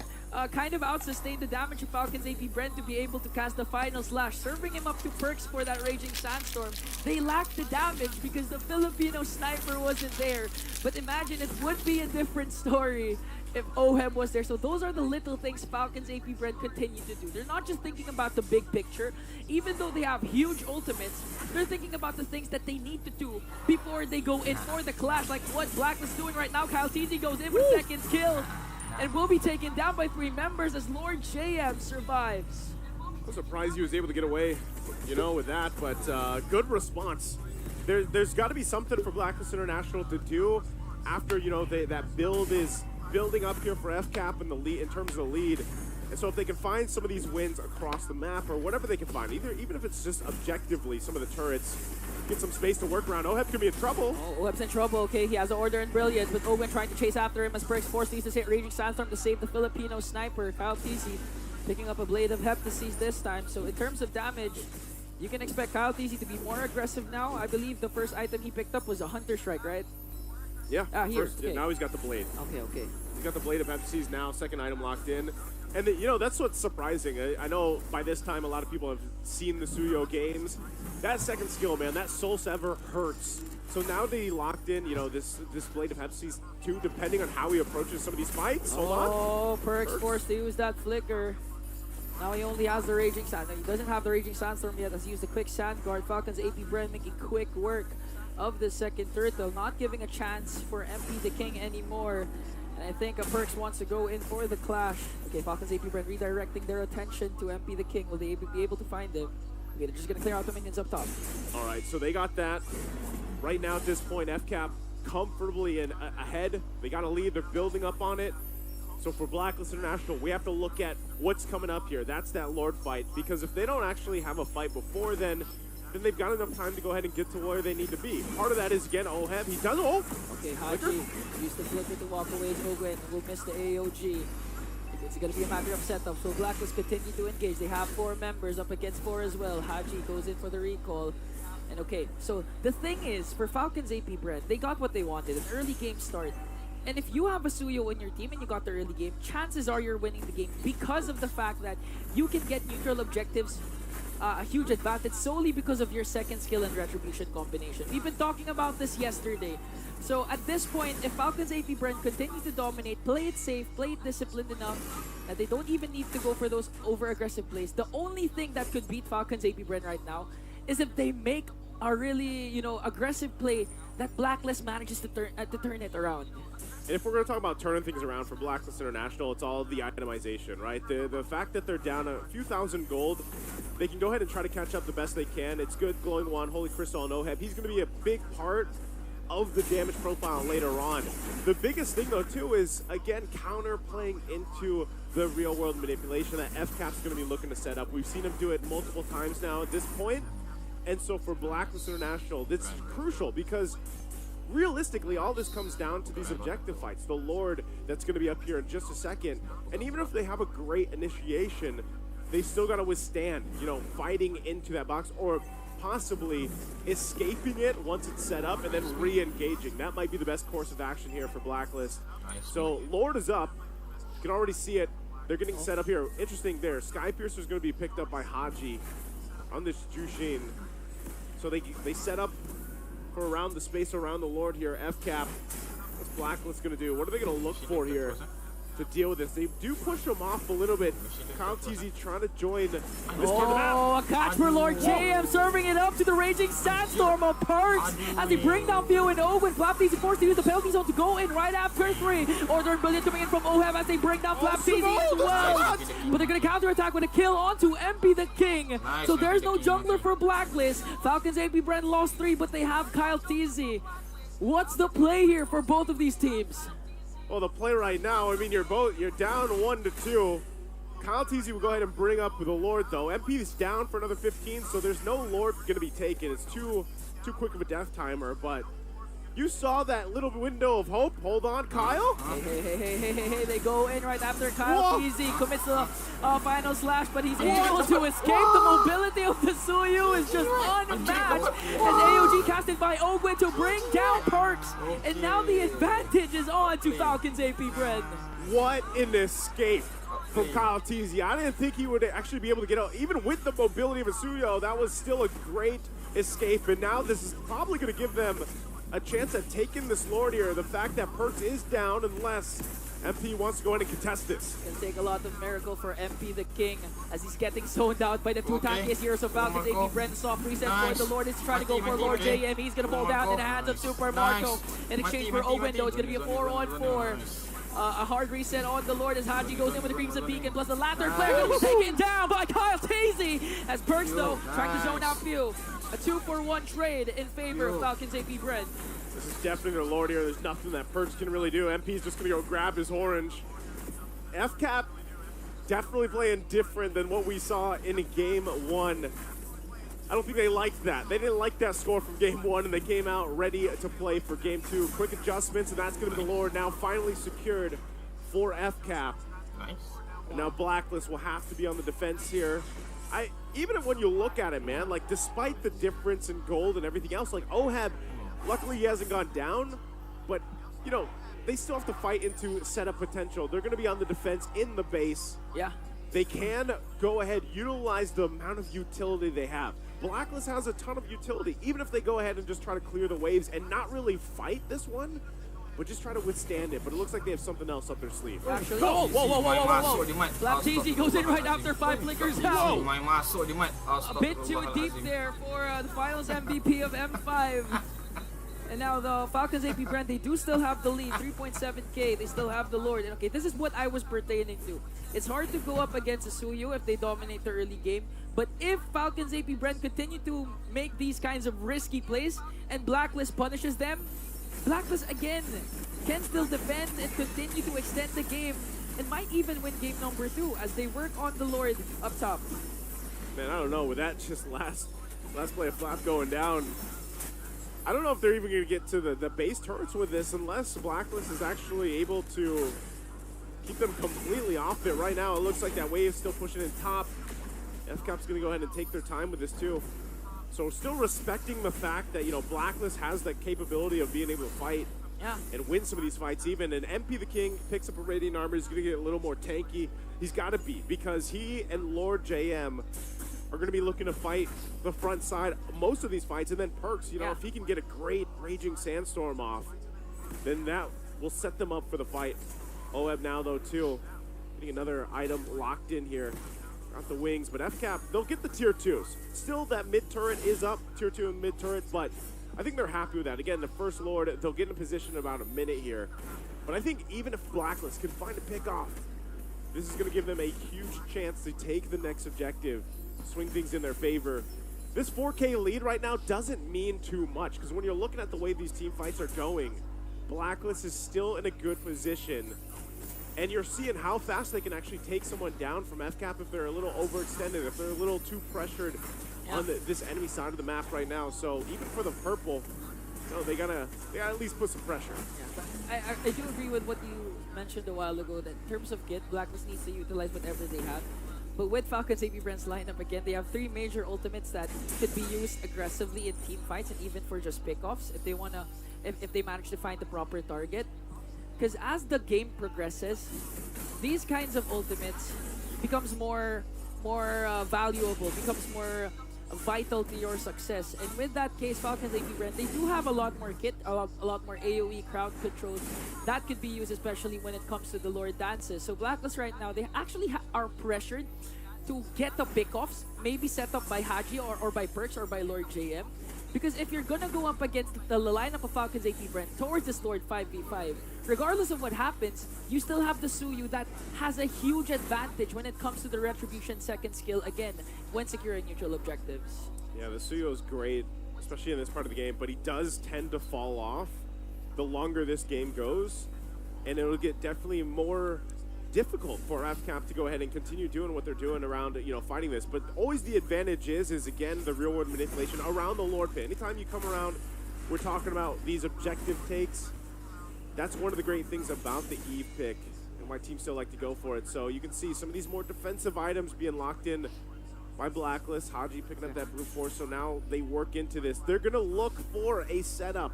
kind of out-sustain the damage of Falcons AP Brent to be able to cast the final slash, serving him up to perks for that Raging Sandstorm. They lacked the damage because the Filipino sniper wasn't there. But imagine it would be a different story if Oheb was there. So those are the little things Falcons AP Brent continue to do. They're not just thinking about the big picture. Even though they have huge ultimates, they're thinking about the things that they need to do before they go in for the clash, like what Black is doing right now. Kyle TZ goes in for second kill and will be taken down by 3 members as Lord JM survives. I'm surprised he was able to get away, you know, with that, but good response. There's got to be something for Blacklist International to do after, you know, that build is building up here for FCAP in the lead, in terms of the lead. And so if they can find some of these wins across the map or whatever they can find, even if it's just objectively some of the turrets, get some space to work around. Oheb could be in trouble. Oh, Oheb's in trouble. Okay, he has an order in Brilliance with Owen trying to chase after him as Perks forced these to hit Raging Sandstorm to save the Filipino sniper. Kyle TZ picking up a Blade of Heptases this time. So in terms of damage, you can expect Kyle TZ to be more aggressive now. I believe the first item he picked up was a Hunter Strike, right? Yeah, here. First, Okay. yeah, now he's got the Blade. Okay. He's got the Blade of Heptases now, second item locked in. And, you know, that's what's surprising. I know by this time a lot of people have seen the Suyo games. That second skill, man, that Soul Sever hurts. So now that he locked in, you know, this Blade of Heptases too, depending on how he approaches some of these fights. Hold on. Oh, Perks forced to use that flicker. Now he only has the Raging Sandstorm. He doesn't have the Raging Sandstorm yet as he used the quick Sand Guard. Falcons AP Brand making quick work of the second turtle, not giving a chance for MP the King anymore. And I think Perks wants to go in for the clash. Okay, Falcons AP Brand redirecting their attention to MP the King. Will they be able to find him? Okay, they're just going to clear out the minions up top. All right, so they got that. Right now at this point, FCAP comfortably ahead. They got a lead. They're building up on it. So for Blacklist International, we have to look at what's coming up here. That's that Lord fight. Because if they don't actually have a fight before then they've got enough time to go ahead and get to where they need to be. Part of that is, again, Oheb. He does Okay, Haji used the flicker to walk away. Ogwen will miss the AOG. It's going to be a matter of setup. So Blacklist continue to engage. They have 4 members up against 4 as well. Haji goes in for the recall. And okay, so the thing is, for Falcons AP Brand, they got what they wanted, an early game start. And if you have a Suyo in your team and you got the early game, chances are you're winning the game because of the fact that you can get neutral objectives a huge advantage solely because of your second skill and retribution combination. We've been talking about this yesterday. So at this point, if Falcons AP Brand continue to dominate, play it safe, play it disciplined enough, that they don't even need to go for those over-aggressive plays. The only thing that could beat Falcons AP Brand right now is if they make a really, aggressive play that Blacklist manages to turn it around. And if we're going to talk about turning things around for Blacklist International, it's all the itemization, right? The fact that they're down a few thousand gold, they can go ahead and try to catch up the best they can. It's good. Glowing Wand, Holy Crystal, and Oheb. He's going to be a big part of the damage profile later on. The biggest thing, though, too, is, again, counter-playing into the real-world manipulation that FCAP's going to be looking to set up. We've seen him do it multiple times now at this point. And so for Blacklist International, this is crucial because realistically, all this comes down to these objective fights. The Lord that's going to be up here in just a second. And even if they have a great initiation, they still got to withstand, fighting into that box or possibly escaping it once it's set up and then re-engaging. That might be the best course of action here for Blacklist. So Lord is up. You can already see it. They're getting set up here. Interesting there. Skypiercer is going to be picked up by Haji on this Jushin. So they set up for around the space around the Lord here. FCAP. What's Blacklist going to do? What are they going to look for here to deal with this? They do push him off a little bit. Kyle TZ trying to join this a catch for Lord JM, serving it up to the Raging Sandstorm of Perks as they bring down Theo and Owen. Flap TZ forced to use the penalty zone to go in right after 3. Order Brilliant coming in from Oheb as they bring down Flap TZ as well. But they're going to counterattack with a kill onto MP the King. So there's no jungler for Blacklist. Falcons AP Brand lost 3, but they have Kyle TZ. What's the play here for both of these teams? Well, the play right now, I mean, you're down 1-2. Kyle TZ will go ahead and bring up the Lord, though. MP is down for another 15, so there's no Lord going to be taken. It's too quick of a death timer, but you saw that little window of hope. Hold on, Kyle. Hey, they go in right after Kyle TZ commits the final slash, but he's able to escape. The mobility of the Suyu is just unmatched. And AOG casted by Ogwin to bring down Perks. And now the advantage is on to Falcons AP Brand. What an escape from Kyle TZ. I didn't think he would actually be able to get out. Even with the mobility of a Suyu, that was still a great escape. And now this is probably going to give them a chance at taking this Lord here. The fact that Perks is down unless MP wants to go in and contest this. It's going to take a lot of miracle for MP the King as he's getting zoned out by the two tankiest heroes of Falcons AP Brand. Soft reset for the Lord is trying to go for Lord JM. He's going to fall down in the hands of Super Marco. In exchange for Owen, though, it's going to be a 4-on-4. A hard reset on the Lord as Haji goes in with the Crimson Beacon, plus the latter player will be taken down by Kyle TZ as Perks, though, trying to zone out Few. A 2-for-1 trade in favor of Falcons AP Brand. This is definitely their Lord here. There's nothing that Perks can really do. MP's just going to go grab his orange. FCAP definitely playing different than what we saw in game 1. I don't think they liked that. They didn't like that score from game 1, and they came out ready to play for game 2. Quick adjustments, and that's going to be the Lord now finally secured for FCAP. Nice. And now Blacklist will have to be on the defense here. Even when you look at it, man, like despite the difference in gold and everything else, like Oheb, luckily he hasn't gone down, but they still have to fight into setup potential. They're going to be on the defense in the base. Yeah. They can go ahead, utilize the amount of utility they have. Blacklist has a ton of utility, even if they go ahead and just try to clear the waves and not really fight this one, but just try to withstand it. But it looks like they have something else up their sleeve. Actually, whoa. Flap TZ goes in right after 5 flickers out. A bit too deep there for the finals MVP of M5. And now the Falcons AP Brand, they do still have the lead, 3.7k. They still have the Lord. And okay, this is what I was pertaining to. It's hard to go up against a Suyu if they dominate the early game. But if Falcons AP Brand continue to make these kinds of risky plays and Blacklist punishes them, Blacklist again can still defend and continue to extend the game and might even win game number 2 as they work on the Lord up top. Man, I don't know. With that just last play of Flap going down, I don't know if they're even going to get to the base turrets with this unless Blacklist is actually able to keep them completely off it. Right now, it looks like that wave's still pushing in top. FCAP's going to go ahead and take their time with this too. So still respecting the fact that, Blacklist has that capability of being able to fight and win some of these fights even. And MP the King picks up a Radiant Armor. He's going to get a little more tanky. He's got to be because he and Lord JM are going to be looking to fight the front side most of these fights. And then Perks, if he can get a great Raging Sandstorm off, then that will set them up for the fight. OEB now, though, too. Getting another item locked in here. Got the wings, but FCAP, they'll get the tier 2s. Still, that mid turret is up, tier 2 and mid turret, but I think they're happy with that. Again, the First Lord, they'll get in position in about a minute here. But I think even if Blacklist can find a pick off, this is going to give them a huge chance to take the next objective, swing things in their favor. This 4K lead right now doesn't mean too much, because when you're looking at the way these team fights are going, Blacklist is still in a good position. And you're seeing how fast they can actually take someone down from FCAP if they're a little overextended, if they're a little too pressured on this enemy side of the map right now. So even for the purple, they gotta at least put some pressure. Yeah, but I do agree with what you mentioned a while ago, that in terms of kit, Blacklist needs to utilize whatever they have. But with Falcons AP Brand's lineup, again, they have 3 major ultimates that could be used aggressively in team fights and even for just pickoffs if they wanna, if they manage to find the proper target. Because as the game progresses, these kinds of ultimates becomes more valuable, becomes more vital to your success. And with that case, Falcons AP Brand, they do have a lot more kit, a lot more AoE crowd controls that could be used, especially when it comes to the Lord dances. So Blacklist right now, they actually are pressured to get the pickoffs, maybe set up by Haji or by Perks or by Lord JM. Because if you're gonna go up against the lineup of Falcons AP Brand towards this Lord 5v5, regardless of what happens, you still have the Suyu that has a huge advantage when it comes to the Retribution second skill, again, when securing neutral objectives. Yeah, the Suyo is great, especially in this part of the game, but he does tend to fall off the longer this game goes, and it'll get definitely more difficult for FCAP to go ahead and continue doing what they're doing around, fighting this. But always the advantage is again, the real-world manipulation around the Lord pit. Anytime you come around, we're talking about these objective takes. That's one of the great things about the Eve pick, and why teams still like to go for it. So you can see some of these more defensive items being locked in by Blacklist. Haji picking up that brute force, so now they work into this. They're going to look for a setup.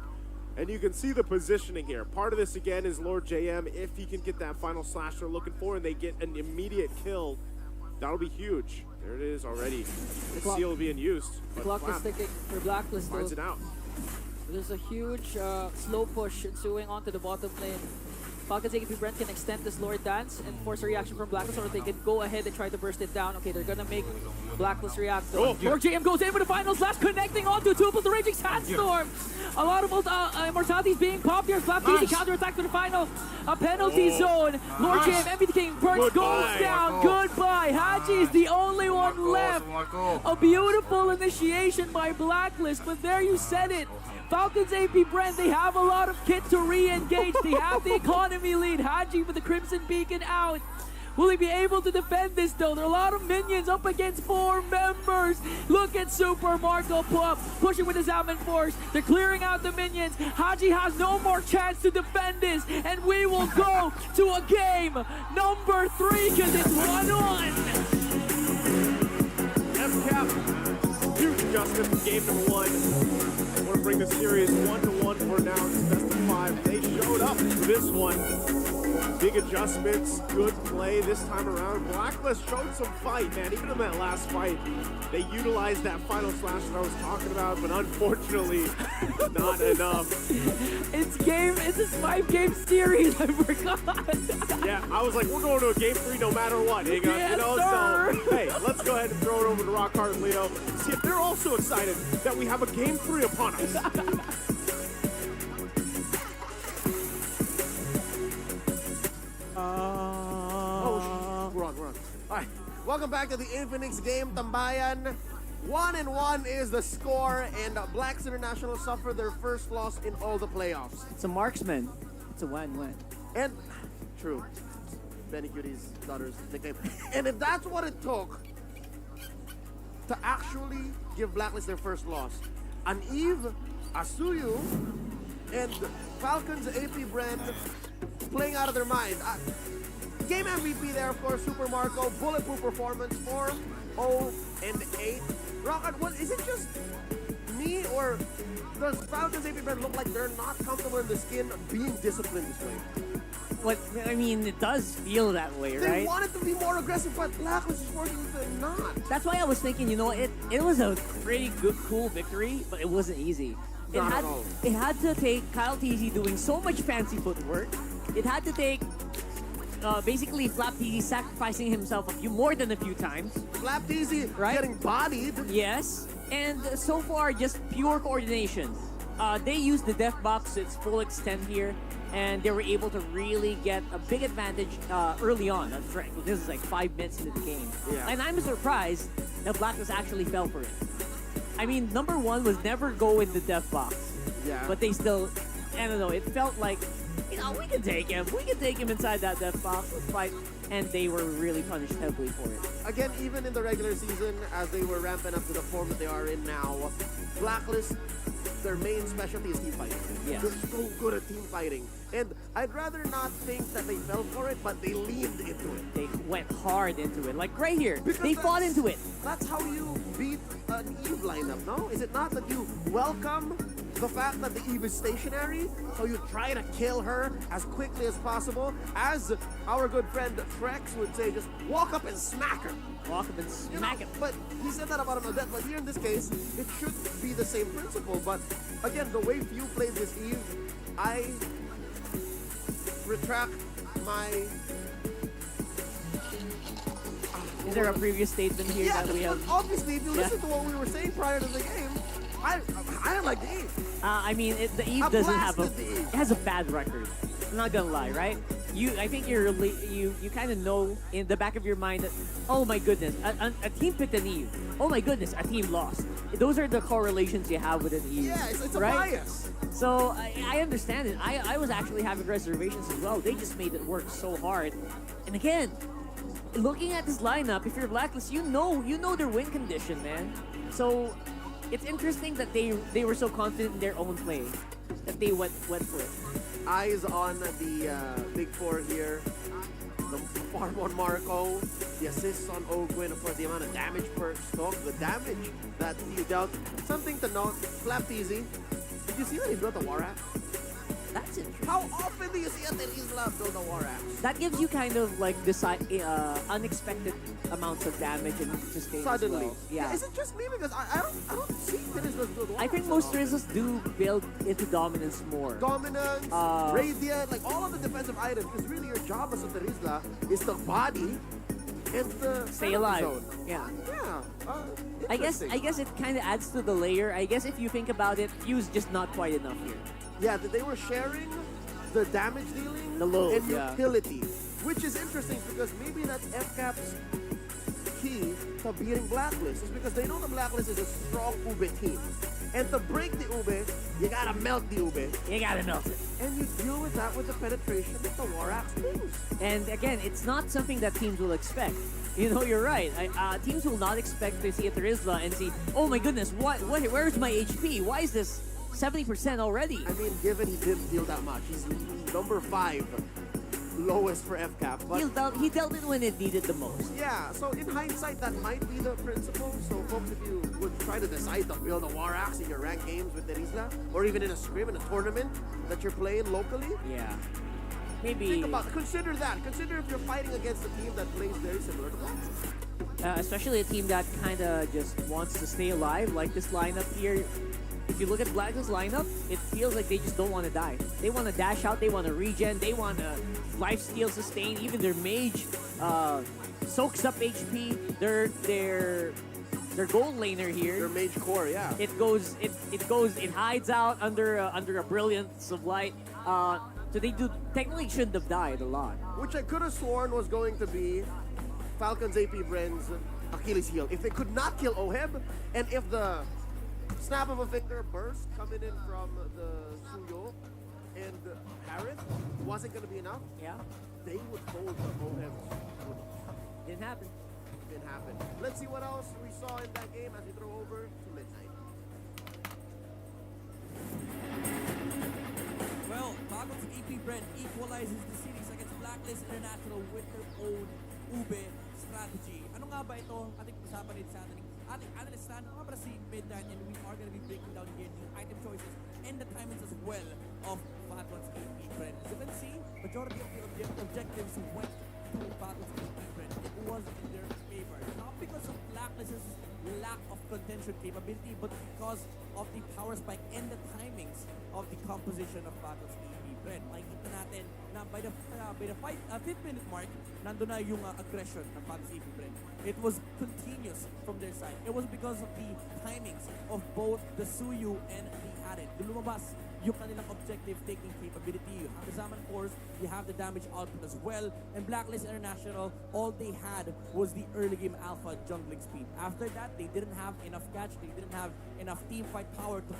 And you can see the positioning here. Part of this, again, is Lord JM. If he can get that final slash they're looking for and they get an immediate kill, that'll be huge. There it is already. The seal being used. The clock is ticking for Blacklist, finds it out. There's a huge slow push ensuing onto the bottom lane. Falcons AP Brent can extend this Lord Dance and force a reaction from Blacklist, or they can go ahead and try to burst it down. Okay, they're gonna make Blacklist react though. Lord JM goes in with the final slash, connecting onto Tuple, the Raging Sandstorm. A lot of immortalities being popped here. Flap easy counter attack to the final penalty zone. Lord JM, MVP King, Burns goes down. Goodbye. Haji is the only one left. A beautiful initiation by Blacklist, but there you said it. Falcons AP Brent, they have a lot of kit to re-engage. They have the economy lead. Haji with the Crimson Beacon out. Will he be able to defend this though? There are a lot of minions up against 4 members. Look at Super Marco pushing with his Salmon Force. They're clearing out the minions. Haji has no more chance to defend this. And we will go to a game number 3 because it's 1-1. FCAP, huge adjustment from game number 1. Want to bring the series 1-1 for now. It's best of 5. They showed up for this one. Big adjustments, good play this time around. Blacklist showed some fight, man. Even in that last fight, they utilized that final slash that I was talking about, but unfortunately, not enough. It's a 5-game series, I forgot. Yeah, I was like, we're going to a game 3 no matter what. Yes, sir. So, hey, let's go ahead and throw it over to Rock Hard and Leo. See if they're also excited that we have a game 3 upon us. We're on. All right, welcome back to the Infinix game, Tambayan. 1-1 is the score, and Blacks International suffered their first loss in all the playoffs. It's a marksman. It's a win-win. And, true, Benny Cutie's daughter's nickname. And if that's what it took to actually give Blacklist their first loss, an Eve, Asuyu, and Falcons AP Brand playing out of their mind. Game MVP there, of course, Super Marco, bulletproof performance, 4-0-8. Rocket, what is it just me, or does Falcons AP Brand look like they're not comfortable in the skin being disciplined this way? What I mean, it does feel that way, right? They wanted to be more aggressive, but Blacklist is forcing them to not. That's why I was thinking, it was a pretty good, cool victory, but it wasn't easy. Not at all. it had to take Kyle TZ doing so much fancy footwork. It had to take basically Flap TZ sacrificing himself more than a few times. Flap Easy Right? getting bodied. Yes, and so far just pure coordination. They used the def box to its full extent here, and they were able to really get a big advantage early on. That's right. This is like 5 minutes into the game, Yeah. and I'm surprised that Blacklist actually fell for it. I mean, number one was never go in the def box, Yeah. but they still, I don't know. It felt like, we can take him. We can take him inside that def box. Let's fight. And they were really punished heavily for it. Again, even in the regular season, as they were ramping up to the form that they are in now, Blacklist, their main specialty is team fighting. Yes. They're so good at team fighting. And I'd rather not think that they fell for it, but they leaned into it. They went hard into it. Like right here, Because they fought that's- into it. That's how you beat an Eve lineup, no? Is it not that you welcome the fact that the Eve is stationary, so you try to kill her as quickly as possible? As our good friend Trex would say, just walk up and smack her. Walk up and You smack know, him. But he said that about Odette, but here in this case, it should be the same principle. But again, the way Few played this Eve, I retract my... Is there a previous statement here Yeah, that we have? obviously, if you Yeah. listen to what we were saying prior to the game, I like the Eve. I mean, the Eve I doesn't have blasted the Eve. it has a bad record. I'm not gonna lie, right? I think you kind of know in the back of your mind that, oh my goodness, a team picked an Eve. Oh my goodness, a team lost. Those are the correlations you have with an Eve. Yeah, it's a right? bias. So I understand it. I was actually having reservations as well. They just made it work so hard. And again, looking at this lineup, if you're Blacklist, you know their win condition, man. So it's interesting that they were so confident in their own play that they went for it. Eyes on the big four here. The farm on Marco, the assists on Ogwin, of course, the amount of damage per stock, the damage that he dealt. Something to note, Flap Easy. Did you see that he built a war axe? That's interesting. How often do you see a Terisla build a war axe? That gives you kind of like unexpected amounts of damage and sustain Suddenly. as well. Yeah. Is it just me? Because I don't see Terislas build war I think axes most often. Terislas do build into dominance more. Dominance, Radiant, like all of the defensive items, because really your job as a Terisla is the body and the Stay penalty alive. zone. Yeah. Yeah. I interesting. guess it kind of adds to the layer. I guess if you think about it, Fuse just not quite enough here. Yeah, they were sharing the damage dealing The load, and yeah. utility, which is interesting because maybe that's FCAP's key to beating Blacklist, is because they know the Blacklist is a strong Ube team. And to break the Ube, you gotta melt the Ube. You gotta melt it. And you deal with that with the penetration that the War Axe brings. And again, it's not something that teams will expect. You know, you're right. Teams will not expect to see a Terizla and see, oh my goodness, where's my HP? Why is this 70% already? I mean, given he didn't deal that much, he's number 5 lowest for FCAP. But He dealt it when it needed the most. yeah, so in hindsight, that might be the principle. So folks, if you would try to decide to build a War Axe in your ranked games with Terisla, or even in a scrim, in a tournament that you're playing locally, Yeah. Maybe, think about it. Consider that. Consider if you're fighting against a team that plays very similar to Blacklist. especially a team that kind of just wants to stay alive, like this lineup here. If you look at Blacklist's lineup, it feels like they just don't want to die. They want to dash out, they want to regen, they want to lifesteal sustain. Even their mage soaks up HP. Their gold laner here. Your mage core, yeah. It hides out under a brilliance of light. So they technically shouldn't have died a lot. Which I could have sworn was going to be Falcon's AP Bren's Achilles heel. If they could not kill Oheb, and if the snap of a finger burst coming in from the Suyo and Harith wasn't going to be enough, Yeah, they would fold the Oheb. didn't happen. Didn't happen. Let's see what else we saw in that game as we throw over to Midnight. Well, Bago's EP brand equalizes the series against Blacklist International with their own Ube strategy. Ano nga ba ito? Ating pag-usapan rin sa ating analyst na ano nga ba si Midnight, and we are going to be breaking down here the item choices and the timings as well of Bago's EP brand. As you can see, majority of the objectives went to Bago's EP brand. It was in their favor. Not because of Blacklist's lack of contention composition capability, but because of the power spike and the timings of the composition of Battle's EP Brent. Makikita natin na by the 5th minute mark, nandun na yung aggression ng Battle's EP Brent. It was continuous from their side. It was because of the timings of both the Suyu and the Arid. Lumabas yung kanilang objective taking capability. You have the Zaman Force, you have the damage output as well, and Blacklist International, all they had was the early game alpha jungling speed. After that, they didn't have enough catch, they didn't have enough team fight power to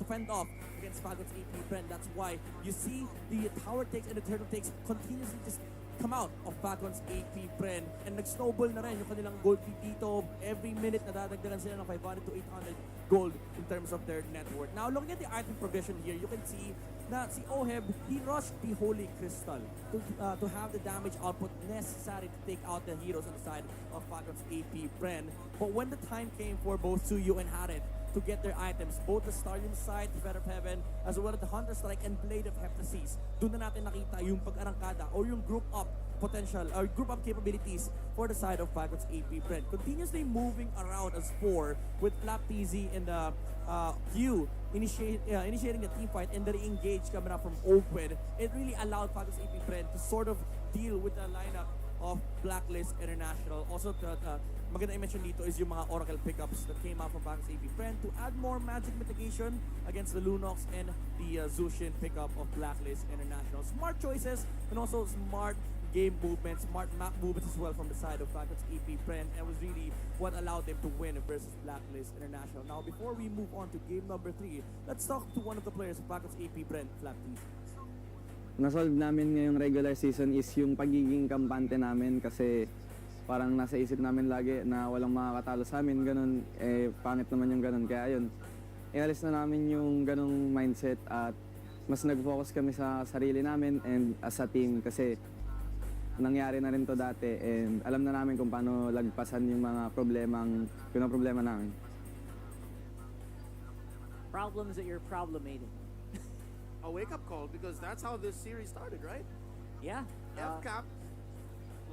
fend off against Falcon's AP Brand. That's why you see the tower takes and the turtle takes continuously just come out of Falcon's AP Brand, and nag-snowball na rin yung kanilang gold feed dito. Every minute nadadagdagan sila ng 500 to 800 gold in terms of their net worth. Now, looking at the item progression here, you can see na si Oheb, he rushed the Holy Crystal to have the damage output necessary to take out the heroes on the side of Falcon's AP Brand. But when the time came for both Suyu and Harid to get their items, both the Starium Sight, Feather of Heaven, as well as the Hunter Strike and Blade of Heptasis, doon na natin nakita yung pag-arangkada or yung group up potential or group up capabilities for the side of Falcon's AP Brand. Continuously moving around as 4 with Flap TZ and Q initiating the team fight and the re-engage coming up from open. It really allowed Falcon's AP Brand to sort of deal with the lineup of Blacklist International. Also, maganda i-mention dito is yung mga Oracle pickups that came out from Falcon's AP Brand to add more magic mitigation against the Lunox and the Zushin pickup of Blacklist International. Smart choices and also smart game movements, smart map movements as well from the side of Falcon's AP Brand, and was really what allowed them to win versus Blacklist International. Now, before we move on to game number 3, let's talk to one of the players of Falcon's AP Brand, Flap TZ. Nasolve namin ngayong regular season is yung pagiging kampante namin kasi parang nasa isip namin lagi na walang makakatalo sa amin, ganun, pangit naman yung ganun. Kaya yun, ialis na namin yung ganung mindset at mas nag-focus kami sa sarili namin and as a team kasi nangyari na rin to dati and alam na namin kung paano lagpasan yung mga problema namin. Problems that you're problemating. A wake-up call because that's how this series started, right? Yeah. FCAP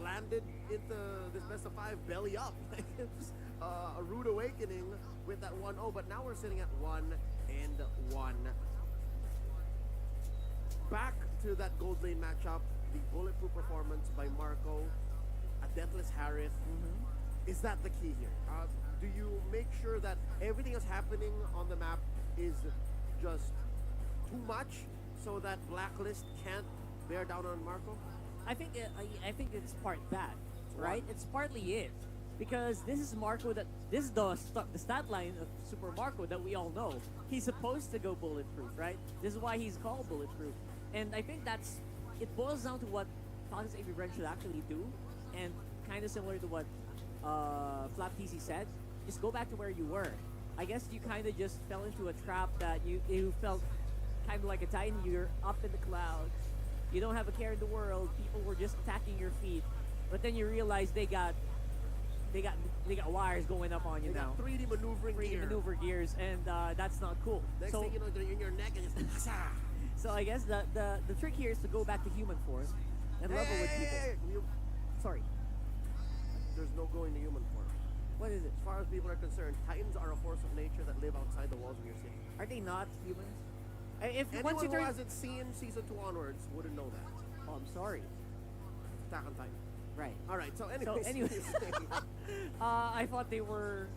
landed into this best of 5 belly up. It's a rude awakening with that 1-0, but now we're sitting at 1-1. Back to that gold lane matchup, the bulletproof performance by Marco, a deathless Harith. Is that the key here? Do you make sure that everything that's happening on the map is just too much so that Blacklist can't bear down on Marco? I think it's part that, right? It's partly it, because this is Marco this is the stat line of Super Marco that we all know. He's supposed to go bulletproof, right? This is why he's called bulletproof, and I think it boils down to what Falcon's AP Brand should actually do, and kind of similar to what Flap TC said. Just go back to where you were. I guess you kind of just fell into a trap that you felt kind of like a Titan. You're up in the clouds. You don't have a care in the world. People were just attacking your feet, but then you realize they got wires going up on you they now. Got 3D maneuvering 3D gear. maneuver gears, and that's not cool. Next thing you know, they're in your neck and it's So I guess the trick here is to go back to human form and level with people. Sorry. There's no going to human form. What is it? As far as people are concerned, Titans are a force of nature that live outside the walls of your city. Are they not humans? If Anyone once you who turn, hasn't seen season 2 onwards wouldn't know that. oh, I'm sorry. Attack on Titan. Right. All right. So So anyways, anyway, I thought they were.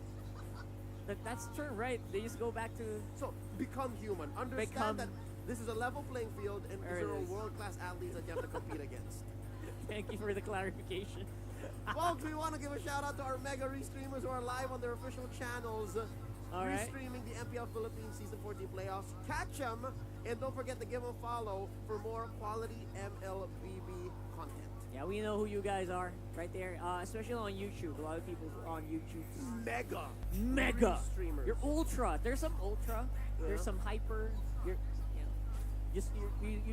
That's true, right? They just go back to. so become human. Understand Become- that this is a level playing field and There these it are is. world-class athletes that you have to compete against. Thank you for the clarification. Folks, we want to give a shout out to our mega restreamers who are live on their official channels. All right. Restreaming the MPL Philippines Season 14 playoffs. Catch them, and don't forget to give them a follow for more quality MLBB content. Yeah, we know who you guys are right there, especially on YouTube. A lot of people on YouTube. Mega streamers. You're ultra. There's some ultra. Yeah. There's some hyper. You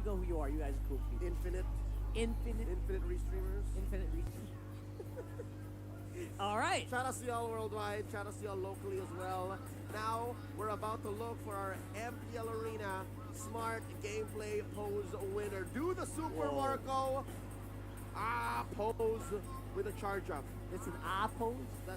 know who you are. You guys are cool people. Infinite restreamers. Infinite reach. All right. Shout out to y'all worldwide. Shout out to y'all locally as well. Now we're about to look for our MPL Arena Smart Gameplay Pose winner. Do the Super Whoa. Marco. Pose with a charge up. It's an pose.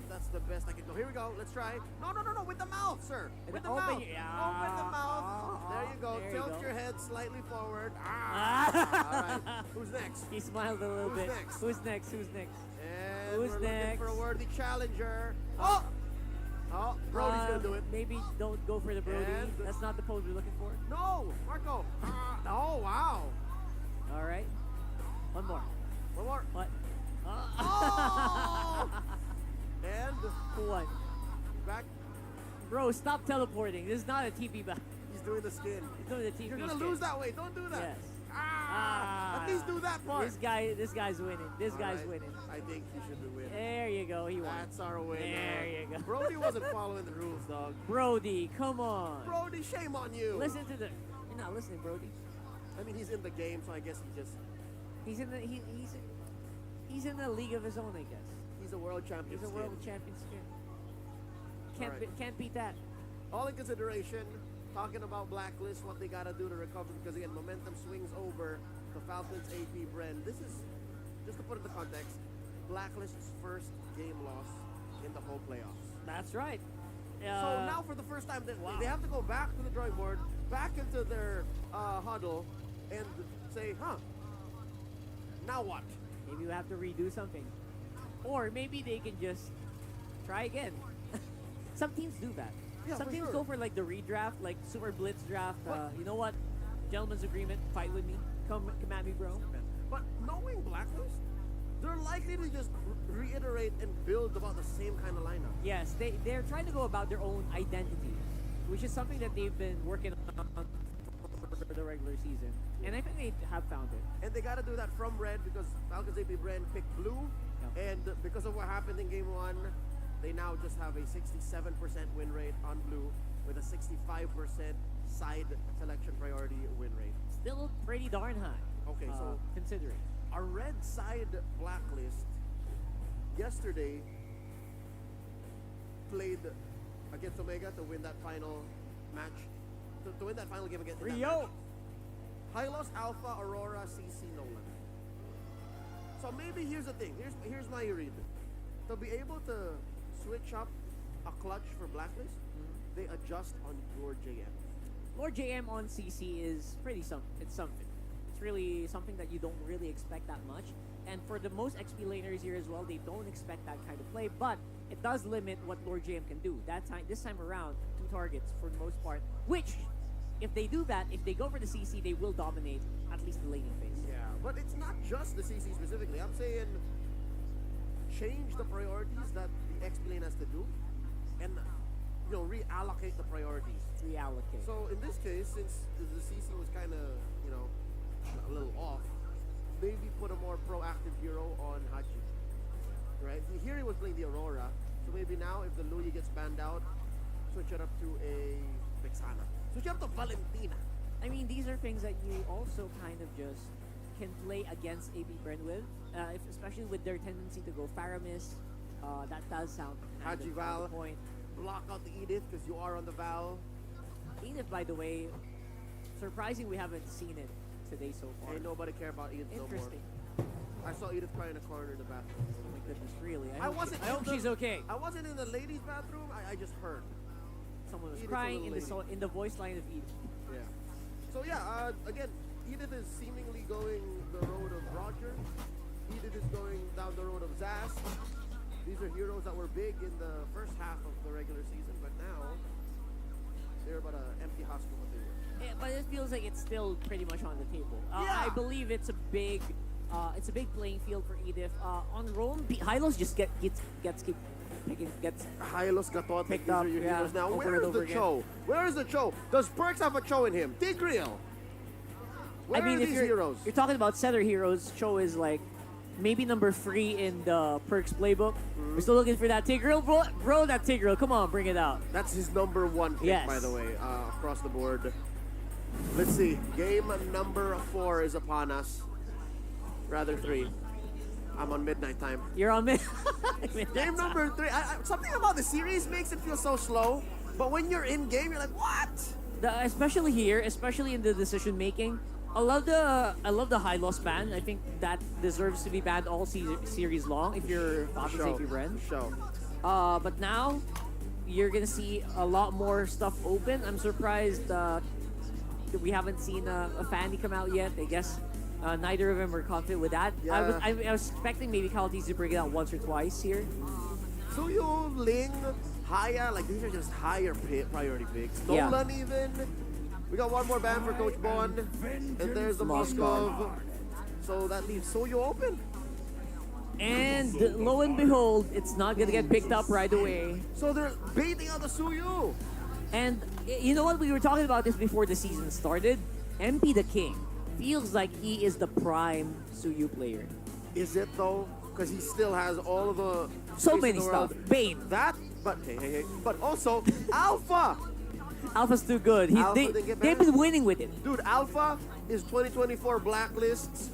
That's the best I can do. Here we go. Let's try. No, with the mouth, sir. With the Open mouth. your- Open the mouth. There you go. There you Tilt go. your head slightly forward. All right. Who's next? He smiled a little Who's bit. next? Who's next? Who's next? And Who's we're looking next? for a worthy challenger. Oh, Brody's gonna do it. Maybe don't go for the Brody. And- That's not the pose we're looking for. No, Marco. Oh, wow. All right. One more. One more. What? Oh! And Who won? back. Bro, stop teleporting. This is not a TP back. He's doing the skin. He's doing the TP. You're gonna skin. lose that way. Don't do that. Yes. At least do that part. This guy's winning. This All guy's right. winning. I think he should win. There you go. He won. That's our win. There you go. Brody wasn't following the rules, dog. Brody, come on. Brody, shame on you. Listen to the. You're not listening, Brody. I mean, he's in the game, so I guess he just. He's in the he's in the league of his own, I guess. He's a world champion. He's a world champion skin. Can't beat that. All in consideration, talking about Blacklist, what they gotta do to recover, because again, momentum swings over the Falcons AP Bren. This is, just to put it in the context, Blacklist's first game loss in the whole playoffs. That's right. So now for the first time, they have to go back to the drawing board, back into their huddle, and say, now what? Maybe we have to redo something, or maybe they can just try again. Some teams do that. Yeah, Some for teams sure. go for like the redraft, like Super Blitz draft. You know what? Gentleman's agreement. Fight with me. Come at me, bro. But knowing Blacklist, they're likely to just reiterate and build about the same kind of lineup. Yes, they're trying to go about their own identity, which is something that they've been working on for the regular season, and I think they have found it. And they got to do that from red because Falcons AP Bren picked blue, and because of what happened in game one, they now just have a 67% win rate on blue with a 65% side selection priority win rate. Still pretty darn high. Okay, so considering a red side Blacklist yesterday played against Omega to win that final match, to win that final game against Rio. Hylos, Alpha, Aurora, CC, Nolan. So maybe here's the thing. Here's my read. To be able to switch up a clutch for Blacklist, they adjust on your JM. Lord JM on CC is pretty something. It's something. It's really something that you don't really expect that much. And for the most XP laners here as well, they don't expect that kind of play. But it does limit what Lord JM can do. This time around, 2 targets for the most part. Which, if they do that, if they go for the CC, they will dominate at least the laning phase. Yeah, but it's not just the CC specifically. I'm saying change the priorities that the XP lane has to do, and reallocate the priorities. Reallocate. So in this case, since the CC was kind of a little off, maybe put a more proactive hero on Haji. Right? Here he was playing the Aurora, so maybe now if the Louis gets banned out, switch it up to a Vexana. Switch it up to Valentina. I mean, these are things that you also kind of just can play against AB Bren with, especially with their tendency to go Faramis. That does sound kind Haji of Val. the point. Block out the Edith because you are on the Val. Edith, by the way, surprising we haven't seen it today so far. Ain't nobody care about Edith no more. Interesting. I saw Edith crying in the corner in the bathroom. Oh my goodness, really? I wasn't I hope in the- she's okay. I wasn't in the ladies' bathroom. I just heard. Someone was Edith's crying a in little the voice line of Edith. Yeah. So yeah, again, Edith is seemingly going the road of Roger. Edith is going down the road of Zaz. These are heroes that were big in the first half of the regular season, but now they're about an empty husk of what they were. Yeah, but it feels like it's still pretty much on the table. Yeah. I believe it's a big playing field for Edith. On Rome, Hylos just gets Hylos Gatot, Picked these up, are your yeah, heroes now. over Where and is over the again. Cho? Where is the Cho? Does Perks have a Cho in him? Tigreal. Where I mean, are if these you're heroes? talking about setter heroes, Cho is like maybe number 3 in the Perks playbook. We're still looking for that Tigreal, bro. That Tigreal, come on, bring it out. That's his number 1 pick, Yes. by the way, across the board. Let's see. Game number 4 is upon us. Rather 3. I'm on midnight time. You're on mid. Game number 3. Something about the series makes it feel so slow. But when you're in game, you're like, what? Especially here, especially in the decision making, I love the high loss ban. I think that deserves to be banned all series long if you're Falcons AP Bren. Show. But now you're gonna see a lot more stuff open. I'm surprised that we haven't seen a Fanny come out yet. I guess neither of them were confident with that. Yeah. I was expecting maybe Call of Duty to bring it out once or twice here. Suyu, Ling, Haya, like these are just higher priority picks. Yeah. Nolan even. We got one more ban for Coach Bond. And there's the Moskov. So that leaves Suyu open. And lo and behold, it's not gonna get picked up right away. So they're baiting out the Suyu. And you know what? We were talking about this before the season started. MP the King feels like he is the prime Suyu player. Is it though? Because he still has all of the So space in many the stuff. world. Bane. That, but hey. But also Alpha. Alpha's too good. Alpha didn't get They've banned? been winning with it. Dude, Alpha is 2024 blacklists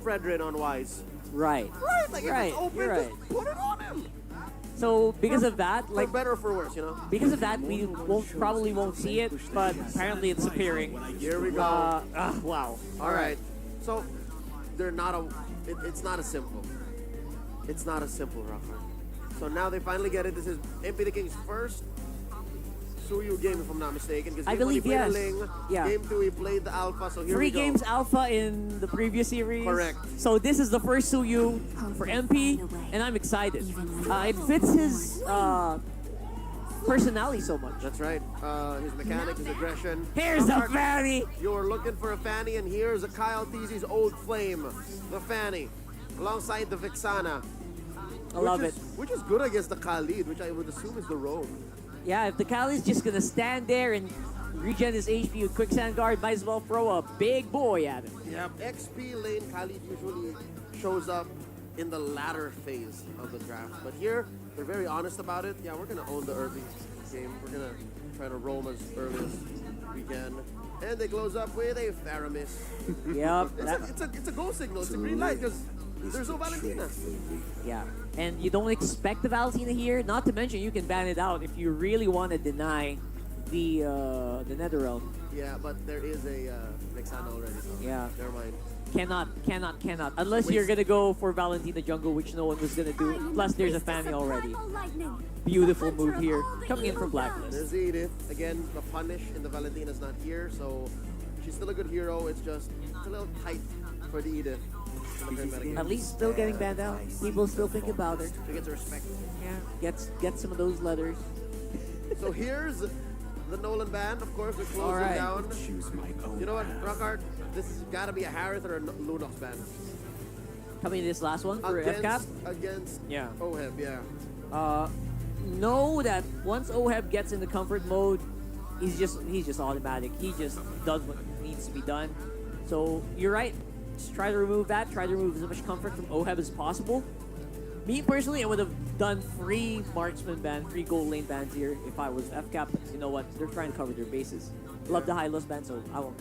Fredrin on Wise. Right. Right, like if Right, it's open, you're right. just put it on him. So because of that, like For better or for worse, you know. because of that, we probably won't see it. But apparently, it's appearing. Here we go. Wow. All right. So they're not it's not as simple. It's not as simple, Rafa. So now they finally get it. This is MP the King's first Suyu game, if I'm not mistaken. 'Cause I game one he believe, played the yes. Ling. Yeah. Game 2 he played the Alpha. So here Three we go. games alpha in the previous series. Correct. So this is the first Suyu for MP, and I'm excited. It fits his personality so much. That's right. His mechanics, his aggression. Here's a Fanny. You were looking for a Fanny, and here's a Kyle Teasy's old flame, the Fanny, alongside the Vixana. I love it. Which is good against the Khalid, which I would assume is the Rogue. Yeah, if the Cali's just gonna stand there and regen his HP with Quicksand Guard, might as well throw a big boy at him. Yeah, XP lane Khalid usually shows up in the latter phase of the draft. But here, they're very honest about it. Yeah, we're going to own the early game. We're going to try to roam as early as we can. And they close up with a Faramis. Yep. It's a go signal. It's a green light because there's no Valentina. Yeah. And you don't expect the Valentina here. Not to mention, you can ban it out if you really want to deny the Netherrealm. Yeah, but there is a Vexana already. So Yeah. never mind. Cannot. Unless you're gonna go for Valentina jungle, which no one was gonna do. Plus, there's a Fanny already. Beautiful move here. Coming in from Blacklist. There's Edith. Again, the punish in the Valentina's not here, so she's still a good hero. It's just it's a little tight for the Edith. At least still getting banned out. People still think about her. She gets respect. Yeah. Get some of those letters. So here's the Nolan band. Of course, we're closing All right. down. You know what, Rockhard? This has got to be a Harith or a Lunox band. Coming to this last one for FCAP. Against Yeah. OHEB, yeah. Know that once OHEB gets into comfort mode, he's just automatic. He just does what needs to be done. So you're right. Just try to remove that. Try to remove as much comfort from OHEB as possible. Me personally, I would have done free marksman ban, free gold lane bans here if I was FCAP. But you know what? They're trying to cover their bases. Love the high loss ban, so I won't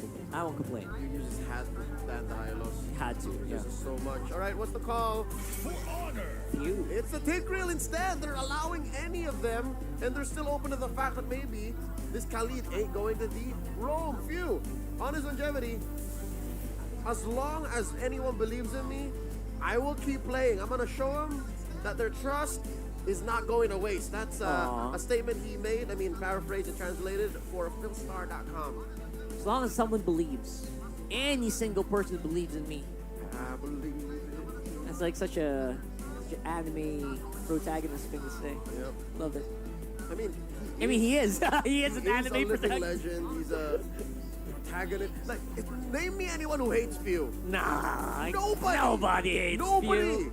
complain. You just had to ban the Hylos. Had to. Yeah. This is so much. All right, what's the call? Phew. It's the Tigreal instead. They're allowing any of them, and they're still open to the fact that maybe this Khalid ain't going to the Rome. Phew. On his longevity, as long as anyone believes in me, I will keep playing. I'm going to show them that their trust is not going to waste. That's a statement he made. I mean, paraphrased and translated for philstar.com. As long as someone believes, any single person believes in me. I believe it. That's like such an anime protagonist thing to say. Yep. Love it. I mean, he is. He is an he's a anime living protagonist. legend. He's a protagonist. Like, name me anyone who hates Few. Nah. Nobody. Nobody hates Nobody. you.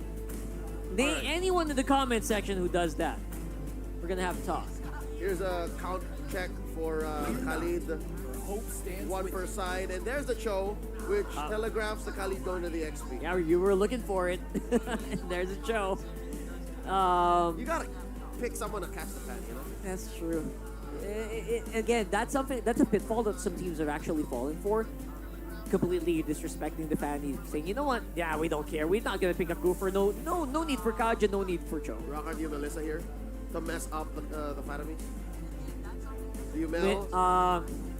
Name Alright. anyone in the comment section who does that. We're gonna have a talk. Here's a count check for Khalid. One per side. And there's the Cho, which telegraphs the Khalid going to the XP. Yeah, you were looking for it. And there's a show. You gotta pick someone to catch the fan, you know? That's true. Again, that's a pitfall that some teams have actually fallen for. Completely disrespecting the fan, saying, you know what? Yeah, we don't care. We're not gonna pick up Goofer. No need for Kaja. No need for Cho. Rockard, you Melissa here to mess up the Faramir? Do you Mel?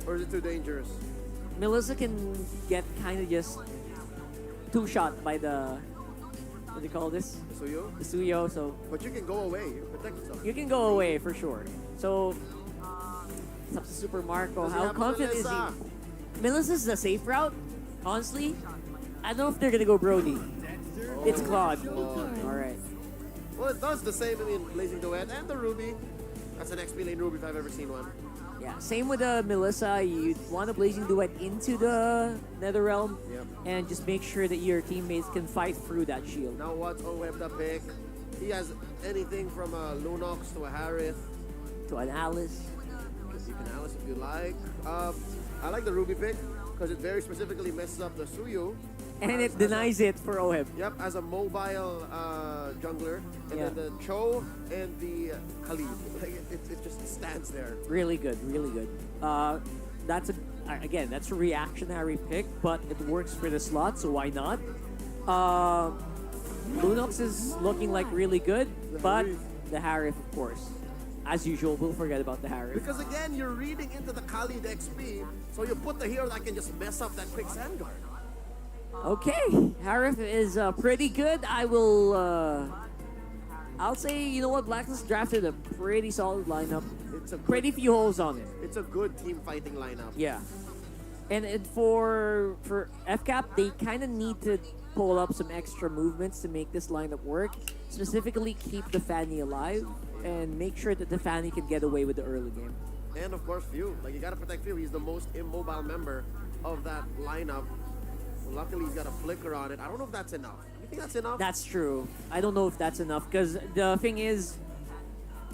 Or is it too dangerous? Melissa can get kind of just two-shot by the, what do you call this? Suyo. The Suyo, so But you can go away. You protect yourself. you can go away for sure. So, it's up to Super Marco. Does he How have confident is Melissa? he? Melissa's the safe route, honestly. I don't know if they're gonna go Brody. It's Claude. Alright. Well, it does the same. I mean, Blazing Duet and the Ruby. That's an XP lane Ruby if I've ever seen one. Yeah, same with Melissa. You want a Blazing Duet into the Netherrealm Yep. and just make sure that your teammates can fight through that shield. Now what's OWeb the pick? He has anything from a Lunox to a Harith. To an Alice. You can Alice if you like. I like the Ruby pick because it very specifically messes up the Suyu. And it denies it for Oheb. Yep, as a mobile jungler. And Yeah. then the Cho and the Khalid. Like, it just stands there. Really good, really good. That's a reactionary pick, but it works for the slot, so why not? Lunox is looking like really good, but the Harith, of course. As usual, we'll forget about the Harith. Because again, you're reading into the Khalid XP, so you put the hero that can just mess up that quick sand guard. Okay, Harith is pretty good. I'll say, you know what, Blacklist drafted a pretty solid lineup. It's a Pretty few holes on it. It's a good team fighting lineup. Yeah. And for FCAP, they kind of need to pull up some extra movements to make this lineup work. Specifically, keep the Fanny alive and make sure that the Fanny can get away with the early game. And of course, Few. Like, you gotta protect Few. He's the most immobile member of that lineup. Well, luckily, he's got a flicker on it. I don't know if that's enough. You think that's enough? That's true. I don't know if that's enough because the thing is,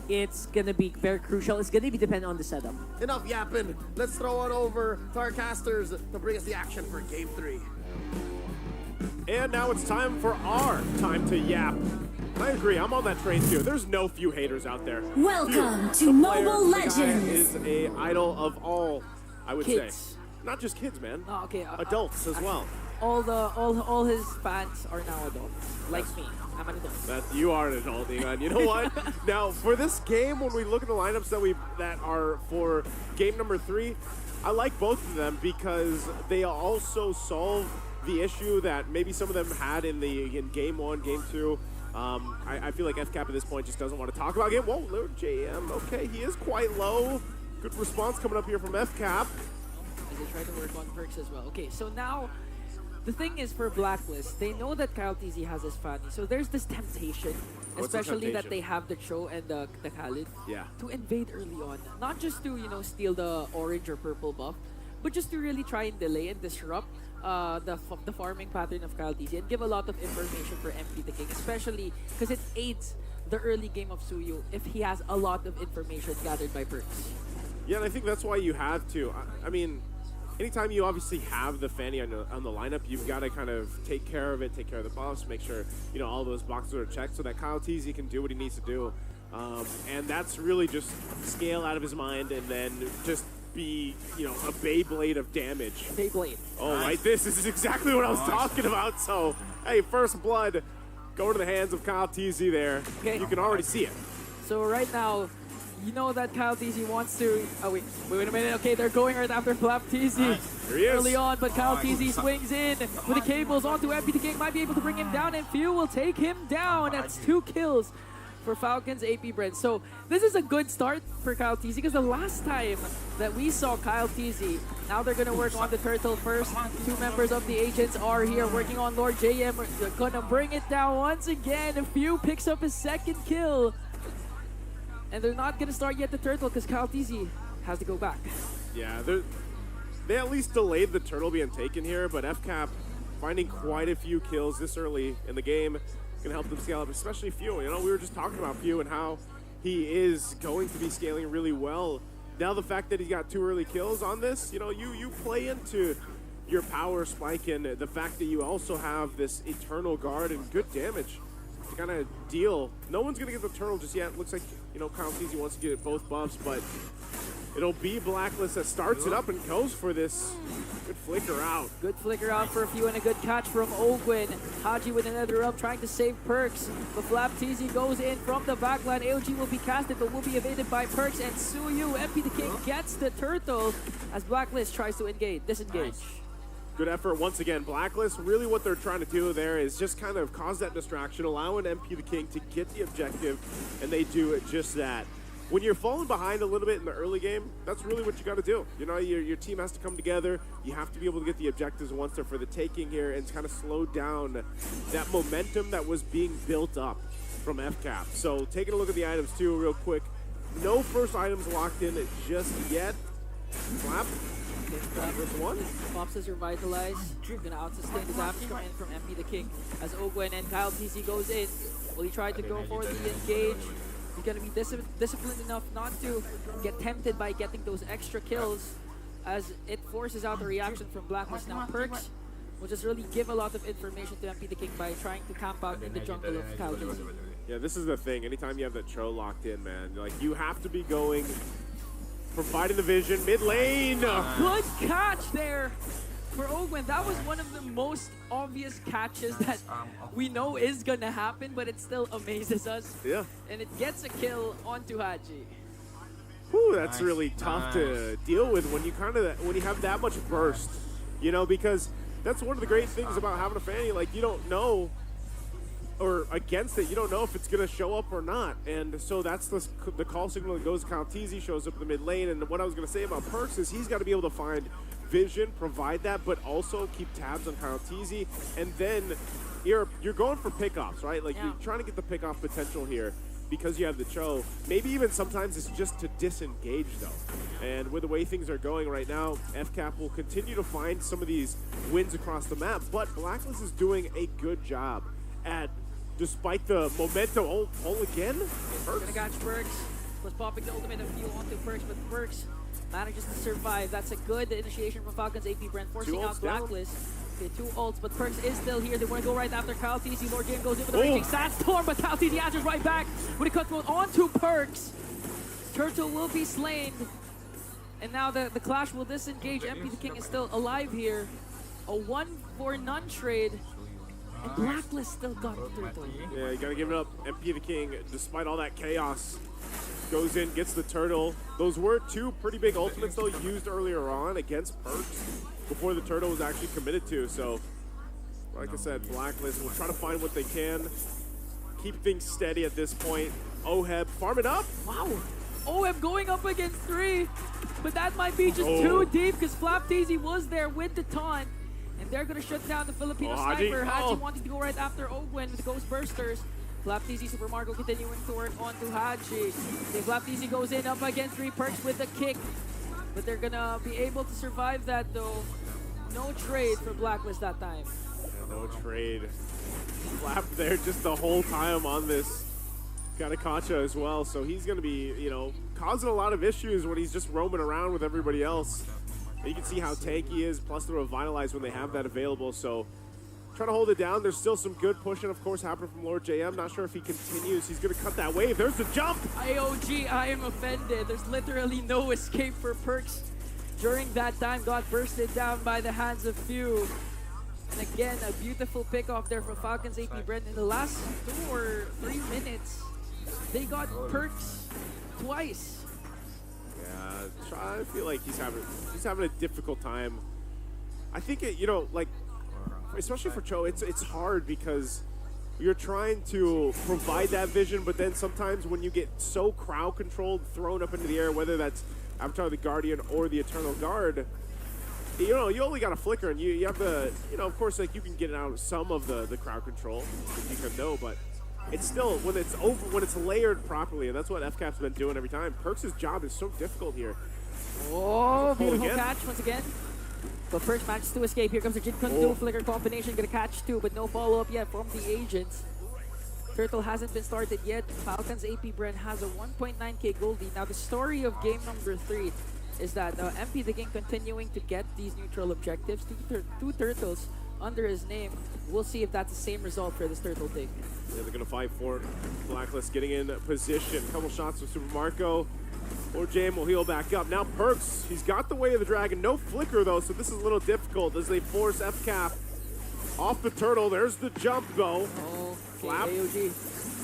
it's gonna be very crucial. It's gonna be dependent on the setup. Enough yapping. Let's throw on over to our casters to bring us the action for Game 3. And now it's time for our time to yap. I agree, I'm on that train too. There's no few haters out there. Welcome Few. to The player, Mobile the guy Legends. is a idol of all, I would Kids. say. Not just kids, man. Oh, okay. Adults as well. All his fans are now adults, like me. I'm an adult. That you are an adult, Ivan. You know what? Now, for this game, when we look at the lineups that are for game number 3, I like both of them because they also solve the issue that maybe some of them had in game 1, game 2. I feel like FCAP at this point just doesn't want to talk about game. Whoa, Lord JM. Okay, he is quite low. Good response coming up here from FCAP. As they try to work on perks as well. Okay, so now the thing is for Blacklist, they know that Kyle TZ has his Fanny, so there's this temptation, What's the especially that temptation? they have the Cho and the Khalid, Yeah. to invade early on. Not just to, steal the orange or purple buff, but just to really try and delay and disrupt the farming pattern of Kyle TZ and give a lot of information for MP the King, especially because it aids the early game of Suyu if he has a lot of information gathered by perks. Yeah, and I think that's why you have to. I mean, anytime you obviously have the Fanny on the lineup, you've got to kind of take care of it, take care of the buffs, make sure, all those boxes are checked so that Kyle TZ can do what he needs to do. And that's really just scale out of his mind and then just be, a Beyblade of damage. Beyblade. Oh, right. This is exactly what I was talking about. So, hey, first blood going to the hands of Kyle TZ there. Okay. You can already see it. So right now, you know that Kyle TZ wants to... Oh, wait a minute. Okay, they're going right after Flap TZ Here he is. early on, but Kyle TZ swings in with the cables onto MP. The King might be able to bring him down, and Few will take him down. That's 2 kills for Falcons AP Brent. So this is a good start for Kyle TZ because the last time that we saw Kyle TZ, now they're going to work on the turtle first. 2 members of the agents are here working on Lord JM. They're going to bring it down once again. Few picks up his 2nd kill. And they're not going to start yet the turtle because Kyle TZ has to go back. Yeah, they at least delayed the turtle being taken here, but FCAP finding quite a few kills this early in the game can help them scale up, especially Few. We were just talking about Few and how he is going to be scaling really well. Now the fact that he got 2 early kills on this, you play into your power spike and the fact that you also have this Eternal Guard and good damage to kind of deal. No one's going to get the turtle just yet. Looks like, Kyle TZ wants to get both buffs, but it'll be Blacklist that starts it up and goes for this. Good flicker out. Good flicker out for a few and a good catch from Ogwin. Haji with another up trying to save Perks. The Flap TZ goes in from the backline. AOG will be casted but will be evaded by Perks and Suyu. MP the King gets the turtle as Blacklist tries to disengage. Good effort once again. Blacklist, really what they're trying to do there is just kind of cause that distraction, allowing MP the King to get the objective, and they do just that. When you're falling behind a little bit in the early game, that's really what you got to do. You know, your team has to come together. You have to be able to get the objectives once they're for the taking here and kind of slow down that momentum that was being built up from FCAP. So taking a look at the items too real quick. No first items locked in just yet. Flap. First one. Pops is revitalized. Gonna out-sustain the damage coming in from MP the King as Ogwen and Kyle TC goes in. Will he try to go for the engage? He's going to be disciplined enough not to get tempted by getting those extra kills as it forces out the reaction from Blacklist. Now Perks will just really give a lot of information to MP the King by trying to camp out in the jungle of Calgary. Yeah, this is the thing. Anytime you have that Cho locked in, man, like you have to be going, providing the vision, mid lane. Good catch there for Ogwen. That was one of the most obvious catches that we know is gonna happen, but it still amazes us. Yeah. And it gets a kill onto Haji. Whew, that's really tough to deal with when you have that much burst, you know, because that's one of the great things about having a Fanny. Like, you don't know, or against it, you don't know if it's going to show up or not. And so that's the call signal that goes to Kyle TZ, shows up in the mid lane. And what I was going to say about Perks is he's got to be able to find vision, provide that, but also keep tabs on Kyle TZ. And then you're going for pickoffs, right? Like, you're trying to get the pickoff potential here because you have the Cho. Maybe even sometimes it's just to disengage, though. And with the way things are going right now, FCAP will continue to find some of these wins across the map. But Blacklist is doing a good job at, despite the momentum, all again. Gonna catch Perks. Was popping the ultimate of fuel onto Perks, but Perks manages to survive. That's a good initiation from Falcons AP Brent, forcing out Blacklist. Okay, 2 ults, but Perks is still here. They want to go right after Kyle TC. Lord Game goes in with a raging sandstorm, but Kyle TC answers right back with a cutthroat onto Perks. Turtle will be slain. And now the clash will disengage. MP the King is still alive here. A 1-for-none trade. And Blacklist still got the turtle. Yeah, you gotta give it up. MP the King, despite all that chaos, goes in, gets the turtle. Those were 2 pretty big ultimates, though, used earlier on against Perks before the turtle was actually committed to. So, like I said, Blacklist will try to find what they can, keep things steady at this point. Oheb farming up. Wow. Oheb going up against 3, but that might be just too deep because Flap TZ was there with the taunt. And they're going to shut down the Filipino sniper. Haji wanting to go right after Ogwen with the Ghost Bursters. Flap TZ Super Marco continuing to work onto Haji. Okay, Flap TZ goes in up against 3, Perks with the kick. But they're going to be able to survive that though. No trade for Blacklist that time. Yeah, no trade. Flap there just the whole time on this. Got a Kacha as well, so he's going to be, you know, causing a lot of issues when he's just roaming around with everybody else. And you can see how tanky he is, plus the Revitalize when they have that available. So trying to hold it down. There's still some good pushing, of course, happening from Lord JM. Not sure if he continues. He's going to cut that wave. There's the jump. AOG, I am offended. There's literally no escape for Perks. During that time, got bursted down by the hands of few. And again, a beautiful pick off there from Falcons AP Brent. In the last 2 or 3 minutes, they got Perks twice. Yeah, I feel like he's having a difficult time. I think it, you know, like, especially for Cho, it's hard because you're trying to provide that vision, but then sometimes when you get so crowd controlled, thrown up into the air, whether that's Avatar the Guardian or the Eternal Guard, you know, you only got a flicker, and you have to, you know, of course, like, you can get out of some of the crowd control if you can know, but it's still, when it's layered properly, and that's what FCAP's been doing every time. Perks' job is so difficult here. Oh, beautiful catch once again. But Perks manages to escape. Here comes the Jin Kun 2 flicker combination. Gonna catch 2, but no follow-up yet from the agents. Turtle hasn't been started yet. Falcons AP Brent has a 1.9k gold lead. Now, the story of game number 3 is that MP the King continuing to get these neutral objectives. 2 turtles under his name. We'll see if that's the same result for this turtle take. Yeah, they're going to fight for it. Blacklist getting in position. Couple shots from Super Marco. Or Jam will heal back up. Now Perks, he's got the Way of the Dragon. No flicker though, so this is a little difficult as they force FCAP off the turtle. There's the jump though. Oh, Flap. AOG.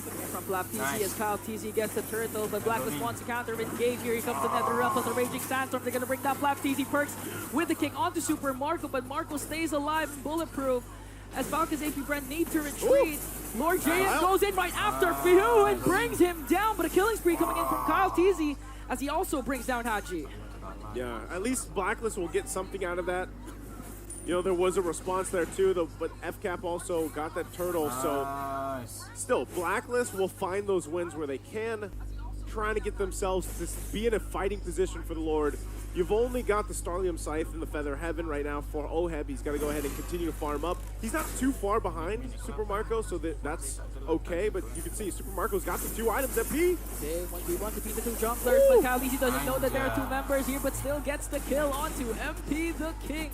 Looking from Flap TZ as Kyle TZ gets the turtle, but Blacklist wants to counter with Gabe here. Here comes the NetherRealm plus the Raging Sandstorm. They're going to bring down Flap TZ. Perks with the kick onto Super Marco, but Marco stays alive and bulletproof as Falcons AP Brand need to retreat. Ooh. Lord JM goes in right after Fihu and brings him down, but a killing spree coming in from Kyle TZ as he also brings down Haji. Yeah, at least Blacklist will get something out of that. You know, there was a response there too, though, but FCAP also got that turtle, so still, Blacklist will find those wins where they can, trying to get themselves to be in a fighting position for the Lord. You've only got the Starlium Scythe and the Feather Heaven right now for Oheb. He's got to go ahead and continue to farm up. He's not too far behind Super Marco, so that's okay, but you can see Super Marco's got the 2 items, MP. They 1v1 to beat the 2 junglers, but Khaleesi doesn't know that there are 2 members here, but still gets the kill onto MP the King.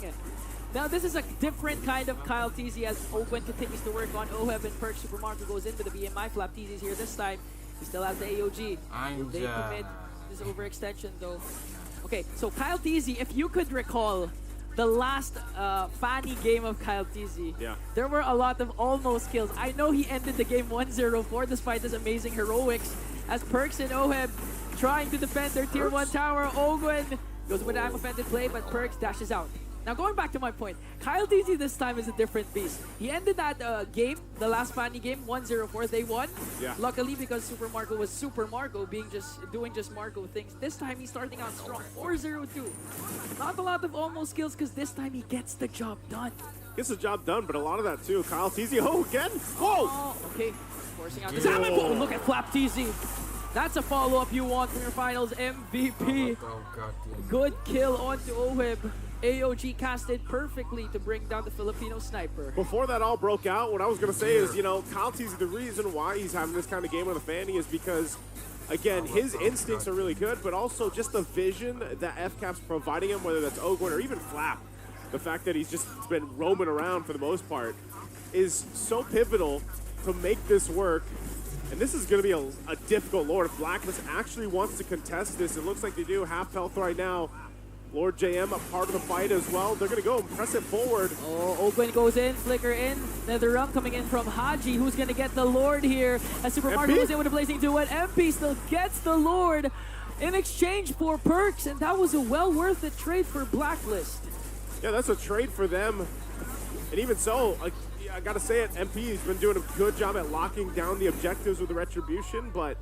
Now this is a different kind of Kyle TZ as Ogwen continues to work on Oheb and Perk. Super Marco goes into the BMI. Flap TZ's here this time. He still has the AOG. Will they commit this overextension though? Okay, so Kyle TZ, if you could recall the last Fanny game of Kyle TZ, there were a lot of almost kills. I know he ended the game 1-0-4 despite his amazing heroics as Perks and Oheb trying to defend their tier 1 tower. Ogwen goes with an offended play, but Perks dashes out. Now going back to my point, Kyle TZ this time is a different beast. He ended that game, the last Fanny game, 1-0-4. They won. Luckily because Super Marco was Super Marco, doing just Marco things. This time he's starting out strong, 4-0-2. Not a lot of almost kills because this time he gets the job done. Gets the job done, but a lot of that too. Kyle TZ, oh again! Whoa! Oh, okay, forcing out the salmon. Oh, look at Flap TZ. That's a follow-up you want from your finals MVP. Good kill onto Oheb. AOG casted perfectly to bring down the Filipino sniper. Before that all broke out, what I was going to say is, you know, Kyle TZ, the reason why he's having this kind of game with a Fanny is because, again, his instincts are really good, but also just the vision that FCAP's providing him, whether that's Ogwen or even Flap, the fact that he's just been roaming around for the most part, is so pivotal to make this work. And this is going to be a difficult Lord. If Blacklist actually wants to contest this, it looks like they do. Half health right now. Lord JM a part of the fight as well. They're going to go and press it forward. Oh, Ogwen goes in, flicker in. NetherRealm coming in from Haji, who's going to get the Lord here. As Super Marco goes in with a blazing duet. MP still gets the Lord in exchange for Perks, and that was a well worth it trade for Blacklist. Yeah, that's a trade for them. And even so, I got to say it, MP has been doing a good job at locking down the objectives with the Retribution, but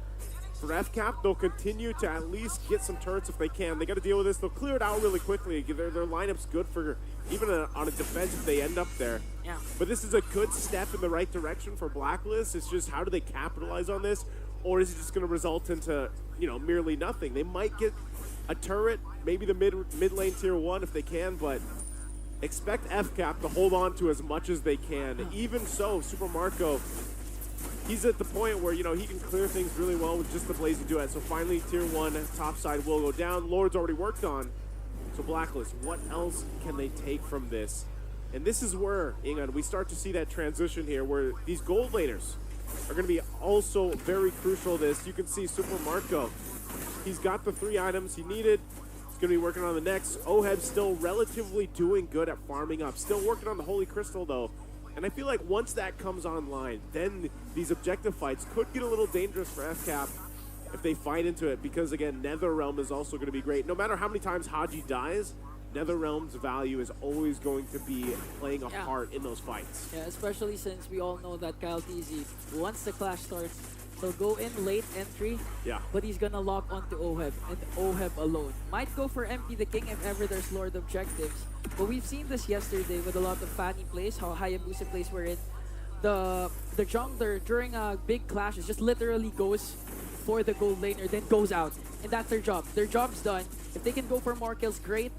for FCAP, they'll continue to at least get some turrets if they can. They got to deal with this. They'll clear it out really quickly. Their lineup's good for even on a defense if they end up there. Yeah. But this is a good step in the right direction for Blacklist. It's just how do they capitalize on this, or is it just going to result into, you know, merely nothing? They might get a turret, maybe the mid lane tier 1 if they can, but expect FCAP to hold on to as much as they can. Even so, Super Marco, he's at the point where, you know, he can clear things really well with just the blazing duet. So finally, tier 1 top side will go down. Lord's already worked on. So Blacklist, what else can they take from this? And this is where, Ingan, we start to see that transition here where these gold laners are going to be also very crucial to this. You can see Super Marco. He's got the 3 items he needed. He's going to be working on the next. Oheb still relatively doing good at farming up. Still working on the Holy Crystal, though. And I feel like once that comes online, then these objective fights could get a little dangerous for FCAP if they fight into it. Because, again, NetherRealm is also going to be great. No matter how many times Haji dies, NetherRealm's value is always going to be playing a part in those fights. Yeah, especially since we all know that Kyle TZ, once the clash starts, he'll go in late entry, but he's gonna lock onto Oheb, and Oheb alone. Might go for MP the King if ever there's Lord objectives, but we've seen this yesterday with a lot of Fanny plays, how Hayabusa plays wherein the jungler during a big clash just literally goes for the gold laner, then goes out, and that's their job. Their job's done. If they can go for more kills, great.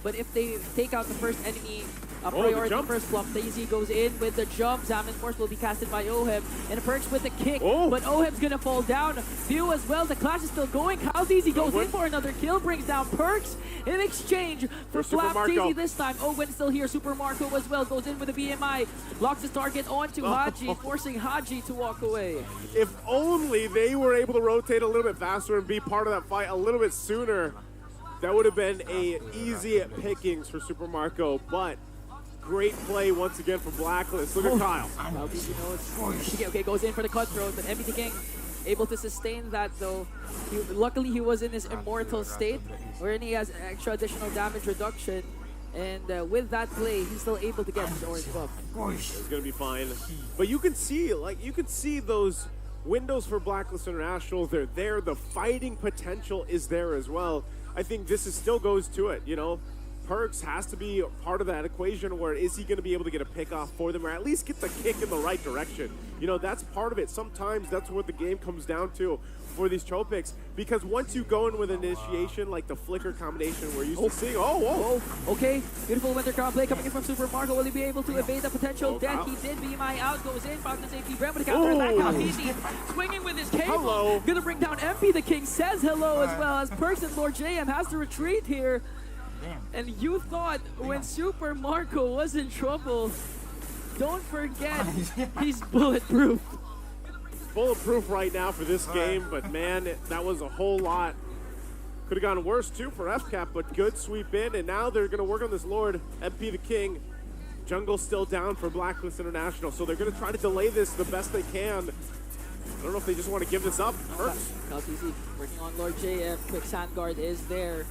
But if they take out the first enemy the priority jump. first, Flop Daisy goes in with the jump. Zaman Force will be casted by Oheb. And Perks with the kick. But Oheb's gonna fall down. View as well. The clash is still going. Kyle Daisy goes in for another kill. Brings down Perks in exchange for Super Flap Daisy Marco. this time. Owen still here. Super Marco as well. Goes in with a BMI. Locks his target onto Haji, forcing Haji to walk away. If only they were able to rotate a little bit faster and be part of that fight a little bit sooner, that would have been a easy pickings for Super Marco. But great play once again from Blacklist. Look at Kyle. Okay, goes in for the cutthroat, but MBT King able to sustain that though. Luckily he was in his immortal state, wherein he has extra additional damage reduction. And with that play, he's still able to get his orange buff. It's gonna be fine. But you can see those windows for Blacklist International. They're there. The fighting potential is there as well. I think this still goes to it, you know. Perks has to be part of that equation where is he going to be able to get a pick off for them or at least get the kick in the right direction. You know, that's part of it. Sometimes that's what the game comes down to for these choke picks, because once you go in with initiation, like the flicker combination we're used to seeing. Okay, beautiful Winter Crown play coming in from Super Marco. Will he be able to evade the potential death? Wow. He did. BMI out, goes in, found the safety. Brent with a counter attack. How easy. Swinging with his cable. Hello. Gonna bring down MP. The King says hello as well as Perks and Lord JM has to retreat here. And you thought when Super Marco was in trouble, don't forget, he's bulletproof. Bulletproof right now for this game, but man, that was a whole lot. Could have gone worse too for FCAP, but good sweep in, and now they're going to work on this Lord, MP the King. Jungle's still down for Blacklist International, so they're going to try to delay this the best they can. I don't know if they just want to give this up. Perks. Easy working on Lord JM. Quick sand guard is there.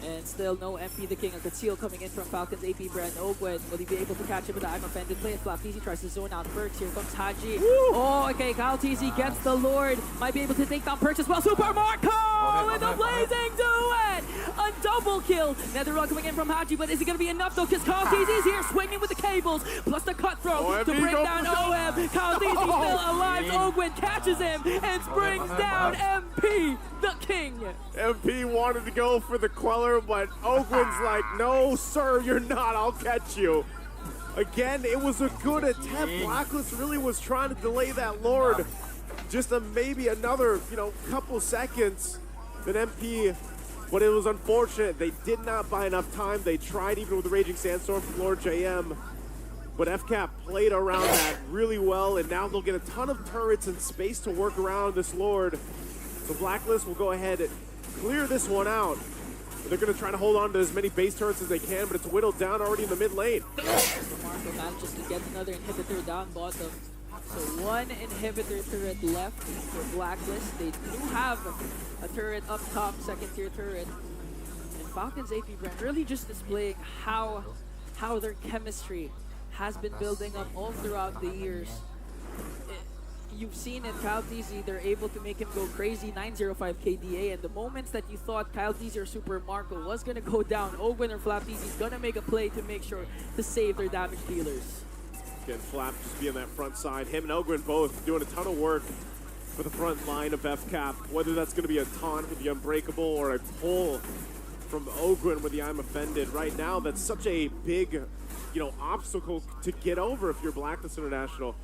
And still no MP the King. A conceal coming in from Falcons AP brand Ogwen. Will he be able to catch him with the I'm offended play? Flap TZ tries to zone out Perks. Here comes Haji. Oh, okay. Kyle TZ gets the Lord. Might be able to take down Perks as well. Super Marco with a blazing duet. A double kill. Netherrod coming in from Haji, but is it going to be enough though? Because Kyle TZ is here swinging with the cables. Plus the cutthroat to bring down OM. Kyle TZ still alive. Ogwen catches him and brings down MP the King. MP wanted to go for the Queller, but Ogwen's like, no, sir, you're not. I'll catch you. Again, it was a good attempt. Blacklist really was trying to delay that Lord. Just maybe another, couple seconds than MP. But it was unfortunate. They did not buy enough time. They tried even with the Raging Sandstorm from Lord JM. But FCAP played around that really well, and now they'll get a ton of turrets and space to work around this Lord. So Blacklist will go ahead and clear this one out. They're going to try to hold on to as many base turrets as they can, but it's whittled down already in the mid lane. Marco manages to get another inhibitor down bottom. So one inhibitor turret left for Blacklist. They do have a turret up top, second tier turret. And Falcons AP brand really just displaying how their chemistry has been building up all throughout the years. You've seen it, Kyle TZ, they're able to make him go crazy, 905 KDA, and the moments that you thought Kyle TZ or Super Marco was going to go down, Ogwen or Flap TZ is going to make a play to make sure to save their damage dealers. Again, Flap just be on that front side. Him and Ogwen both doing a ton of work for the front line of FCAP, whether that's going to be a taunt with the Unbreakable or a pull from Ogwen with the I'm Offended. Right now, that's such a big, obstacle to get over if you're Blacklist International.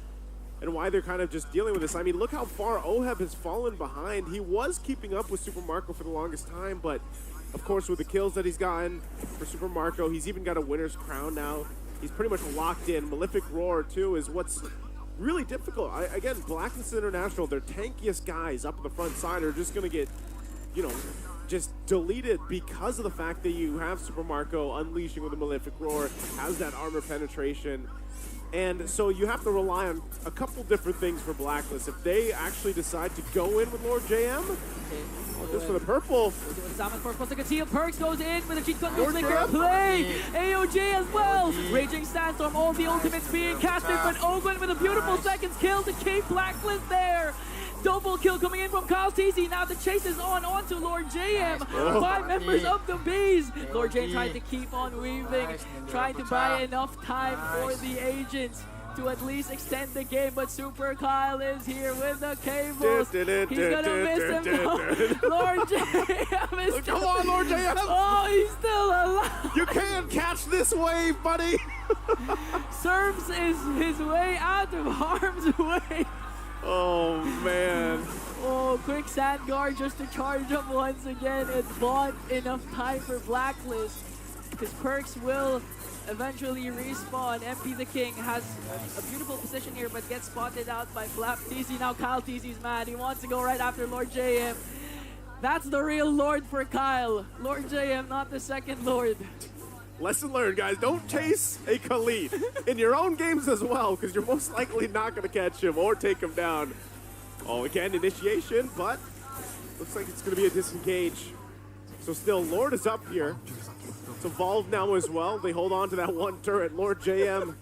And why they're kind of just dealing with this. I mean, look how far Oheb has fallen behind. He was keeping up with Super Marco for the longest time, but of course with the kills that he's gotten for Super Marco, he's even got a winner's crown now. He's pretty much locked in. Malefic Roar, too, is what's really difficult. Again, Blacklist International, their tankiest guys up at the front side are just going to get, just deleted because of the fact that you have Super Marco unleashing with a Malefic Roar, has that armor penetration. And so you have to rely on a couple different things for Blacklist. If they actually decide to go in with Lord JM, just for the purple. Salmon Force plus the conceal. Perks goes in with a cheat control flicker play. AOJ as well. Raging Sandstorm, all the ultimates being casted, but Ogwen with a beautiful seconds kill to keep Blacklist there. Double kill coming in from Kyle TZ. Now the chase is onto Lord JM. 5 members of the Bees. Lord JM trying to keep on weaving, trying to buy enough time for the agents to at least extend the game, but Super Kyle is here with the cables. He's gonna miss him though. Lord JM is Come on, Lord JM. Oh, he's still alive. You can't catch this wave, buddy. Serves is his way out of harm's way. Oh, man. Oh, quick sand guard just to charge him once again. It bought enough time for Blacklist. Because Perks will eventually respawn. MP the King has a beautiful position here, but gets spotted out by Flap TZ. Now Kyle TZ's mad. He wants to go right after Lord JM. That's the real Lord for Kyle. Lord JM, not the second Lord. Lesson learned, guys. Don't chase a Khalid in your own games as well, because you're most likely not going to catch him or take him down. Oh, again, initiation, but looks like it's going to be a disengage. So still, Lord is up here. It's evolved now as well. They hold on to that one turret. Lord JM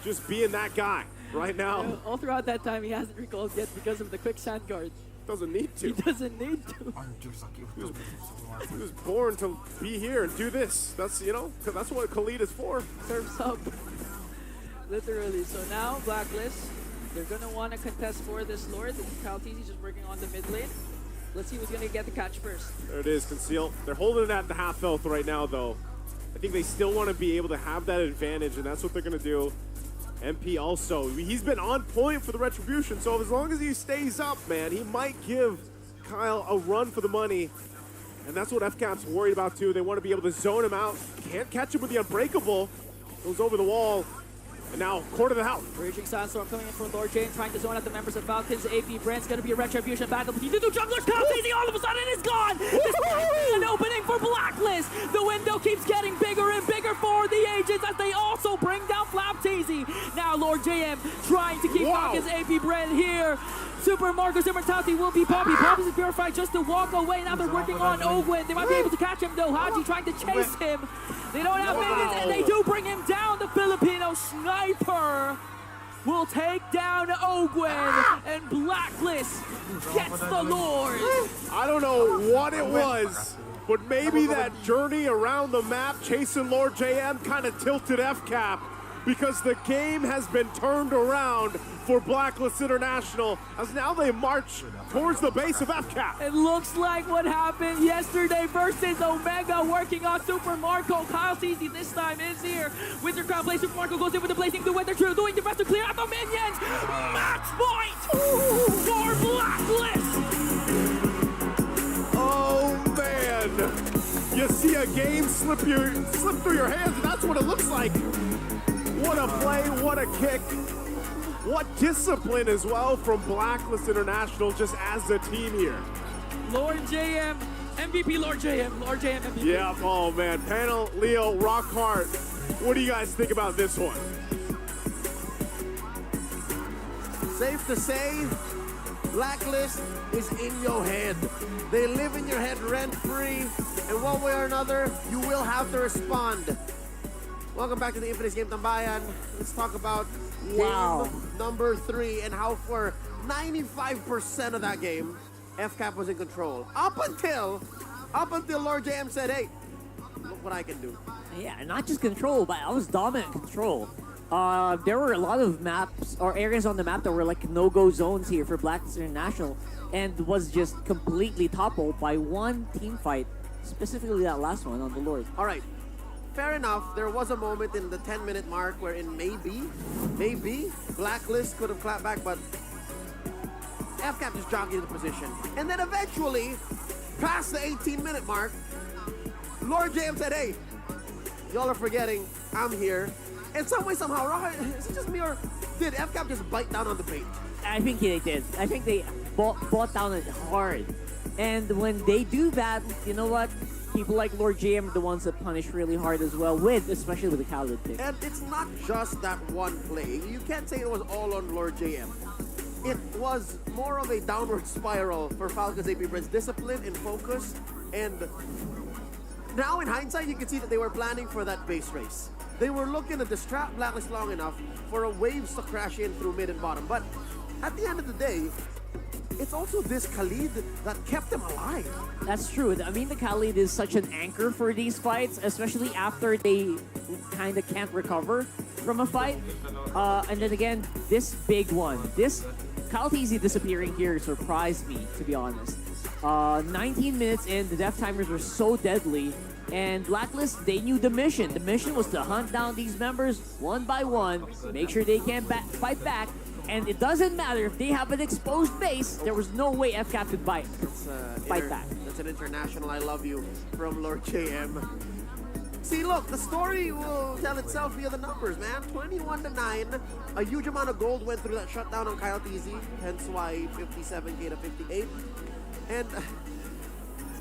just being that guy right now. All throughout that time, he hasn't recalled yet because of the quick sand guard. Doesn't need to. He doesn't need to. He was born to be here and do this. That's, you know, that's what Khalid is for. Surfs up. Literally. So now, Blacklist, they're going to want to contest for this Lord. Kyle TZ just working on the mid lane. Let's see who's going to get the catch first. There it is, Conceal. They're holding it at the half health right now, though. I think they still want to be able to have that advantage, and that's what they're going to do. MP also, he's been on point for the Retribution, so as long as he stays up, man, he might give Kyle a run for the money. And that's what FCAP's worried about, too. They want to be able to zone him out. Can't catch him with the Unbreakable. Goes over the wall. And now, quarter the house. Raging Sandstorm coming in from Lord Jane, trying to zone out the members of Falcons. AP Brand's going to be a Retribution battle between the two jugglers. Kyle TZ all of a sudden is gone. This might be an opening for Blacklist. The window keeps getting bigger and bigger for the Agents as they also bring down Flap TZ. Now Lord JM trying to keep Falcons AP Brand here. Super Marcos Immortality will be Poppy. Poppy is purified just to walk away. Now they're working on Ogwin. They might be able to catch him though. Haji trying to chase him. They don't have minions and they do bring him down. The Filipino sniper will take down Ogwin and Blacklist gets the Lord. I don't know what it was, but maybe that journey around the map chasing Lord JM kind of tilted FCAP because the game has been turned around for Blacklist International as now they march towards the base of FCAP. It looks like what happened yesterday versus Omega working on Super Marco. Kyle TZ this time is here. Wizard Crown plays Super Marco, goes in with the blazing the Wither True, doing the best to clear out the minions. Match point for Blacklist. Oh man, you see a game slip through your hands, and that's what it looks like. What a play, what a kick. What discipline as well from Blacklist International just as a team here. Lord JM, MVP Lord JM, Lord JM MVP. Yeah, oh man, Panel, Leo, rock hard. What do you guys think about this one? Safe to say, Blacklist is in your head. They live in your head rent-free, and one way or another, you will have to respond. Welcome back to the Infinite Game Tambayan. Let's talk about game number 3 and how for 95% of that game, FCAP was in control. Up until Lord JM said, hey, look what I can do. Yeah, not just control, but I was dominant control. There were a lot of maps or areas on the map that were like no-go zones here for Blacklist International and was just completely toppled by one team fight, specifically that last one on the Lord. All right. Fair enough, there was a moment in the 10-minute mark wherein maybe Blacklist could have clapped back, but FCAP just jockeyed the position. And then eventually, past the 18-minute mark, Lord JM said, hey, y'all are forgetting, I'm here. And some way, somehow, is it just me or did FCAP just bite down on the bait? I think they did. I think they bought down it hard. And when they do that, you know what? People like Lord JM are the ones that punish really hard as well, especially with the Khalid pick. And it's not just that one play. You can't say it was all on Lord JM. It was more of a downward spiral for Falcons AP Brand's discipline and focus. And now in hindsight, you can see that they were planning for that base race. They were looking to distract Blacklist long enough for a waves to crash in through mid and bottom. But at the end of the day, it's also this Khalid that kept them alive. That's true. I mean, the Khalid is such an anchor for these fights, especially after they kind of can't recover. from a fight. And then again, this big one. This Kyle TZ disappearing here surprised me, to be honest. 19 minutes in, the death timers were so deadly. And Blacklist, they knew the mission. The mission was to hunt down these members one by one, make sure they can't fight back. And it doesn't matter if they have an exposed base, there was no way FCAP could fight back. That's an international I love you from Lord JM. See, look, the story will tell itself via the numbers, man. 21-9. A huge amount of gold went through that shutdown on Kyle TZ, hence why 57k to 58. And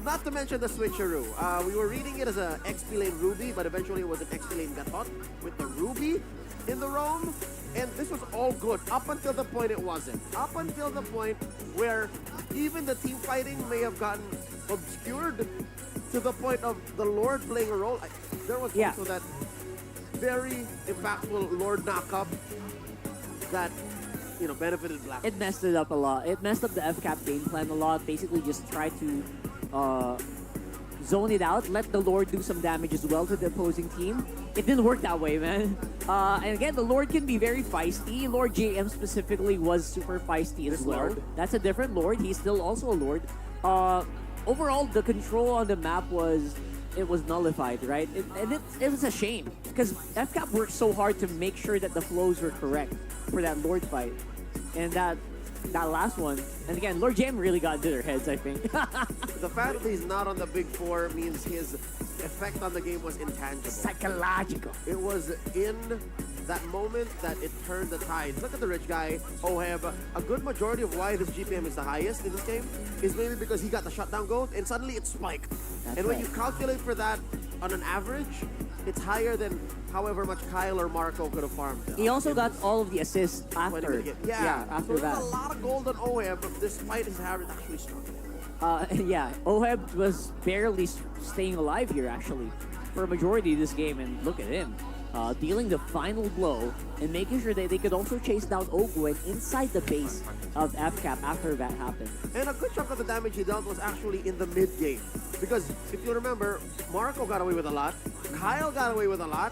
not to mention the switcheroo. We were reading it as a XP lane Ruby, but eventually it was an XP lane Gatot with the Ruby in the roam. And this was all good up until the point it wasn't. Up until the point where even the team fighting may have gotten obscured to the point of the Lord playing a role. There was also that very impactful Lord knockup that, you know, benefited Black. It messed it up a lot. It messed up the FCAP game plan a lot. Basically just tried to zone it out, let the Lord do some damage as well to the opposing team. It didn't work that way, man. And again, the Lord can be very feisty. Lord JM specifically was super feisty as well. Lord. That's a different Lord. He's still also a Lord. Overall, the control on the map was nullified, right? It was a shame because FCAP worked so hard to make sure that the flows were correct for that Lord fight. And that last one, and again, Lord JM really got into their heads, I think. The fact that he's not on the big four means his effect on the game was intangible. Psychological. It was in that moment that it turned the tides. Look at the rich guy, Oheb. A good majority of why this GPM is the highest in this game is maybe because he got the shutdown gold and suddenly it spiked. And when you calculate for that on an average, it's higher than however much Kyle or Marco could have farmed. He also got all of the assists after. so After that. there's a lot of gold on Oheb, but despite his average actually struggled. Yeah, Oheb was barely staying alive here, actually, for a majority of this game. And look at him, dealing the final blow and making sure that they could also chase down Ogwen inside the base of FCAP after that happened. And a good chunk of the damage he dealt was actually in the mid game. Because if you remember, Marco got away with a lot, Kyle got away with a lot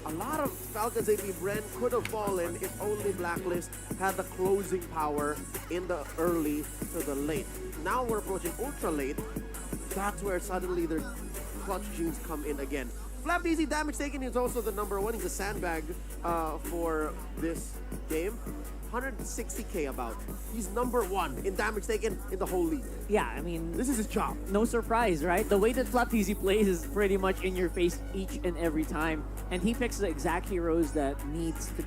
of Falcons AP Bren could have fallen if only Blacklist had the closing power in the early to the late. Now we're approaching ultra late. That's where suddenly their clutch genes come in again. Flap easy damage taken is also the number one. He's a sandbag for this game. 160k about. He's number one in damage taken in the whole league. Yeah, I mean, this is his job. No surprise, right? The way that Flap Easy plays is pretty much in your face each and every time, and he picks the exact heroes that needs to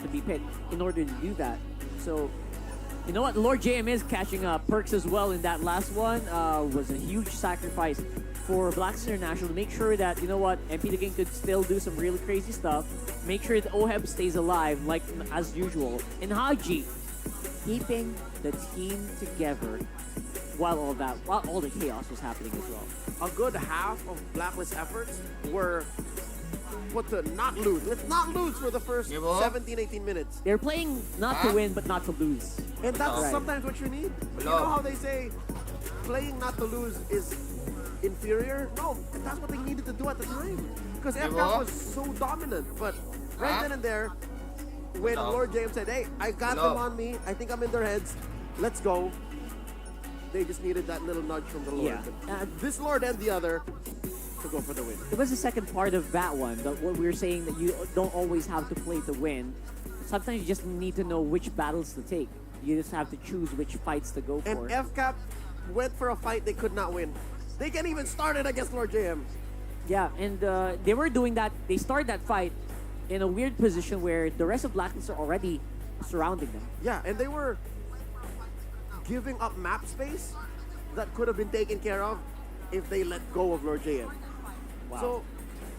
be picked in order to do that. So, you know what? Lord JM is catching up. Perks as well in that last one was a huge sacrifice for Blacklist International to make sure that, you know what, MP the King could still do some really crazy stuff. Make sure that Oheb stays alive, like as usual. And Haji keeping the team together while all the chaos was happening as well. A good half of Blacklist efforts were put to not lose. Let's not lose for the first 17, 18 minutes. They're playing not to win, but not to lose. And that's sometimes what you need. You know how they say playing not to lose is inferior? No, that's what they needed to do at the time. Because FCAP was so dominant. But right then and there, when Lord James said, hey, I got them on me. I think I'm in their heads. Let's go. They just needed that little nudge from the Lord. Yeah. This Lord and the other to go for the win. It was the second part of that one. What we were saying that you don't always have to play to win. Sometimes you just need to know which battles to take. You just have to choose which fights to go for. And FCAP went for a fight they could not win. They can't even start it against Lord JM. Yeah, and they were doing that. They started that fight in a weird position where the rest of Blacklist are already surrounding them. Yeah, and they were giving up map space that could have been taken care of if they let go of Lord JM. Wow. So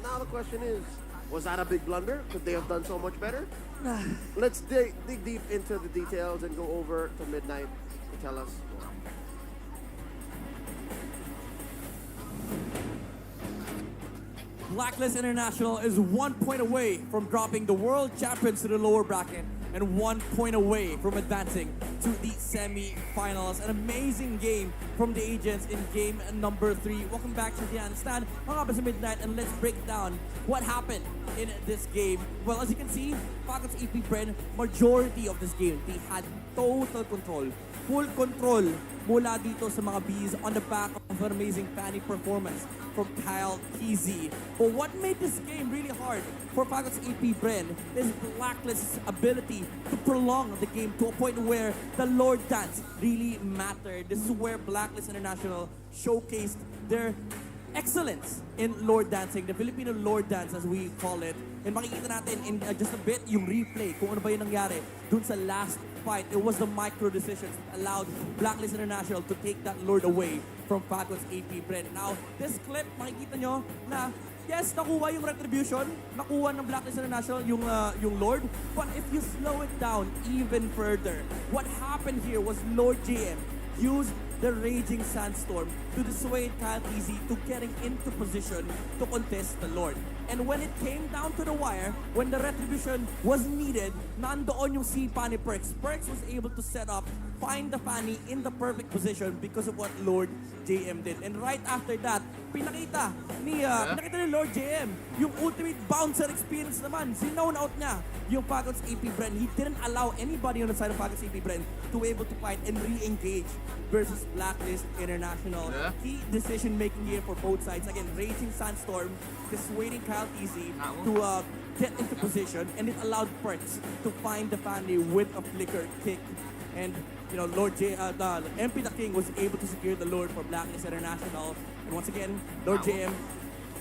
now the question is, was that a big blunder? Could they have done so much better? Let's dig deep into the details and go over to Midnight to tell us more. Blacklist International is 1 point away from dropping the world champions to the lower bracket and 1 point away from advancing to the semi-finals. An amazing game from the Agents in game number 3. Welcome back to the Stand. Hung up as midnight and let's break down what happened in this game. Well, as you can see, Falcons EP Bren, majority of this game, they had total control. Full control mula dito sa mga Bees on the back of an amazing Fanny performance from Kyle Kesey. But what made this game really hard for Falcons AP Bren is Blacklist's ability to prolong the game to a point where the Lord Dance really mattered. This is where Blacklist International showcased their excellence in Lord Dancing, the Filipino Lord Dance as we call it. And makikita natin in just a bit yung replay kung ano ba yung nangyari dun sa last fight. It was the micro decisions that allowed Blacklist International to take that Lord away from Falcons AP Bren. Now, this clip, makikita nyo na yes, nakuha yung retribution, nakuha ng Blacklist International yung Lord, but if you slow it down even further, what happened here was Lord JM used the Raging Sandstorm to dissuade Kyle Kesey to getting into position to contest the Lord. And when it came down to the wire, when the retribution was needed, nandoon yung si Fanny Perks. Perks was able to set up, find the Fanny in the perfect position because of what Lord JM did. And right after that, pinakita ni Lord JM yung ultimate bouncer experience naman. Sinown out niya yung Falcons AP Bren. He didn't allow anybody on the side of Falcons AP Bren to be able to fight and re-engage versus Blacklist International. Key decision making here for both sides. Again, Raging Sandstorm dissuading Kyle Kesey to get into position, and it allowed Perks to find the Fanny with a flicker kick. And you know, MP the King was able to secure the Lord for Blacklist International. And once again, Lord JM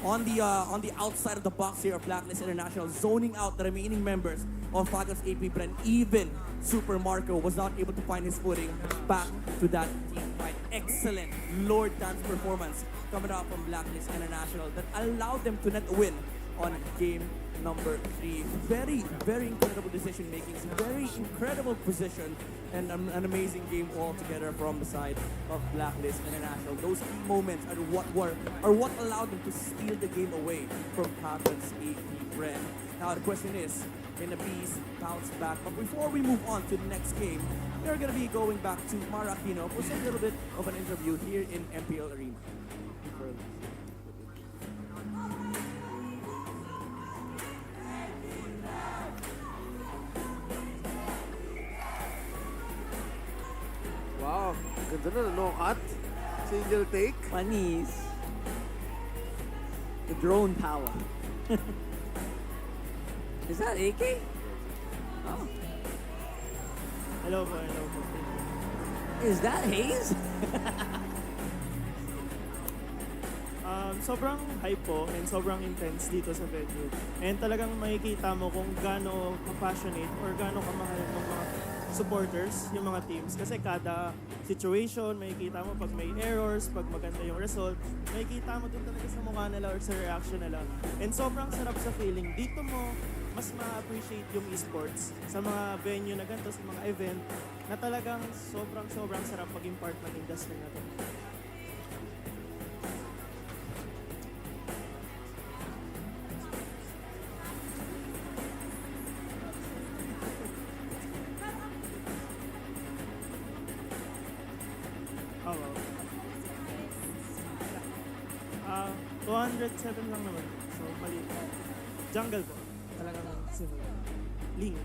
on the outside of the box here of Blacklist International, zoning out the remaining members of Falcons AP Bren. Even Super Marco was not able to find his footing back to that team fight. Excellent Lord Dance performance coming out from Blacklist International that allowed them to net win on game number 3. Very, very incredible decision making, very incredible position, and an amazing game altogether from the side of Blacklist International. Those key moments are what allowed them to steal the game away from Falcons AP Bren. Now the question is, can the Bees bounce back? But before we move on to the next game, we're going to be going back to Mara Aquino for a little bit of an interview here in MPL Arena. Wow, ganda na, no cut. Single take. Panis. The drone power. Is that AK? Oh. Hello po, hello po. Is that Hayes? Sobrang hype po and sobrang intense dito sa venue. And talagang makikita mo kung gaano ka-passionate or gaano kamahal ng mga supporters, yung mga teams. Kasi kada situation, makikita mo pag may errors, pag maganda yung result, makikita mo dun talaga sa mukha nila or sa reaction nila. And sobrang sarap sa feeling. Dito mo mas ma-appreciate yung esports sa mga venue na ganito, sa mga event, na talagang sobrang sarap maging part ng industry na to. Oh, wow. 207 lang naman. So, mali. Jungle po. Talagang simple. Ling.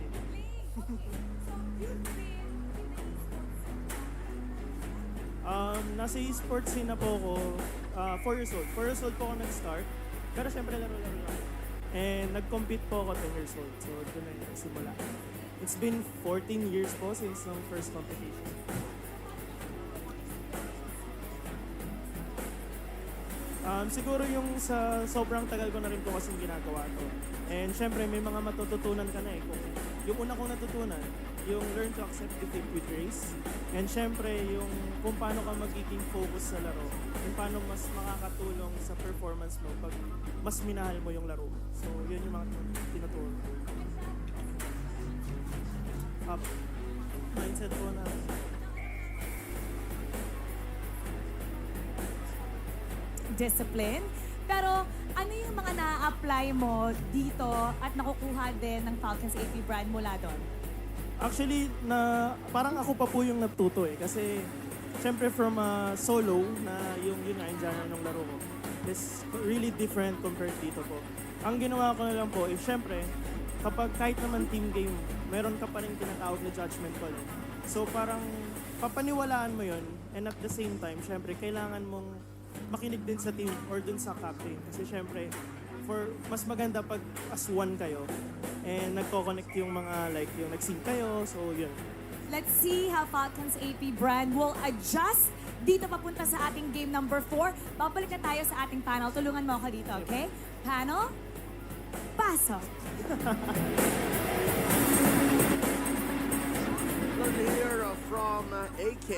Nasa esports scene na po ako 4 years old. 4 years old po ako nag-start. Pero syempre laro-laro lang. And nag-compete po ako 10 years old. So, doon na yung simula. It's been 14 years po since ng first competition. Siguro yung sa sobrang tagal ko na rin po kasing ginagawa to. And syempre may mga matututunan ka na eh. Yung una kong natutunan, yung learn to accept defeat with grace. And syempre yung kung paano ka magiging focus sa laro. Kung paano mas makakatulong sa performance mo pag mas minahal mo yung laro. So yun yung mga tinuturo. Mindset po na discipline. Pero ano yung mga na-apply mo dito at nakukuha din ng Falcons AP brand mula doon? Actually, parang ako pa po yung natuto eh. Kasi, syempre from solo, na yun nga yung genre ng laro ko, is really different compared dito po. Ang ginawa ko na lang po is, syempre, kapag kahit naman team game, meron ka pa rin tinatawag na judgment call. So parang papaniwalaan mo yun, and at the same time, syempre, kailangan mong makinig din sa team or dun sa captain. Kasi syempre, mas maganda pag as one kayo and nagko-connect yung mga like yung nag-sync kayo, so yun. Let's see how Falcons AP brand will adjust dito papunta sa ating game number 4. Babalik na tayo sa ating panel. Tulungan mo ako dito, okay? Panel, pasok! We'll hear from AK,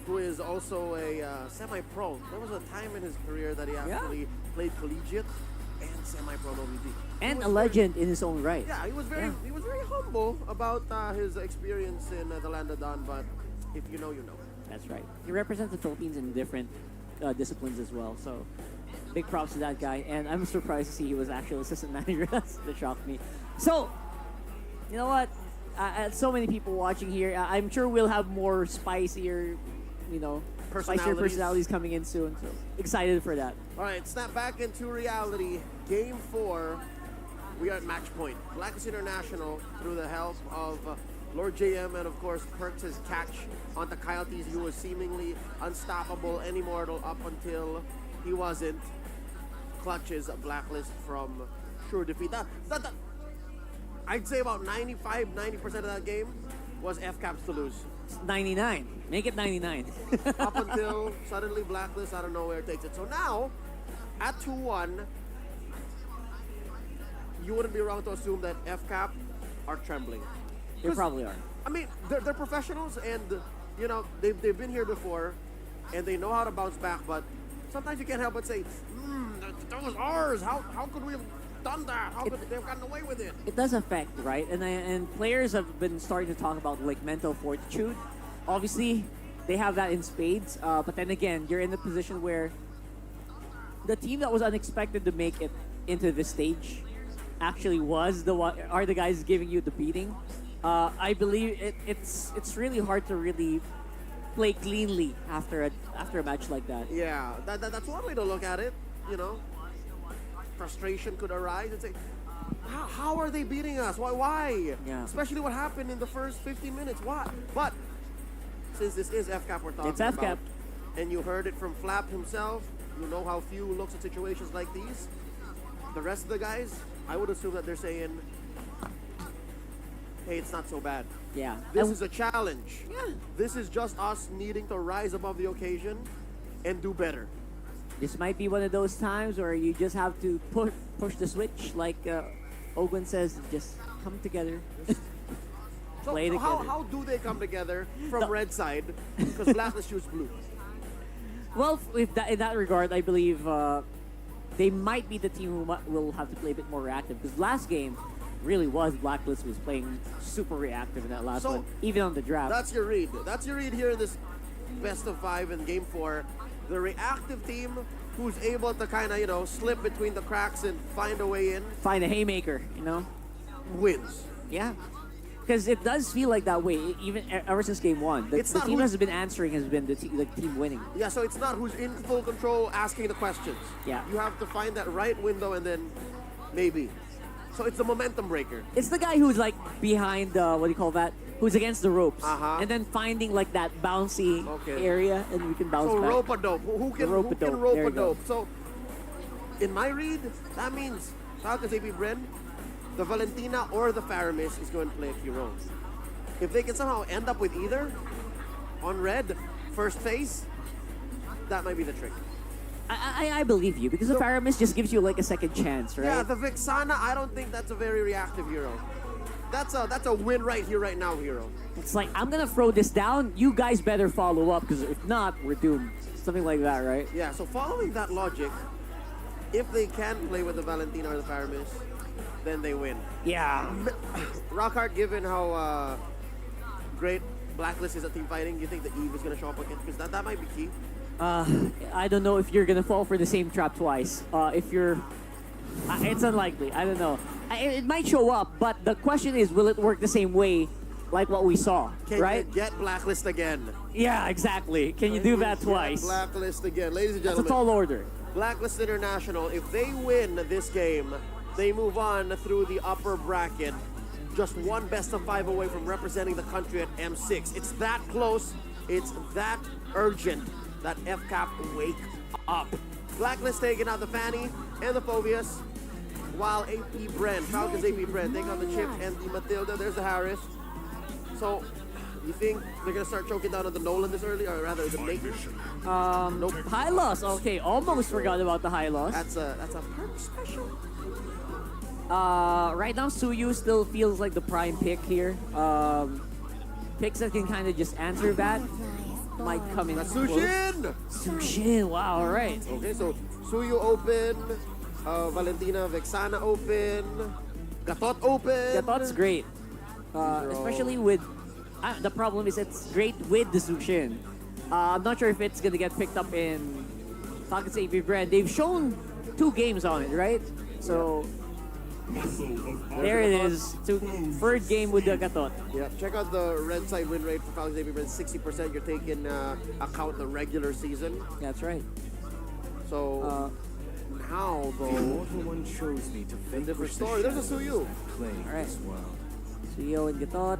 who is also a semi-pro. There was a time in his career that he actually played collegiate and semi-pro OVP. And a legend in his own right. Yeah, he was very humble about his experience in the land of Don, but if you know, you know. That's right. He represents the Philippines in different disciplines as well. So big props to that guy. And I'm surprised to see he was actually assistant manager. That shocked me. So, you know what? So many people watching here. I'm sure we'll have more spicier personalities coming in soon. So excited for that. All right, snap back into reality. Game 4. We are at match point. Blacklist International, through the help of Lord JM and of course Perks' his catch on the Coyotes, who was seemingly unstoppable and immortal up until he wasn't. Clutches a Blacklist from sure defeat. I'd say about 90% of that game was F-Caps to lose. 99. Make it 99. Up until suddenly Blacklist out of nowhere takes it. So now, at 2-1, you wouldn't be wrong to assume that FCAP are trembling. They probably are. I mean, they're professionals, and you know they've been here before, and they know how to bounce back. But sometimes you can't help but say, "That was ours. How could we have done that? How could they have gotten away with it?" It does affect, right? And players have been starting to talk about like mental fortitude. Obviously, they have that in spades. But then again, you're in a position where the team that was unexpected to make it into this stage actually are the guys giving you the beating. I believe it's really hard to really play cleanly after a match like that. Yeah, that's one way to look at it. You know, frustration could arise and say, how are they beating us? Why? Yeah. Especially what happened in the first 15 minutes. Why? But since this is FCAP we're talking It's FCAP. about, and you heard it from Flap himself, you know how few looks at situations like these. The rest of the guys, I would assume that they're saying, hey, it's not so bad. Yeah. This is a challenge. Yeah. This is just us needing to rise above the occasion and do better. This might be one of those times where you just have to push the switch, like Ogun says, just come together. So Play together. how do they come together from red side? Because Blacklist choose blue. Well, in that regard, I believe they might be the team who will have to play a bit more reactive. Because last game really was Blacklist was playing super reactive in that last one, even on the draft. That's your read. That's your read here in this best of 5 in Game 4. The reactive team who's able to kind of, slip between the cracks and find a way in. Find a haymaker, Wins. Yeah. Because it does feel like that way, even ever since Game 1. The team has been answering has been the team winning. Yeah, so it's not who's in full control asking the questions. Yeah. You have to find that right window and then maybe. So it's a momentum breaker. It's the guy who's like behind, who's against the ropes. Uh-huh. And then finding like that bouncy area and we can bounce So back. rope-a-dope. Who can rope-a-dope? So in my read, that means Falcons AP Bren, the Valentina or the Faramis is going to play a key role. If they can somehow end up with either on red, first phase, that might be the trick. I believe you because the Faramis just gives you like a second chance, right? Yeah, the Vixana, I don't think that's a very reactive hero. That's a win right here, right now hero. It's like, I'm going to throw this down. You guys better follow up because if not, we're doomed. Something like that, right? Yeah, so following that logic, if they can play with the Valentina or the Faramis, then they win. Yeah. Rockhart, given how great Blacklist is at team fighting, do you think the Eve is going to show up again? Because that might be key. I don't know if you're going to fall for the same trap twice. It's unlikely. I don't know. It might show up, but the question is, will it work the same way like what we saw, Can right? you get Blacklist again? Yeah, exactly. Can you do that Get twice? Blacklist again. Ladies and That's a gentlemen, tall order. Blacklist International, if they win this game, they move on through the upper bracket. Just one best of 5 away from representing the country at M6. It's that close. It's that urgent that FCAP wake up. Blacklist taking out the Fanny and the Phobias, while AP Brent, Falcons AP Brent, take out the Chip and the Matilda. There's the Harris. So, you think they're gonna start choking down on the Nolan this early, or rather the Nathan? Nope. High loss. Okay, almost forgot about the high loss. That's a perk special. Right now, Suyu still feels like the prime pick here. Picks that can kind of just answer that might come in. That's close. Sushin! Sushin, wow, all right. Okay, so Suyu open, Valentina Vexana open, Gatot open. Gatot's great. Especially with... the problem is it's great with the Sushin. I'm not sure if it's going to get picked up in Falcons AP brand. They've shown 2 games on it, right? So... There it is. Third game with the Gatot. Yeah, check out the red side win rate for Falcons AP Brand. 60%. You're taking account the regular season. That's right. So now though, Everyone chose me to a different story. There's a Suyu. All right. Suyo and Gatot,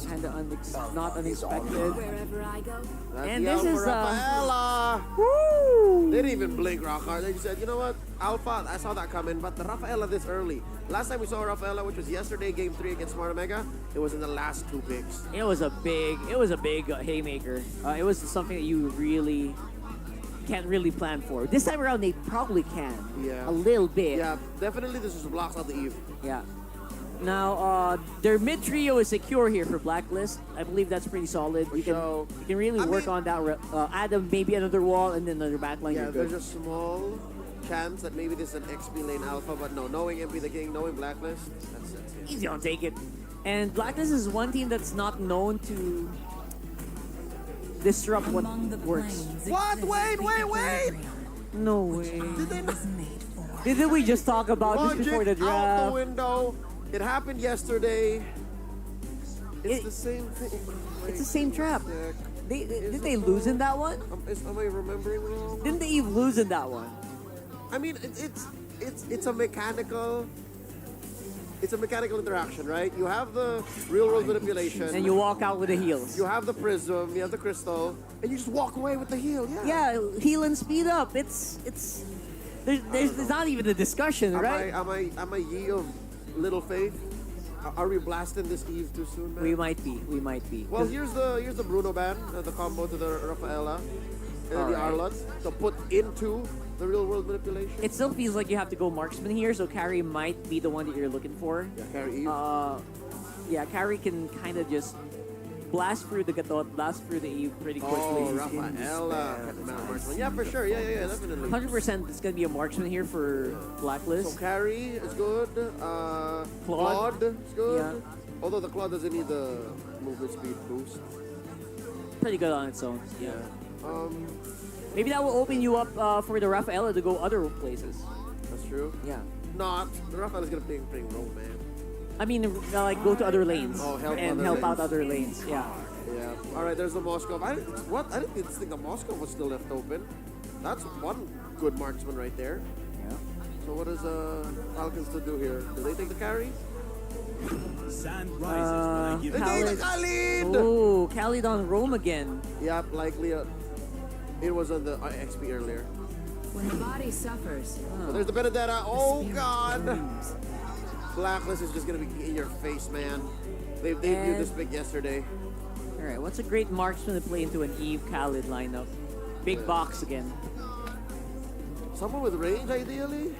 kind of not unexpected. Wherever I go. That's And the this Alpha is Rafaela. Woo! They didn't even blink rock hard. They just said, you know what, Alpha, I saw that coming, but the Rafaela this early. Last time we saw Rafaela, which was yesterday, Game 3 against Smart Omega, it was in the last 2 picks. It was a big haymaker. It was something that you really can't really plan for. This time around, they probably can. Yeah. A little bit. Yeah, definitely this is blocks out the Eve. Yeah. Now, their mid trio is secure here for Blacklist. I believe that's pretty solid. You can really work on that. Add maybe another wall and then another backline. Yeah, You're good. there's a small chance that maybe this is an XP lane alpha, but no, knowing MP the King, knowing Blacklist, that's it. Easy on take it. And Blacklist is one team that's not known to disrupt what works. What? Wait! No way. Didn't we just talk about this before the Logic out the draft? window. It happened yesterday. It's the same thing. It's the same trap. Did they lose in that one? Am I remembering wrong? Didn't they even lose in that one? I mean, it's a mechanical. It's a mechanical interaction, right? You have the real world manipulation. And you walk out with the heals. You have the prism, you have the crystal, and you just walk away with the heal. Yeah. Yeah, heal and speed up. There's not even a discussion, right? Am I ye of little faith? Are we blasting this Eve too soon, man? We might be. Well, here's the Bruno ban, the combo to the Rafaela, and then the Arlott to put into the real world manipulation. It still feels like you have to go marksman here, so Carrie might be the one that you're looking for. Yeah, Carrie Eve. Yeah, Carrie can kind of just blast through the Gatot, blast through the Eve pretty quickly. Oh, Rafaela. Yeah, for sure. Yeah, definitely. 100% it's going to be a marksman here for Blacklist. So Carrie is good. Claude is good. Yeah. Although the Claude doesn't need the movement speed boost. Pretty good on its own. Yeah. Maybe that will open you up for the Rafaela to go other places. That's true. Yeah. Not. The Rafaela's going to play role, man. I mean, like go to other lanes help out other lanes. Yeah. Yeah. All right. There's the Moscow. I didn't think the Moscow was still left open. That's one good marksman right there. Yeah. So what does Falcons to do here? Do they take the carry? Sand rises when I give They take the Khalid! Oh, Khalid on Rome again. Yep, likely. It was on the XP earlier. When the body suffers. So there's the Benedetta. Oh God! Blacklist is just gonna be in your face, man. They viewed this pick yesterday. All right, what's a great marksman to play into an Eve Khalid lineup? Big box again. Someone with range, ideally.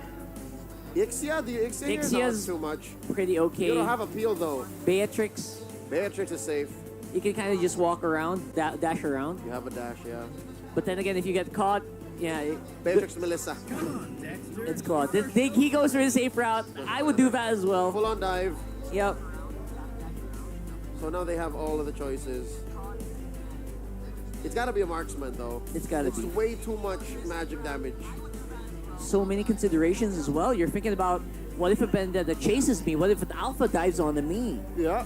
Ixia, the Ixia here is not too much. Pretty okay. You don't have appeal though. Beatrix is safe. You can kind of just walk around, dash around. You have a dash, yeah. But then again, if you get caught, yeah. Beatrix Melissa. It's Claude. He goes for the safe route. I would do that as well. Full on dive. Yep. So now they have all of the choices. It's got to be a marksman though. It's got to be. It's way too much magic damage. So many considerations as well. You're thinking about, what if a Vendetta chases me? What if an Alpha dives onto me? Yeah.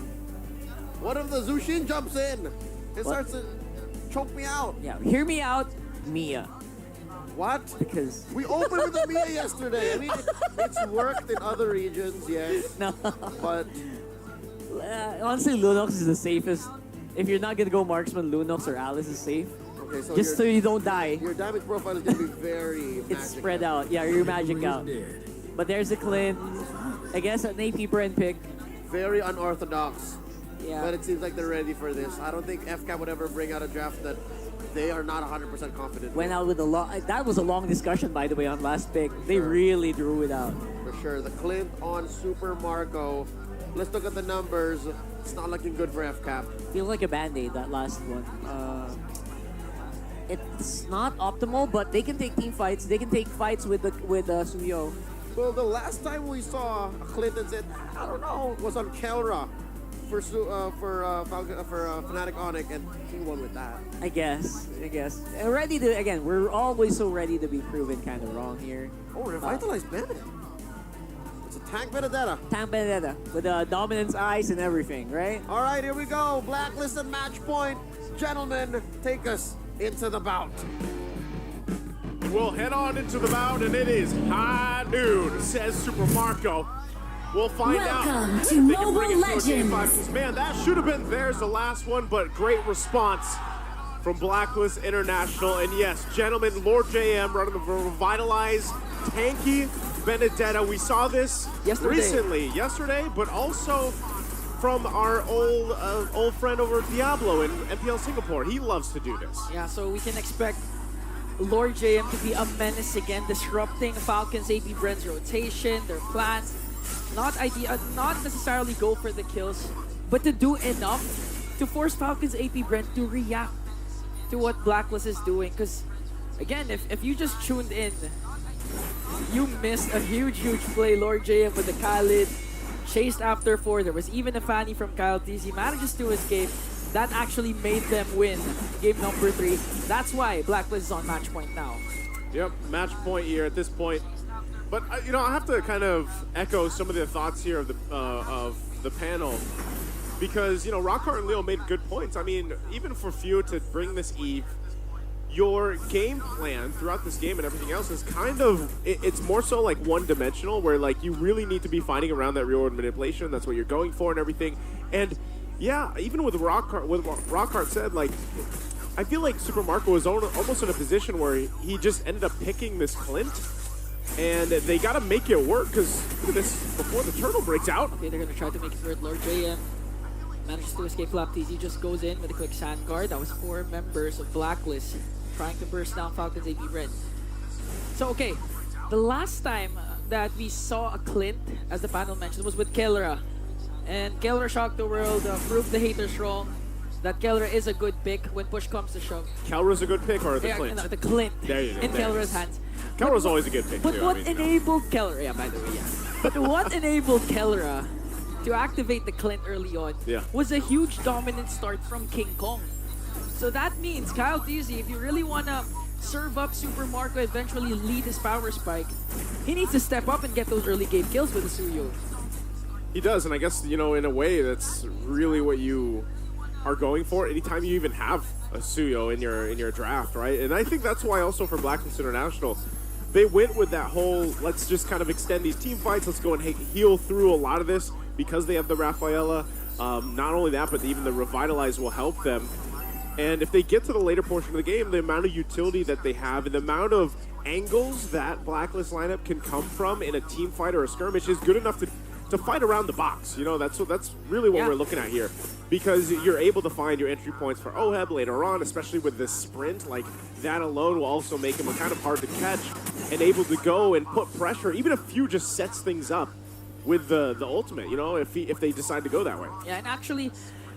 What if the Zushin jumps in and starts to choke me out? Yeah, hear me out, Mia. What? Because we opened with the Mia yesterday. I mean, it's worked in other regions, yes. No. But honestly, Lunox is the safest. If you're not gonna go marksman, Lunox or Alice is safe. okay, so Just so you don't die. your damage profile is gonna be very. It's magic. spread out. Yeah, you're magic out. But there's a Clint. I guess an AP Brand pick. Very unorthodox. Yeah. But it seems like they're ready for this. I don't think FCAP would ever bring out a draft that they are not 100% confident. Went out with a long. That was a long discussion, by the way, on last pick. They really drew it out. For sure. The Clint on Super Marco. Let's look at the numbers. It's not looking good for FCAP. Feels like a band-aid, that last one. It's not optimal, but they can take team fights. They can take fights with Suyo. Well, the last time we saw Clinton said, I don't know, was on Kelra for Fnatic Onyx, and he won with that. I guess. And ready to, again, we're always so ready to be proven kind of wrong here. Oh, revitalized Bennett. It's a tank Benedetta. Tank Benedetta with dominance eyes and everything, right? All right, here we go. Blacklisted match point. Gentlemen, take us into the bout. We'll head on into the bout, and it is high noon, says Super Marco. We'll find out. Welcome if to they can bring Mobile it to a game Legends. 5, 'cause, man, that should have been theirs the last one, but great response from Blacklist International. And yes, gentlemen, Lord JM running the revitalized, tanky Benedetta. We saw this yesterday, but also from our old friend over at Diablo in MPL Singapore. He loves to do this. Yeah, so we can expect Lord JM to be a menace again, disrupting Falcons AP Brand's rotation, their plans. Not necessarily go for the kills, but to do enough to force Falcons AP Brand to react to what Blacklist is doing. Because again, if you just tuned in, you missed a huge play. Lord JM with the Khalid chased after 4. There was even a Fanny from Kyle T's. He manages to escape. That actually made them win game number 3. That's why Blacklist is on match point now. Yep, match point here at this point. But you know, I have to kind of echo some of the thoughts here of the panel, because you know, Rockhart and Leo made good points. I mean, even for Few to bring this Eve, your game plan throughout this game and everything else is kind of, it's more so like one-dimensional, where like you really need to be fighting around that real-world manipulation. That's what you're going for and everything. And yeah, even with Rockhart, what Rockhart said, like, I feel like Super Marco was almost in a position where he just ended up picking this Clint, and they got to make it work, because look at this, before the turtle breaks out. Okay, they're going to try to make it work. Lord JM manages to escape. FlapTZ just goes in with a quick sand guard. That was 4 members of Blacklist trying to burst down Falcons AP Red. So, okay, the last time that we saw a Clint, as the panel mentioned, was with Kelra. And Kelra shocked the world, proved the haters wrong, that Kelra is a good pick when push comes to shove. Kelra's a good pick, or the Clint? No, the Clint there you go, in Kelra's hands. Kelra's always a good pick, But too. what I mean, enabled Kelra, yeah, by the way, yeah. But what enabled Kelra to activate the Clint early on was a huge dominant start from King Kong. So that means, Kyle TZ, if you really want to serve up Super Marco, eventually lead his power spike, he needs to step up and get those early game kills with the Suyo. He does, and I guess, you know, in a way, that's really what you are going for anytime you even have a Suyo in your draft, right? And I think that's why also for Blacklist International, they went with that whole, let's just kind of extend these team fights, let's go and heal through a lot of this, because they have the Rafaela. Not only that, but even the Revitalize will help them. And if they get to the later portion of the game, the amount of utility that they have and the amount of angles that Blacklist lineup can come from in a team fight or a skirmish is good enough to fight around the box. You know, that's really what we're looking at here, because you're able to find your entry points for Oheb later on, especially with this sprint. Like, that alone will also make him kind of hard to catch and able to go and put pressure, even if Few just sets things up with the ultimate, you know, if they decide to go that way. Yeah, and actually,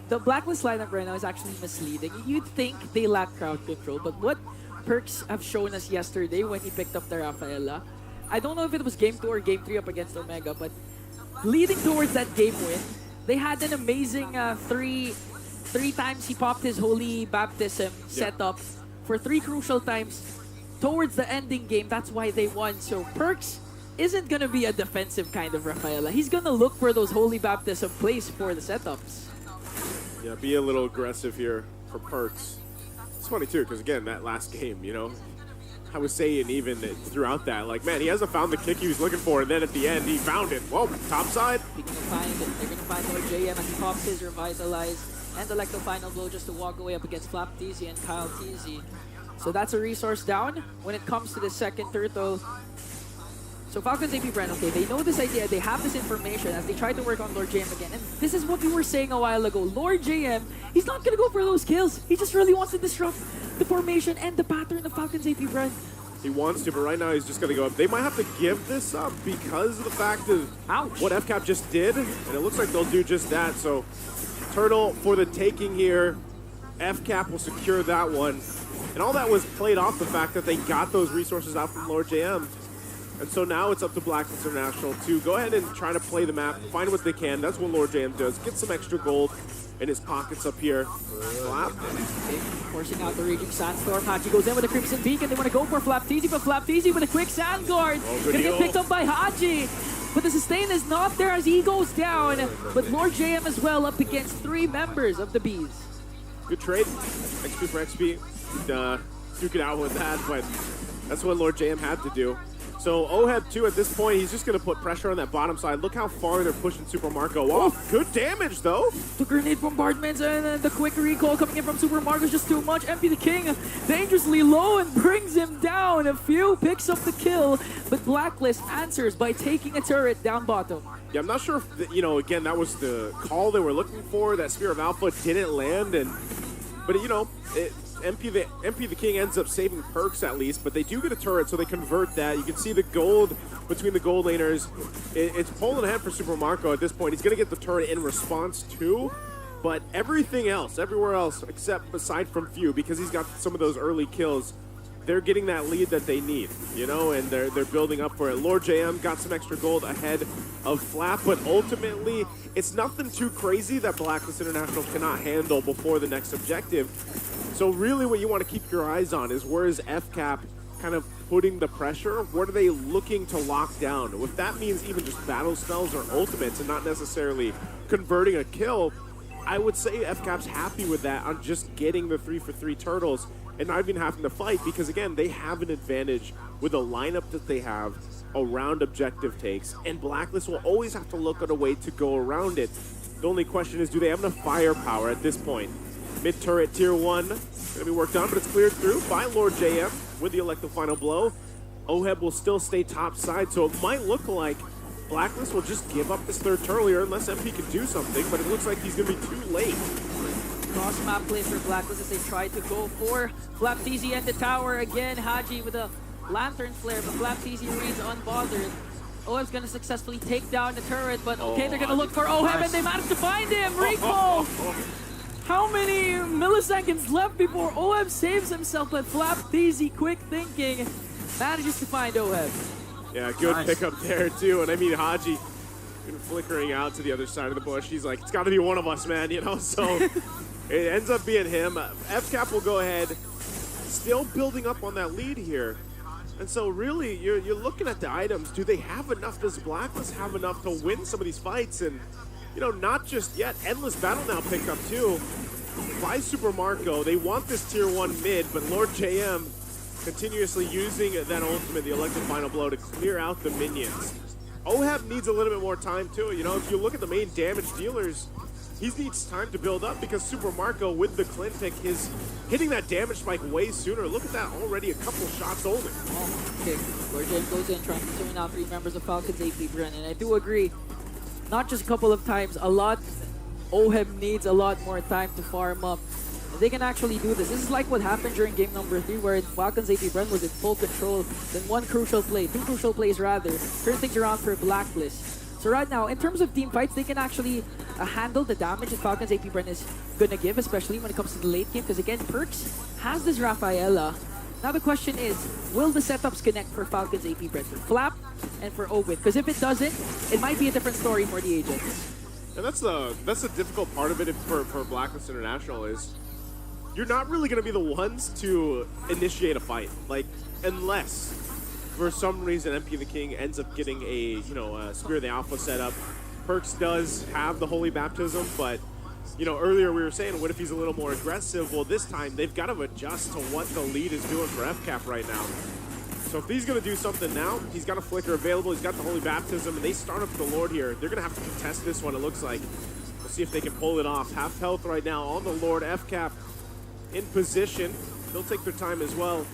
the Blacklist lineup right now is actually misleading. You'd think they lack crowd control, but what Perks have shown us yesterday when he picked up the Rafaela, I don't know if it was game 2 or game 3 up against Omega, but leading towards that game win, they had an amazing three times he popped his Holy Baptism setup for 3 crucial times towards the ending game. That's why they won. So Perks isn't going to be a defensive kind of Rafaela. He's going to look for those Holy Baptism plays for the setups. Yeah, be a little aggressive here for Perks. It's funny too, because again, that last game, you know, I was saying even throughout that, like, man, he hasn't found the kick he was looking for, and then at the end, he found it. Whoa, top side. Speaking of find it, they're going to find Lord JM as he pops his Revitalize and Electro Final Blow just to walk away up against Flap TZ and Kyle TZ. So that's a resource down when it comes to the second turtle. So Falcons AP Brand, okay, they know this idea, they have this information as they try to work on Lord JM again. And this is what we were saying a while ago. Lord JM, he's not going to go for those kills. He just really wants to disrupt the formation and the pattern of Falcons AP Brand. He wants to, but right now he's just going to go up. They might have to give this up because of the fact of what FCAP just did. And it looks like they'll do just that. So Turtle for the taking here. FCAP will secure that one. And all that was played off the fact that they got those resources out from Lord JM. And so now it's up to Blacklist International to go ahead and try to play the map, find what they can. That's what Lord JM does. Get some extra gold in his pockets up here. Flap. Forcing out the Raging Sandstorm. Hachi goes in with a Crimson Beacon. They want to go for Flap TZ, but Flap TZ with a quick Sand Guard. Gonna get picked up by Hachi. But the sustain is not there as he goes down. But Lord JM as well up against 3 members of the Bees. Good trade. XP for XP. Duke it out with that, but that's what Lord JM had to do. So Oheb too, at this point, he's just going to put pressure on that bottom side. Look how far they're pushing Super Marco off. Good damage, though. The grenade bombardments and then the quick recall coming in from Super Marco is just too much. MP the King dangerously low and brings him down. A few picks up the kill, but Blacklist answers by taking a turret down bottom. Yeah, I'm not sure if, you know, again, that was the call they were looking for. That Spear of Alpha didn't land, but, you know, MP the King ends up saving Perks at least, but they do get a turret, so they convert that. You can see the gold between the gold laners. It's pulling ahead for Super Marco at this point. He's going to get the turret in response too, but everything else, everywhere else, except aside from Few, because he's got some of those early kills, they're getting that lead that they need, you know, and they're building up for it. Lord JM got some extra gold ahead of Flap, but ultimately, it's nothing too crazy that Blacklist International cannot handle before the next objective. So really what you want to keep your eyes on is where is FCAP kind of putting the pressure? What are they looking to lock down? If that means even just battle spells or ultimates and not necessarily converting a kill, I would say FCAP's happy with that on just getting the 3-for-3 turtles and not even having to fight because, again, they have an advantage with the lineup that they have around objective takes, and Blacklist will always have to look at a way to go around it. The only question is, do they have enough firepower at this point? Mid-turret tier 1, going to be worked on, but it's cleared through by Lord JM with the Electro Final Blow. Oheb will still stay top side, so it might look like Blacklist will just give up this third turtle here unless MP can do something, but it looks like he's going to be too late. Cross-map play for Blacklist as they try to go for Flap TZ and the tower again. Haji with a Lantern Flare, but Flap TZ remains unbothered. Oheb's going to successfully take down the turret, but okay, they're going to look for Oheb, and they managed to find him! Recall! How many milliseconds left before Oheb saves himself, but Flap TZ, quick thinking, manages to find Oheb. Yeah, good pickup there, too. And I mean, Haji flickering out to the other side of the bush. He's like, it's got to be one of us, man, you know? So it ends up being him. FCAP will go ahead, still building up on that lead here. And so really, you're looking at the items. Do they have enough? Does Blacklist have enough to win some of these fights? And, you know, not just yet. Endless Battle now picked up, too, by Super Marco. They want this tier 1 mid, but Lord JM continuously using that ultimate, the Electro Final Blow, to clear out the minions. Oheb needs a little bit more time, too. You know, if you look at the main damage dealers, he needs time to build up because Super Marco, with the Clint pick, is hitting that damage spike way sooner. Look at that, already a couple shots only. Okay, Lord JM goes in trying to turn out 3 members of Falcons AP Bren, and I do agree, not just a couple of times, a lot, Oheb needs a lot more time to farm up. They can actually do this. This is like what happened during game number 3 where Falcons AP Bren was in full control. Then 2 crucial plays rather, turn things around for Blacklist. So right now, in terms of team fights, they can actually handle the damage that Falcons AP Bren is going to give, especially when it comes to the late game. Because again, Perks has this Rafaela. Now the question is, will the setups connect for Falcons AP Bren, for Flap and for Obit? Because if it doesn't, it might be a different story for the agents. And that's the difficult part of it for Blacklist International is you're not really going to be the ones to initiate a fight. Like, unless for some reason MP the King ends up getting a, you know, Spear of the Alpha set up. Perks does have the Holy Baptism, but you know, earlier we were saying, what if he's a little more aggressive? Well, this time they've got to adjust to what the lead is doing for FCAP right now. So if he's going to do something now, he's got a Flicker available, he's got the Holy Baptism, and they start up the Lord here. They're going to have to contest this one, it looks like. We'll see if they can pull it off. Half health right now on the Lord. FCAP in position. They'll take their time as well.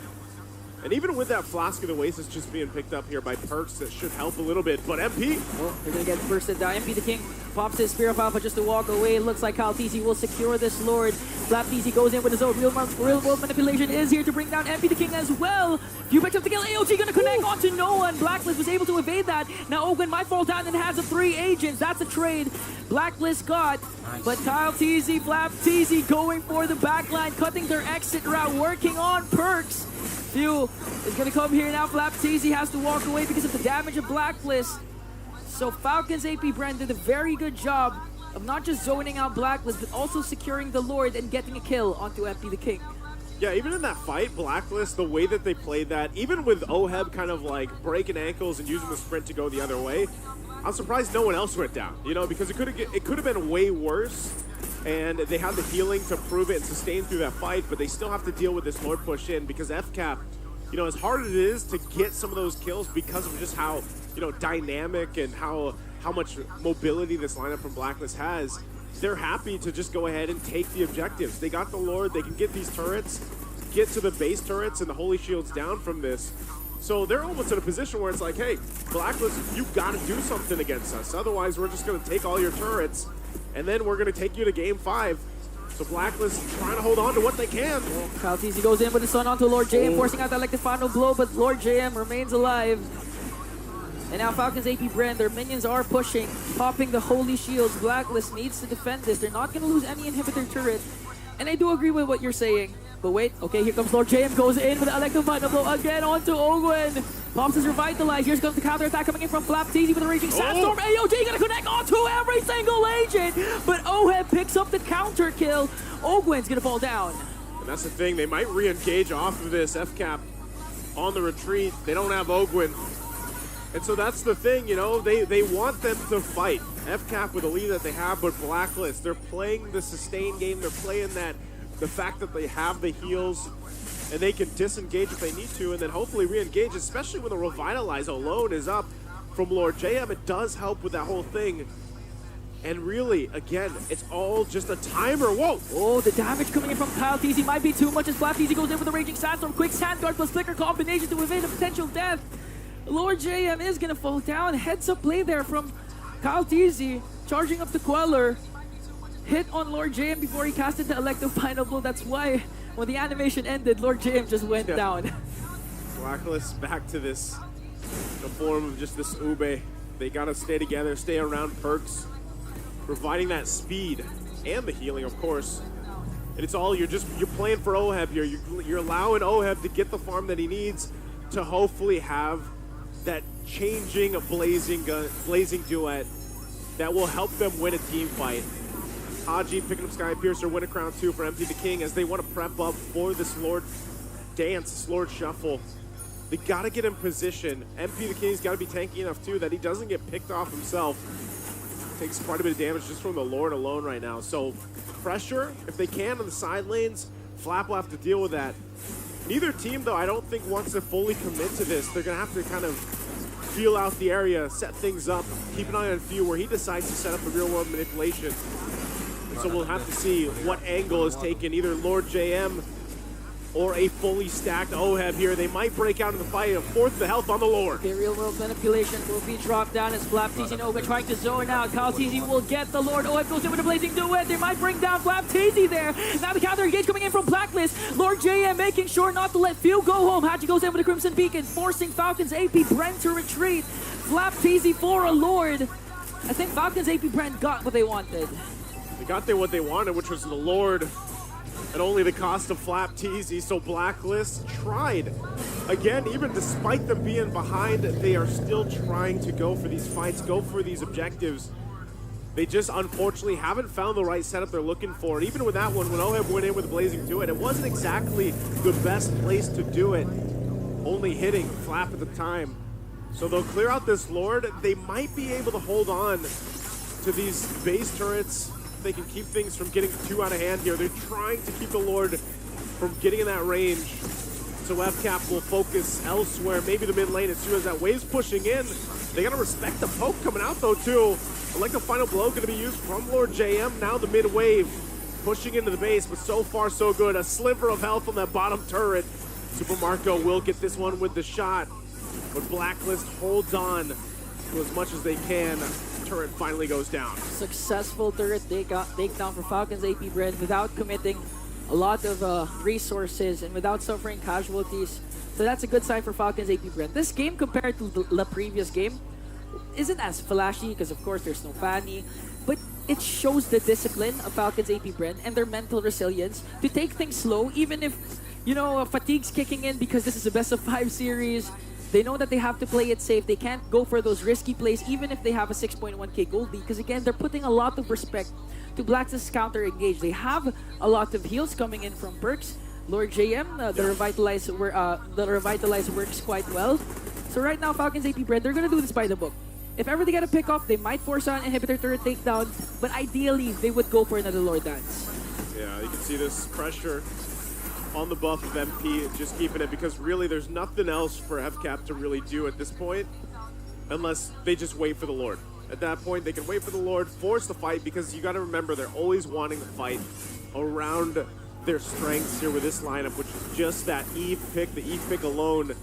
And even with that Flask of the Oasis just being picked up here by Perks, that should help a little bit. But MP, well, they're going to get bursted down. MP the King pops his Spear of Alpha just to walk away. It looks like Kyle TC will secure this Lord. Flap TC goes in with his own real world manipulation is here to bring down MP the King as well. Few picks up the kill. AOT going to connect onto no one. Blacklist was able to evade that. Now Ogun might fall down and has a 3 agents. That's a trade. Blacklist got. But Kyle TC, Flap TC going for the backline, cutting their exit route, working on Perks. Few is going to come here now. Flap TC has to walk away because of the damage of Blacklist. So Falcons AP Brand did a very good job of not just zoning out Blacklist, but also securing the Lord and getting a kill onto MP the King. Yeah, even in that fight, Blacklist, the way that they played that, even with Oheb kind of like breaking ankles and using the sprint to go the other way, I'm surprised no one else went down, you know, because it could have been way worse. And they had the healing to prove it and sustain through that fight, but they still have to deal with this Lord push in because FCAP, you know, as hard as it is to get some of those kills because of just how, you know, dynamic and how much mobility this lineup from Blacklist has, they're happy to just go ahead and take the objectives. They got the Lord, they can get these turrets, get to the base turrets and the Holy Shields down from this. So they're almost in a position where it's like, hey, Blacklist, you got to do something against us. Otherwise, we're just going to take all your turrets and then we're going to take you to game 5. So Blacklist trying to hold on to what they can. Well, Kyle TC goes in with the Sun onto Lord JM, forcing out that elected final blow, but Lord JM remains alive. And now Falcons AP Brand, their minions are pushing, popping the Holy Shields. Blacklist needs to defend this. They're not going to lose any inhibitor turret. And I do agree with what you're saying. But wait, okay, here comes Lord JM, goes in with the elected final blow again onto Owen. Pops is revitalized. Here comes the counter attack coming in from Flap TC with a raging sandstorm. AOT gonna connect onto every single agent, but Oheb picks up the counter kill. Ogwen's gonna fall down. And that's the thing, they might re-engage off of this FCAP on the retreat. They don't have Ogwen. And so that's the thing, you know, they want them to fight. FCAP with the lead that they have, but Blacklist, they're playing the sustain game. They're playing that, the fact that they have the heals and they can disengage if they need to, and then hopefully re-engage, especially when the Revitalize alone is up from Lord JM. It does help with that whole thing. And really, again, it's all just a timer. Whoa! Oh, the damage coming in from Kyle TC might be too much as Flap TC goes in with a Raging Sandstorm. Quick Sand Guard plus Flicker combination to evade a potential death. Lord JM is going to fall down. Heads up play there from Kyle TC, charging up the Queller. Hit on Lord JM before he casted the Elective Final Blow. That's why when the animation ended, Lord JM just went down. Blacklist back to this, the form of just this Ube. They gotta stay together, stay around Perks, providing that speed and the healing, of course. And it's all, you're playing for Oheb here. You're allowing Oheb to get the farm that he needs to hopefully have that changing, blazing duet that will help them win a team fight. Haji picking up Sky Piercer, win a crown 2 for MP the King as they want to prep up for this Lord dance, this Lord shuffle. They got to get in position. MP the King's got to be tanky enough too that he doesn't get picked off himself. Takes quite a bit of damage just from the Lord alone right now. So pressure, if they can, on the side lanes. Flap will have to deal with that. Neither team, though, I don't think wants to fully commit to this. They're going to have to kind of feel out the area, set things up, keep an eye on Few where he decides to set up a real-world manipulation. So we'll have to see what angle is taken, either Lord JM or a fully stacked Oheb here. They might break out in the fight, fourth the health on the Lord. Okay, real world manipulation will be dropped down as Flap TC and Ogun trying to zone out. Kyle TC will get the Lord. Oheb goes in with a blazing duet. They might bring down Flap TC there. Now the counter engage coming in from Blacklist. Lord JM making sure not to let Few go home. Hachi goes in with a Crimson Beacon, forcing Falcons AP Brent to retreat. Flap TC for a Lord. I think Falcons AP Brent got what they wanted. They got what they wanted, which was the Lord, at only the cost of Flap TC. So Blacklist tried. Again, even despite them being behind, they are still trying to go for these fights, go for these objectives. They just unfortunately haven't found the right setup they're looking for. And even with that one, when Oheb went in with Blazing Duet, it wasn't exactly the best place to do it. Only hitting Flap at the time. So they'll clear out this Lord. They might be able to hold on to these base turrets they can keep things from getting too out of hand here. They're trying to keep the Lord from getting in that range. So FCAP will focus elsewhere, maybe the mid lane as soon as that wave's pushing in. They gotta respect the poke coming out though too. I like the final blow gonna be used from Lord JM. Now the mid wave pushing into the base, but so far so good. A sliver of health on that bottom turret. Super Marco will get this one with the shot, but Blacklist holds on to as much as they can. Turret finally goes down. Successful turret takedown for Falcons AP Brand without committing a lot of resources and without suffering casualties. So that's a good sign for Falcons AP Brand. This game compared to the previous game isn't as flashy because of course there's no Fanny, but it shows the discipline of Falcons AP Brand and their mental resilience to take things slow even if, you know, fatigue's kicking in because this is a best of 5 series. They know that they have to play it safe. They can't go for those risky plays even if they have a 6.1k gold lead because again, they're putting a lot of respect to Blacklist's counter engage. They have a lot of heals coming in from perks. Lord JM, the revitalize works quite well. So right now, Falcons AP Brand, they're gonna do this by the book. If ever they get a pick off, they might force on inhibitor turret takedown, but ideally they would go for another Lord Dance. Yeah, you can see this pressure on the buff of MP, just keeping it because really there's nothing else for FCAP to really do at this point unless they just wait for the Lord. At that point, they can wait for the Lord, force the fight, because you got to remember they're always wanting to fight around their strengths here with this lineup, which is just that Eve pick. The Eve pick alone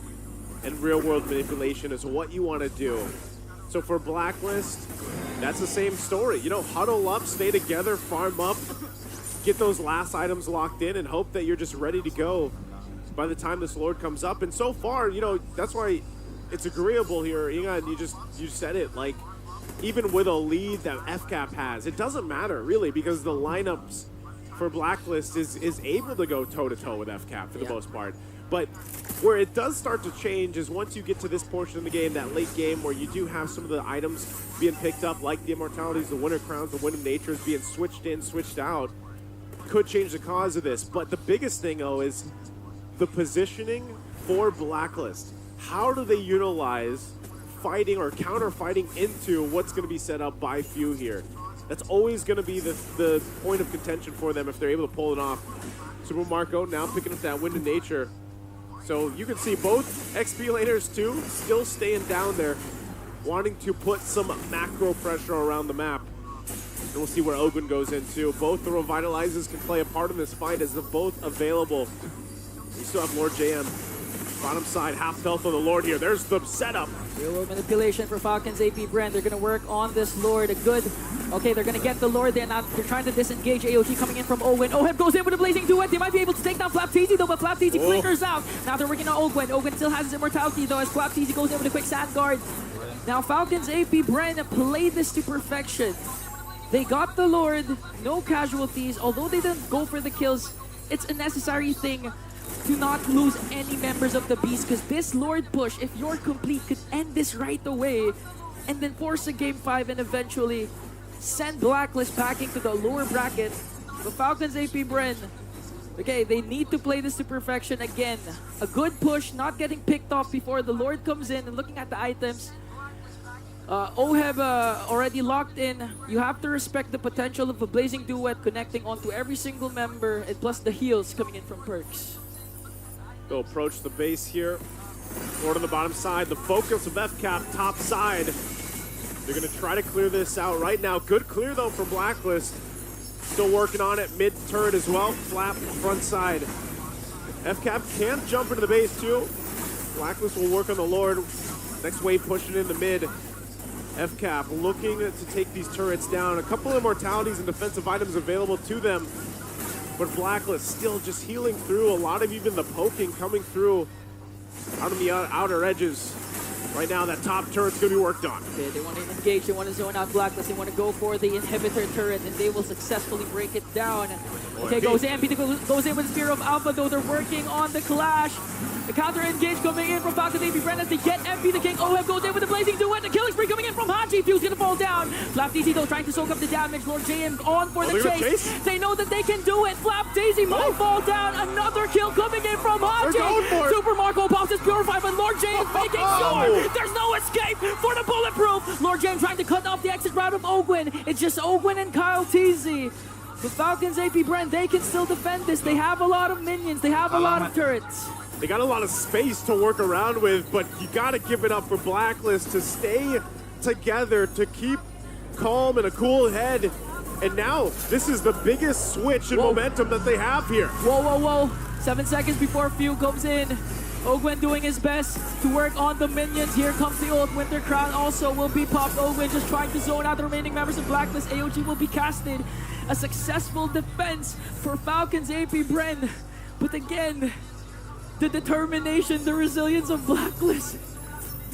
and real-world manipulation is what you want to do. So for Blacklist, that's the same story. You know, huddle up, stay together, farm up, get those last items locked in, and hope that you're just ready to go by the time this Lord comes up. And so far, you know, that's why it's agreeable here. Inga, you said it, like, even with a lead that FCAP has, it doesn't matter really because the lineups for Blacklist is able to go toe-to-toe with FCAP for the most part. But where it does start to change is once you get to this portion of the game, that late game where you do have some of the items being picked up, like the Immortalities, the Winter Crowns, the Wind of Natures being switched in, switched out, could change the cause of this. But the biggest thing, though, is the positioning for Blacklist. How do they utilize fighting or counter-fighting into what's going to be set up by Few here? That's always going to be the point of contention for them if they're able to pull it off. Super Marco now picking up that Wind of Nature. So you can see both XP laners too still staying down there, wanting to put some macro pressure around the map. And we'll see where Ogun goes into. Both the Revitalizers can play a part in this fight as they're both available. We still have Lord JM. Bottom side, half health on the Lord here. There's the setup. Real-world manipulation for Falcons AP Brand. They're going to work on this Lord. A good... Okay, they're going to get the Lord there. Now they're trying to disengage AOT coming in from Owen. Oheb goes in with a Blazing Duet. They might be able to take down Flapteezy though, but Flapteezy flickers out. Now they're working on Owen. Owen still has his immortality though as Flapteezy goes in with a quick sand guard. Now Falcons AP Brand played this to perfection. They got the Lord, no casualties. Although they didn't go for the kills, it's a necessary thing to not lose any members of the Beast, because this Lord push, if you're complete, could end this right away and then force a game 5 and eventually send Blacklist packing to the lower bracket. The Falcons AP Brand, okay, they need to play this to perfection again. A good push, not getting picked off before the Lord comes in, and looking at the items. Oheb already locked in. You have to respect the potential of a Blazing Duet connecting onto every single member, and plus the heals coming in from perks. They'll approach the base here. Lord on the bottom side. The focus of FCAP top side. They're going to try to clear this out right now. Good clear, though, from Blacklist. Still working on it. Mid turret as well. Flap front side. FCAP can jump into the base, too. Blacklist will work on the Lord. Next wave pushing in the mid. FCAP looking to take these turrets down. A couple of immortalities and defensive items available to them. But Blacklist still just healing through. A lot of even the poking coming through out on the outer edges. Right now, that top turret's going to be worked on. Okay, they want to engage. They want to zone out Blacklist. They want to go for the inhibitor turret, and they will successfully break it down. Okay, goes in. Goes in with Spear of Alpha, though. They're working on the clash. The counter engage coming in from Falcons AP Brand as they get MP. The King Oheb goes in with the Blazing Duet. The killing spree coming in from Haji. Few's going to fall down. Flapteezy, though, trying to soak up the damage. Lord JM on for the chase. They know that they can do it. Flapteezy might fall down. Another kill coming in from Haji. Super Marco pops his Purify, but Lord JM making sure there's no escape for the Bulletproof. Lord JM trying to cut off the exit route of Ogun. Ogwen. It's just Ogwen and Kyle TZ. The Falcons AP Bren, they can still defend this. They have a lot of minions. They have a lot of turrets. They got a lot of space to work around with, but you got to give it up for Blacklist to stay together, to keep calm and a cool head. And now, this is the biggest switch in momentum that they have here. Whoa. 7 seconds before Few comes in. Ogwen doing his best to work on the minions. Here comes the ult. Winter Crown also will be popped. Ogwen just trying to zone out the remaining members of Blacklist. AOG will be casted. A successful defense for Falcons AP Bren. But again, the determination, the resilience of Blacklist.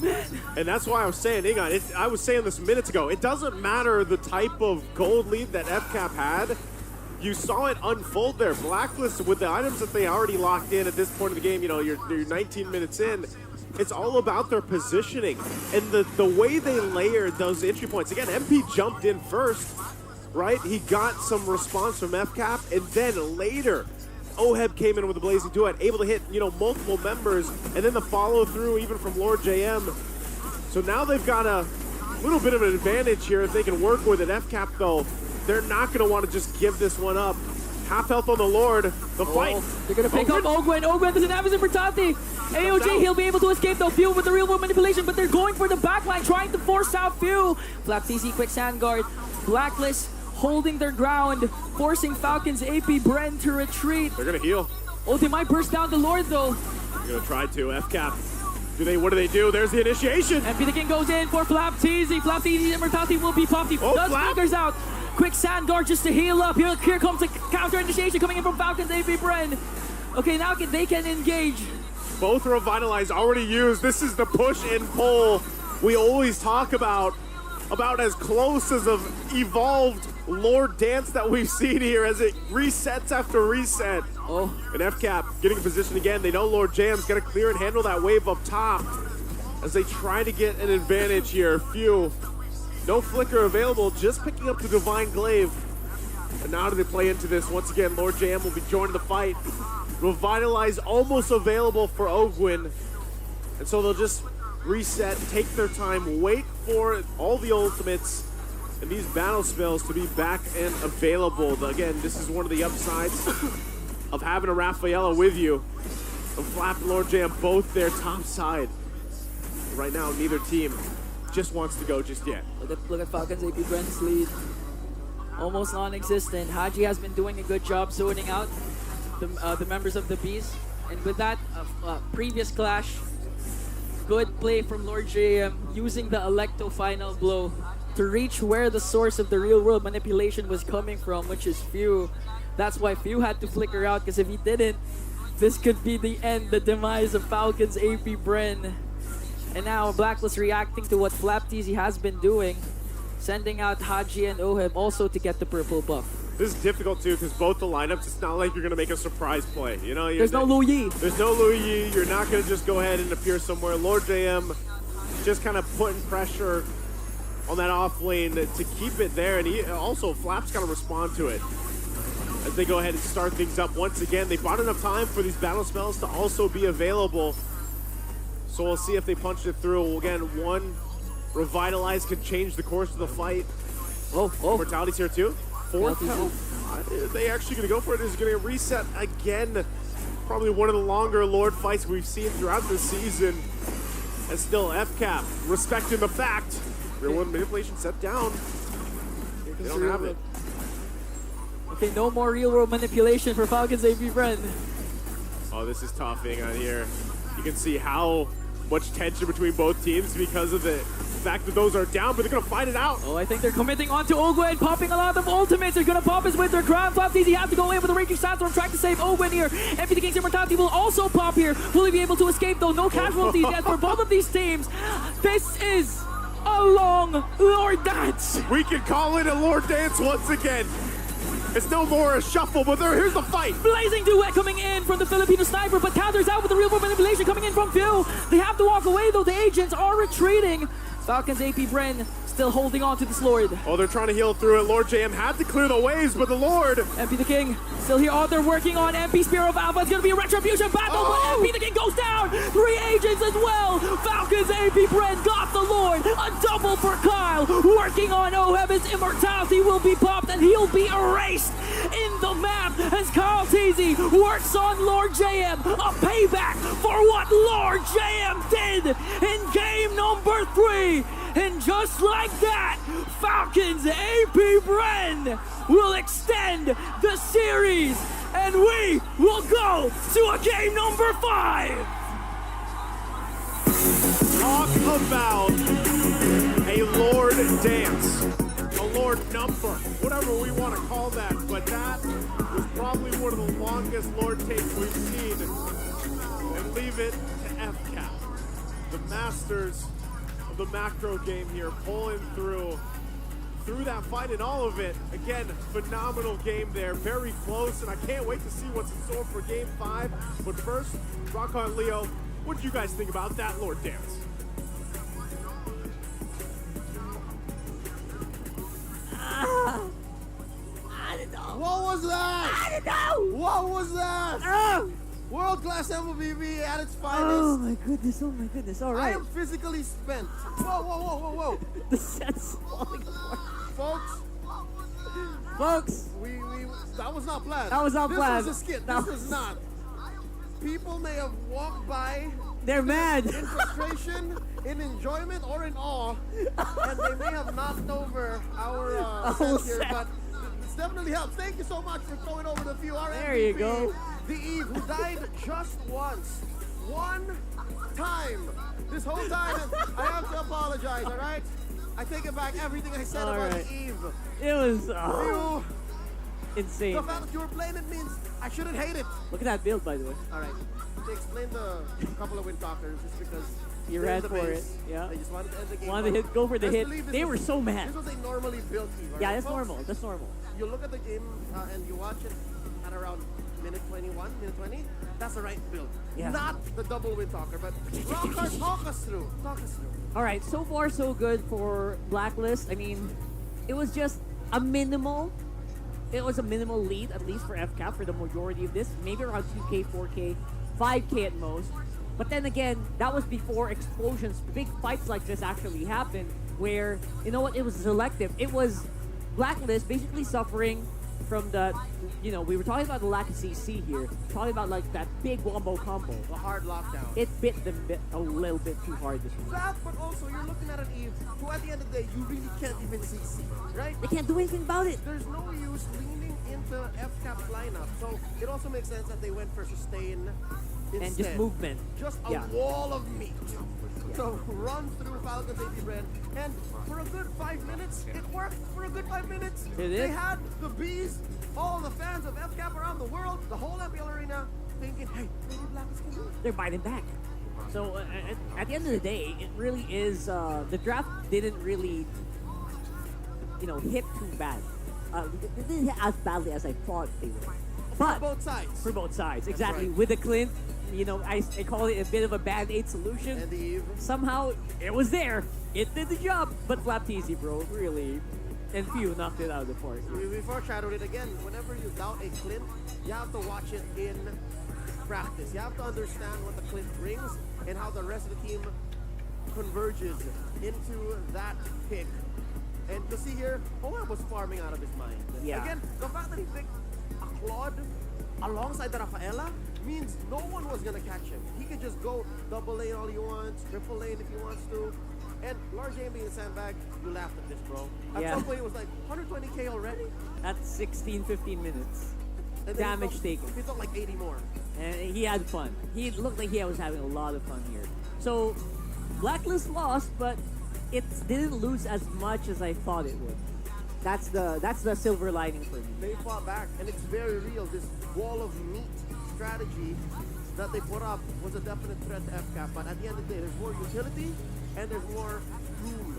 Man. And that's why I was saying, Ingon, I was saying this minutes ago, it doesn't matter the type of gold lead that FCAP had. You saw it unfold there. Blacklist, with the items that they already locked in at this point of the game, you know, you're 19 minutes in, it's all about their positioning. And the way they layered those entry points. Again, MP jumped in first, right? He got some response from FCAP, and then later, Oheb came in with a blazing duet, able to hit, you know, multiple members, and then the follow through even from Lord JM. So now they've got a little bit of an advantage here if they can work with it. FCAP though, they're not going to want to just give this one up. Half health on the Lord. The fight. They're going to pick up Ogwen. Ogwen doesn't have his Impertati. AOG, he'll be able to escape though. Few with the real world manipulation, but they're going for the backline, trying to force out Few. Flap CC, quick sand guard. Blacklist holding their ground, forcing Falcons AP Bren to retreat. They're going to heal. Oh, they might burst down the Lord though. They're going to try to. FCAP. What do they do? There's the initiation. MP the King goes in for Flap TZ. Flap TZ's Immortality will be popped. He does fingers out. Quick sand guard just to heal up. Here comes the counter initiation coming in from Falcons AP Bren. Okay, now they can engage. Both Revitalize already used. This is the push and pull we always talk about as close as an evolved Lord dance that we've seen here as it resets after reset. Oh. And FCAP getting in position again. They know Lord Jam's got to clear and handle that wave up top as they try to get an advantage here. Few. No flicker available, just picking up the Divine Glaive. And now do they play into this? Once again, Lord Jam will be joining the fight. Revitalize almost available for Ogwen. And so they'll just reset, take their time, wait for all the ultimates and these battle spells to be back and available. Again, this is one of the upsides of having a Rafaela with you. And Flap and Lord Jam both their top side. Right now, neither team just wants to go just yet. Look at Falcons AP Bren's lead. Almost non-existent. Haji has been doing a good job sorting out the members of the Bees. And with that previous clash, good play from Lord JM using the Electo final blow to reach where the source of the real world manipulation was coming from, which is Few. That's why Few had to flicker out, because if he didn't, this could be the end, the demise of Falcons AP Bren. And now Blacklist reacting to what Flap TZ has been doing, sending out Haji and Oheb also to get the purple buff. This is difficult too, because both the lineups, it's not like you're going to make a surprise play. You know, there's no Lu Yi. There's no Lu Yi. You're not going to just go ahead and appear somewhere. Lord JM just kind of putting pressure on that off lane to keep it there. And he also, Flap's got to respond to it as they go ahead and start things up once again. They bought enough time for these battle spells to also be available. So we'll see if they punch it through. Again, one Revitalize could change the course of the fight. Oh. Mortality's here too. Fourth health. Are they actually going to go for it? Is going to reset again. Probably one of the longer Lord fights we've seen throughout this season. And still FCAP respecting the fact real world manipulation set down. They don't have it. Okay, no more real world manipulation for Falcons AP Bren. Oh, this is tough on here. You can see how much tension between both teams because of the fact that those are down, but they're going to fight it out. Oh, I think they're committing onto Ogwen, popping a lot of ultimates. They're going to pop his Winter Crown. Flap TZ has to go in with a Raging Sandstorm, trying to save Ogwen here. MP the King's Immortality will also pop here. Will he be able to escape though? No casualties yet for both of these teams. This is a long Lord Dance. We can call it a Lord Dance once again. It's no more a shuffle, but here's the fight. Blazing duet coming in from the Filipino sniper, but counters out with the real world manipulation coming in from Phil. They have to walk away though. The agents are retreating. Falcons AP Bren still holding on to this Lord. Oh, they're trying to heal through it. Lord JM had to clear the waves, but the Lord... MP the King still here. Oh, they're working on MP Spear of Alpha. It's going to be a retribution battle, but MP the King goes down. 3 agents as well. Falcons AP Brand got the Lord. A double for Kyle. Working on Oheb. His immortality will be popped and he'll be erased in the map as Kyle Teasy works on Lord JM. A payback for what Lord JM did in game number 3. And just like that, Falcons AP Bren will extend the series, and we will go to a game number 5. Talk about a Lord dance, a Lord number, whatever we want to call that, but that was probably one of the longest Lord takes we've seen. And leave it to FCAP, the masters of the macro game here, pulling through that fight and all of it. Again, phenomenal game there, very close, and I can't wait to see what's in store for game 5. But first, Rocco and Leo, what did you guys think about that Lord dance? I don't know. What was that? I don't know. What was that? World-class MLBB at its finest. Oh my goodness, all I right. am physically spent. Whoa. The set's falling apart. Folks, we that was not planned. That was not planned. This was a skit. That This was not. People may have walked by. They're mad. In frustration, in enjoyment, or in awe, and they may have knocked over our set here, but it's definitely helps. Thank you so much for throwing over the few. Our There you MVP, go. The Eve, who died just once. One time. This whole time, and I have to apologize, all right? I take it back everything I said All about right. the Eve. It was You, insane. the fact that you were playing it means I shouldn't hate it. Look at that build, by the way. All right. To explain the couple of wind talkers, just because You they're ran the for base, it, yeah. They just wanted to end the game. Wanted to but go for the let's hit. believe this They was- were so mad. This was a normally built Eve. Right? Yeah, that's Folks, normal. That's normal. You look at the game and you watch it at around minute 21, minute 20. That's the right build. Yeah. Not the double wind talker, but Rocker, talk us through. All right, so far so good for Blacklist. I mean, it was just a minimal. It was a minimal lead, at least for FCAP, for the majority of this. Maybe around 2K, 4K, 5K at most. But then again, that was before explosions, big fights like this actually happened, where, you know what, it was selective. It was Blacklist basically suffering from the, you know, we were talking about the lack of CC here. Talking about like that big wombo combo. The hard lockdown. It bit them a little bit too hard this one. That, but also you're looking at an Eve who at the end of the day, you really can't even CC, right? They can't do anything about it. There's no use leaning into FCAP's lineup. So it also makes sense that they went for sustain instead. And just movement. Just a Yeah. wall of meat. So run through Falcons AP Brand, and for a good 5 minutes, it worked for a good 5 minutes. It They did. had the bees, all the fans of FCAP around the world, the whole MPL arena, thinking, hey, maybe Blacklist can do it. They're biting back. So at the end of the day, it really is, the draft didn't really, you know, hit too bad. It didn't hit as badly as I thought they would. But For both sides. for both sides, exactly. right. With the Clint, you know, I call it a bit of a band-aid solution. And the Eve. Somehow, it was there. It did the job. But Flap Easy, bro, really. And few knocked it out of the park. We foreshadowed it again. Whenever you doubt a Clint, you have to watch it in practice. You have to understand what the Clint brings and how the rest of the team converges into that pick. And to see here, Owen was farming out of his mind. Yeah. Again, the fact that he picked a Claude alongside the Rafaela means no one was gonna catch him. He could just go double lane all he wants, triple lane if he wants to. And large game being a sandbag, you laughed at this, bro. At Yeah. some point it was like 120k already. That's 16, 15 minutes. And then Damage he took, taken. He took like 80 more. And he had fun. He looked like he was having a lot of fun here. So, Blacklist lost, but it didn't lose as much as I thought it would. That's the silver lining for me. They fought back, and it's very real. This wall of meat strategy that they put up was a definite threat to FCAP. But at the end of the day, there's more utility and there's more room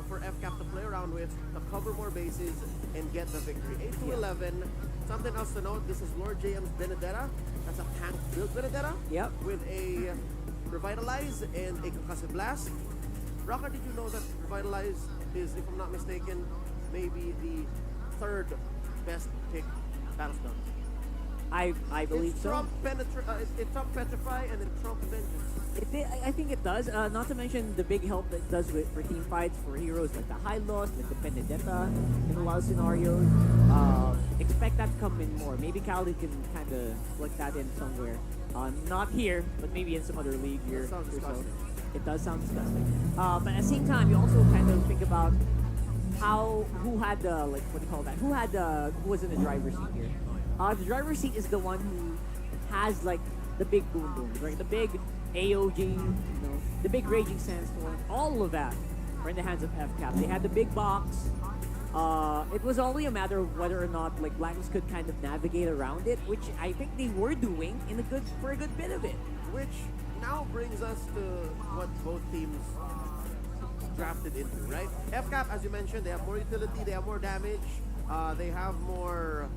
for FCAP to play around with, to cover more bases and get the victory. 8-11. Something else to note: this is Lord JM's Benedetta. That's a tank build Benedetta. Yep. With a Revitalize and a Concussive Blast. Rocker, did you know that Revitalize is, if I'm not mistaken, maybe the third best pick Battlestar. I believe It's so. it's Trump Petrify and then Trump Vengeance. I think it does. Not to mention the big help that it does for team fights for heroes like the High Lost, like the Benedetta in a lot of scenarios. Expect that to come in more. Maybe Khalid can kind of flick that in somewhere. Not here, but maybe in some other league here. That sounds or so. disgusting. It does sound disgusting. But at the same time, you also kind of think about who had the like what do you call that? Who was in the driver's seat here? The driver's seat is the one who has like the big boom booms, right? The big AOG, the big Raging Sandstorm, all of that were in the hands of FCAP. They had the big box. It was only a matter of whether or not like Blacklist could kind of navigate around it, which I think they were doing for a good bit of it. Which now brings us to what both teams drafted into, right? FCAP, as you mentioned, they have more utility, they have more damage, they have more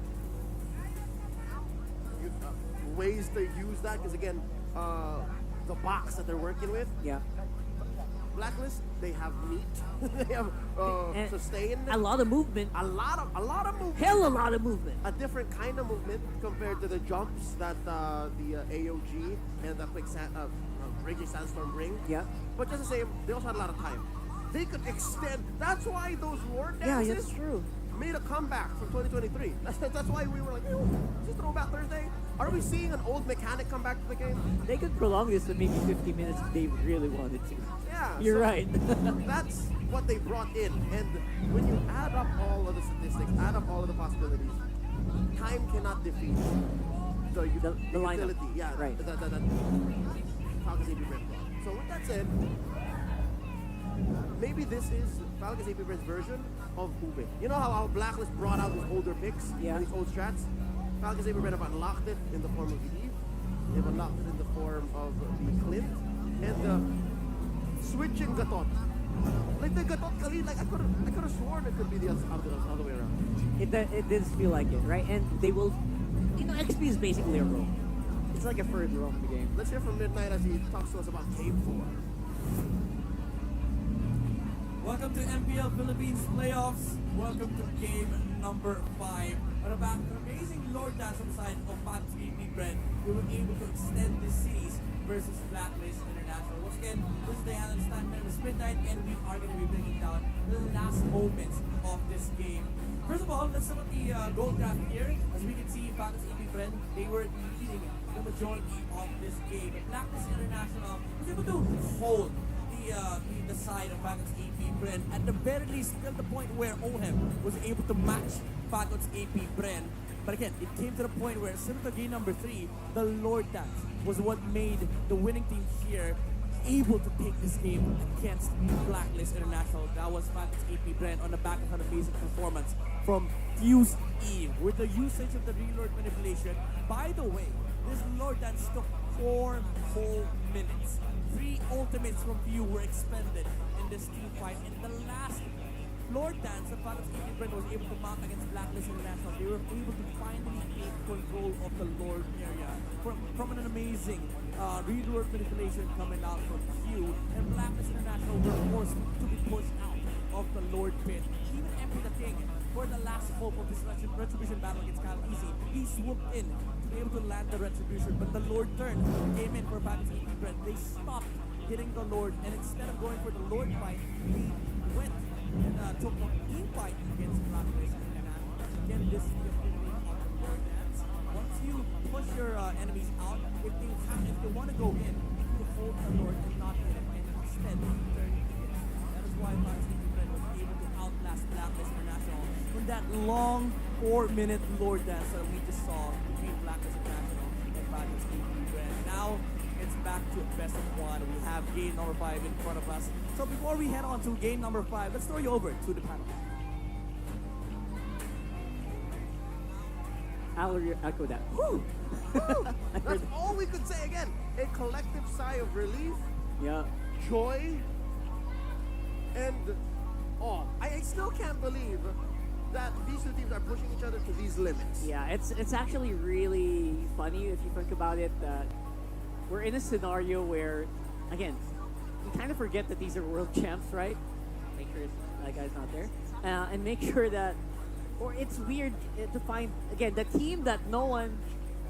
ways to use that, because again, the box that they're working with. Yeah. Blacklist, they have meat, they have And sustain, a lot of movement. a lot of movement. Hell, a lot of movement. A different kind of movement compared to the jumps that the AOG and the quick Raging Sandstorm bring. Yeah. But just the same, they also had a lot of time. They could extend. That's why those Lord Yeah, dances that's true. made a comeback from 2023. That's why we were like, "Ew, is this Throwback Thursday? Are we seeing an old mechanic come back to the game?" They could prolong this to maybe 50 minutes if they really wanted to. Yeah. You're so right. That's what they brought in. And when you add up all of the statistics, add up all of the possibilities, time cannot defeat the lineup. utility. Yeah, Right. That Falcons AP Brent brought. So with that said, maybe this is Falcons AP Brent's version of Ube. You know how Blacklist brought out these older picks, Yeah. these old strats? Falcons AP Brent have unlocked it in the form of the Eve. They've unlocked it in the form of the Clint. And the switching Gatot. Like the Gatot Khalid, like I could have sworn it could be the other way around. It does feel like it, right? And they will, XP is basically a roam. It's like a third roam in the game. Let's hear from Midnight as he talks to us about Game 4. Welcome to MPL Philippines playoffs. Welcome to game number 5. On the back of an amazing Lord dance on the side of Falcons AP Brent, we were able to extend this series versus Blacklist International. Once again, this is the analyst time. My name is Midnight, and we are going to be breaking down the last moments of this game. First of all, let's look at the goal graph here. As we can see, Falcons AP Brent, they were leading the majority of this game. But Blacklist International was able to hold the side of Falcons AP Brent. At the very least, till the point where Ohem was able to match Falcons AP Brent. But again, it came to the point where, similar to game number 3, the Lord Dance was what made the winning team here able to take this game against Blacklist International. That was Falcons AP Brent on the back of an amazing performance from Fuse Eve with the usage of the reload manipulation. By the way, this Lord Dance took 4 whole minutes. 3 ultimates from Fuse were expended in this team fight. In the last Lord Dance that Falcons AP Brent was able to mount against Blacklist International, they were able to finally take control of the Lord area from an amazing reload manipulation coming out from Q, and Blacklist International were forced to be pushed out of the Lord pit. Even MP the King, for the last hope of this retribution battle against Kyle Easy, he swooped in to be able to land the retribution, but the Lord turn came in for Falcons AP Brent. They stopped hitting the Lord, and instead of going for the Lord fight, he went and took a team fight against Blacklist International. Again, this is the ability of the Lord Dance. Once you push your enemies out, if they want to go in, you hold the Lord and not hit him, and instead turn it in. That is why Falcons AP Brent was able to outlast Blacklist International in that long 4-minute Lord Dance that we just saw between Blacklist International and Falcons AP Brent. Now it's back to best of 1. We have game number 5 in front of us. So before we head on to game number 5, let's throw you over to the panel. I'll echo that. Woo! That's all we could say. Again, a collective sigh of relief, Yeah. joy, and awe. I still can't believe that these two teams are pushing each other to these limits. Yeah, it's actually really funny if you think about it. We're in a scenario where, again, we kind of forget that these are world champs, right? make sure that guy's not there, and make sure that, or it's weird to find again the team that no one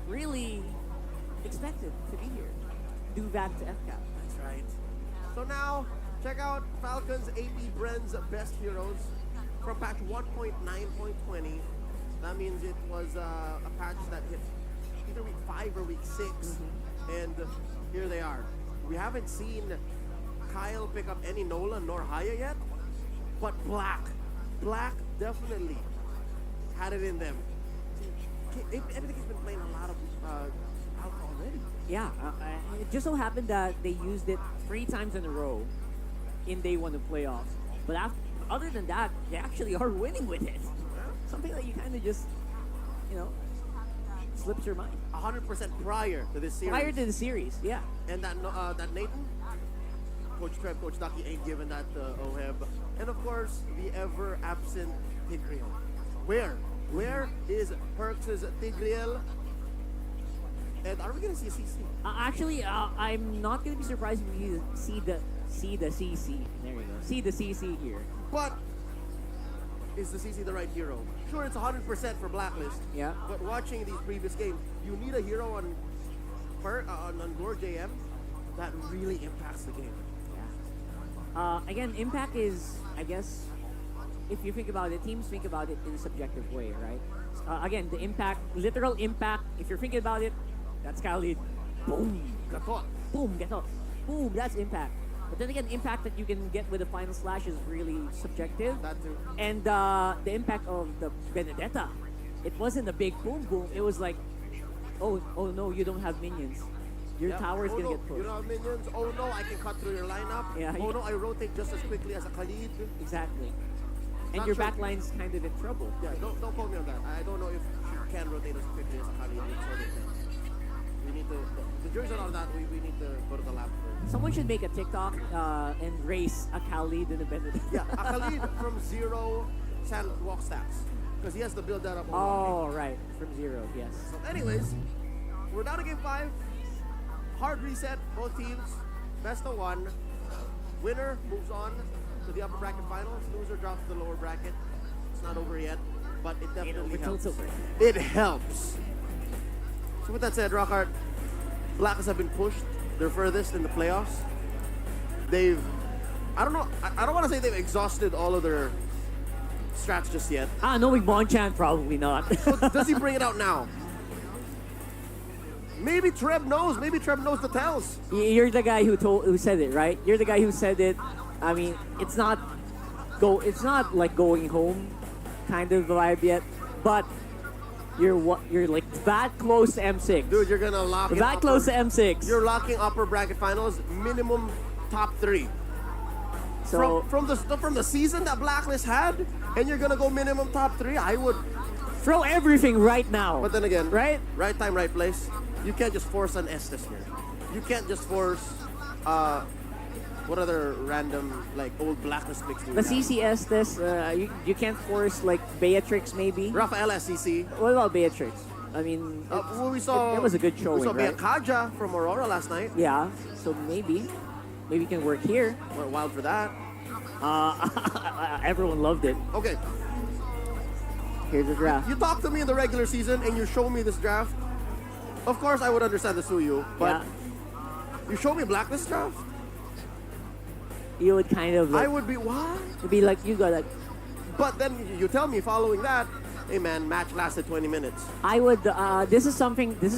really expected to be here. Do back to FCAP. That's right. So now, check out Falcons AP Bren's best heroes from patch 1.9.20. That means it was a patch that hit either week 5 or week 6. And here they are. We haven't seen Kyle pick up any Nola nor Haya yet, but Black definitely had it in them. Everything has been playing a lot of Alpha already. Yeah, it just so happened that they used it 3 times in a row in day 1 of playoffs. But other than that, they actually are winning with it. Something that you kind of just, slips your mind. 100% prior to this series. Prior to the series, yeah. And that Nathan, Coach Trev, Coach Ducky ain't giving that to Oheb. And of course, the ever absent Tigreal. Where is Perks' Tigreal? And are we gonna see a CC? Actually, I'm not gonna be surprised if we see the CC. There you go. See the CC here. But is the CC the right hero? Sure, it's 100% for Blacklist. Yeah. But watching these previous games, you need a hero on Gore JM that really impacts the game. Yeah. Again, impact is, I guess, if you think about it, teams think about it in a subjective way, right? Again, the impact, literal impact. If you're thinking about it, that's Khalid. Boom, gatot. Boom, gatot. Boom, that's impact. But then again, impact that you can get with the final slash is really subjective. That too. And the impact of the Benedetta, it wasn't a big boom boom. It was like, oh no, you don't have minions. Your tower's gonna get pushed. You don't have minions. Oh no, I can cut through your lineup. Yeah, oh no, I rotate just as quickly as a Khalid. Exactly. And Not your sure. backline's kind of in trouble. Yeah, don't quote me on that. I don't know if she can rotate as quickly as a Khalid. We need to. The jury's not on that. We need to go to the lab first. Someone should make a TikTok and race a Khalid and a Benedict. Yeah, a Khalid from 0 sand walk stats. Because he has to build that up. Oh, right. From 0, yes. So anyways, we're down to game 5. Hard reset, both teams. Best of 1. Winner moves on to the upper bracket finals. Loser drops to the lower bracket. It's not over yet, but it definitely helps. It helps. So with that said, Rockhart, Blacks have been pushed. They're furthest in the playoffs. They've, I don't know, I don't want to say they've exhausted all of their strats just yet. Knowing Bonchan, probably not. So does he bring it out now? Maybe Treb knows. Maybe Treb knows the tells. You're the guy who said it, right? You're the guy who said it. I mean, it's not like going home kind of vibe yet, but you're like that close to M6. Dude, you're gonna lock in that close to M6. You're locking upper bracket finals, minimum top 3. So from the season that Blacklist had, and you're gonna go minimum top 3. I would throw everything right now. But then again, right time, right place. You can't just force an Estes here. You can't just force what other random like old Blacklist mix do we the have? CCS this you can't force like Beatrix maybe. Rafael SCC. What about Beatrix? I mean, we saw it was a good showing. We saw right? Kaja from Aurora last night. Yeah, so maybe it can work here. We're wild for that. Everyone loved it. Okay. Here's the draft. You talk to me in the regular season and you show me this draft. Of course, I would understand the Suyu, but you show me Blacklist draft. You would kind of. Like, I would be what? It'd be like you got like. But then you tell me following that, hey man, match lasted 20 minutes. I would. This is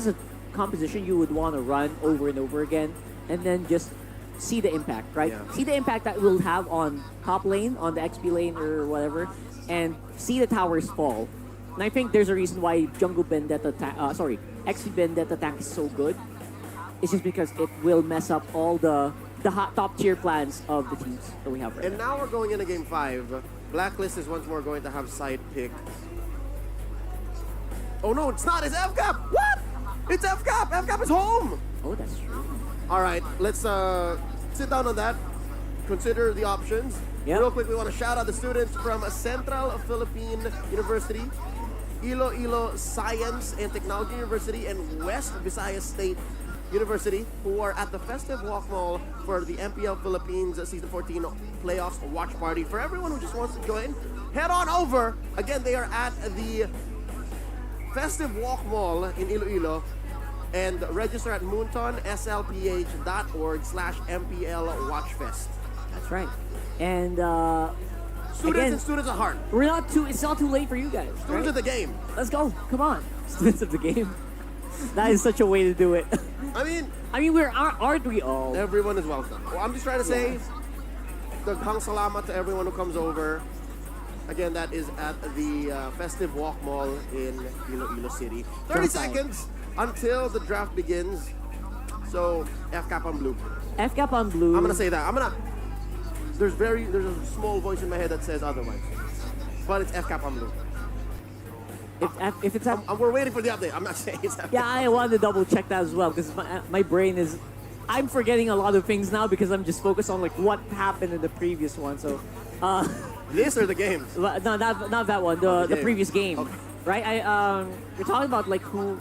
a composition you would want to run over and over again, and then just see the impact, right? Yeah. See the impact that will have on top lane, on the XP lane or whatever, and see the towers fall. And I think there's a reason why Jungle Vendetta, XP Vendetta tank is so good. It's just because it will mess up all the hot top tier plans of the teams that we have right And now we're going into game 5. Blacklist is once more going to have side pick. Oh no, it's not. It's FCAP. What? It's FCAP. FCAP is home. Oh, that's true. All right, let's sit down on that. Consider the options. Yep. Real quick, we want to shout out the students from Central Philippine University, Iloilo Science and Technology University, and West Visayas State University, who are at the Festive Walk Mall for the MPL Philippines Season 14 playoffs watch party. For everyone who just wants to join, head on over. Again, they are at the Festive Walk Mall in Iloilo, and register at moontonslph.org/MPL Watchfest. That's right. And Students again, and students at heart. it's not too late for you guys. Students right? of the game. Let's go. Come on. Students of the game. That is such a way to do it. I mean, aren't we all? Everyone is welcome. Well, I'm just trying to say, daghang salamat to everyone who comes over. Again, that is at the Festive Walk Mall in Iloilo City. 30 seconds until the draft begins. So, FCAP on blue. FCAP on blue. I'm gonna say that. There's a small voice in my head that says otherwise. But it's FCAP on blue. If it's we're waiting for the update. I'm not saying it's FCAP. Yeah, I wanted to double check that as well because my brain is. I'm forgetting a lot of things now because I'm just focused on like what happened in the previous one. So, this or the games? No, not that one. The previous game, okay. Right? We're talking about like who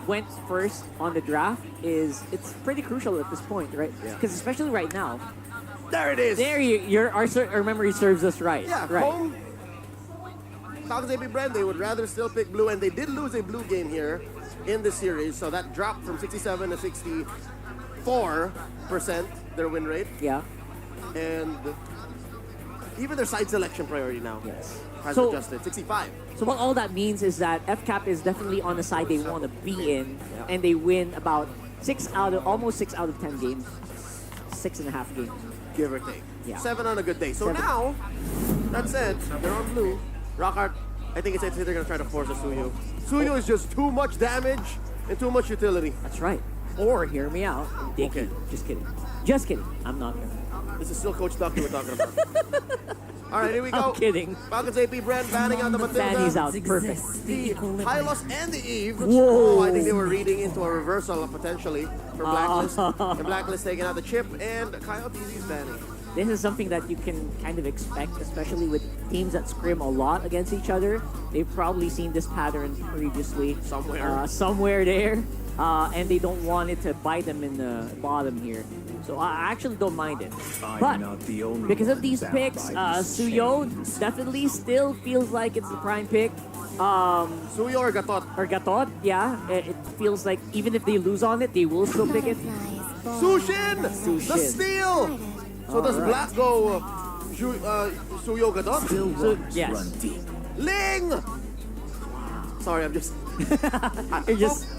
went first on the draft. It's pretty crucial at this point, right? Because especially right now. There it is. There our memory serves us right. Yeah. Right. Home. Falcons AP Brand, they would rather still pick blue, and they did lose a blue game here in the series, so that dropped from 67 to 64% their win rate. Yeah. And even their side selection priority now has adjusted. 65. So what all that means is that FCAP is definitely on the side they want to be in, and they win about almost 6 out of 10 games, 6.5 games, give or take. Yeah. 7 on a good day. So now, that said, they're on blue. Rockhart, I think they're going to try to force a Suyo. Suyo is just too much damage and too much utility. That's right. Or hear me out. Okay. Just kidding. Just kidding. I'm not here. This is still Coach Ducky we're talking about. All right, here we go. I'm kidding. Falcons AP Brand banning out the Matilda. Fanny's out. Perfect. The Hylos and the Eve. Whoa. Oh, I think they were reading into a reversal potentially for Blacklist. And Blacklist taking out the chip, and Coyote is banning. This is something that you can kind of expect, especially with teams that scrim a lot against each other. They've probably seen this pattern previously. Somewhere there. And they don't want it to bite them in the bottom here. So I actually don't mind it. But because of these picks, Suyo definitely still feels like it's the prime pick. Suyo or Gatot? Or Gatot, yeah. It feels like even if they lose on it, they will still pick it. Sushin! The steal! So does Black go Suyo Gatot? Yes. Ling! Sorry, I'm just...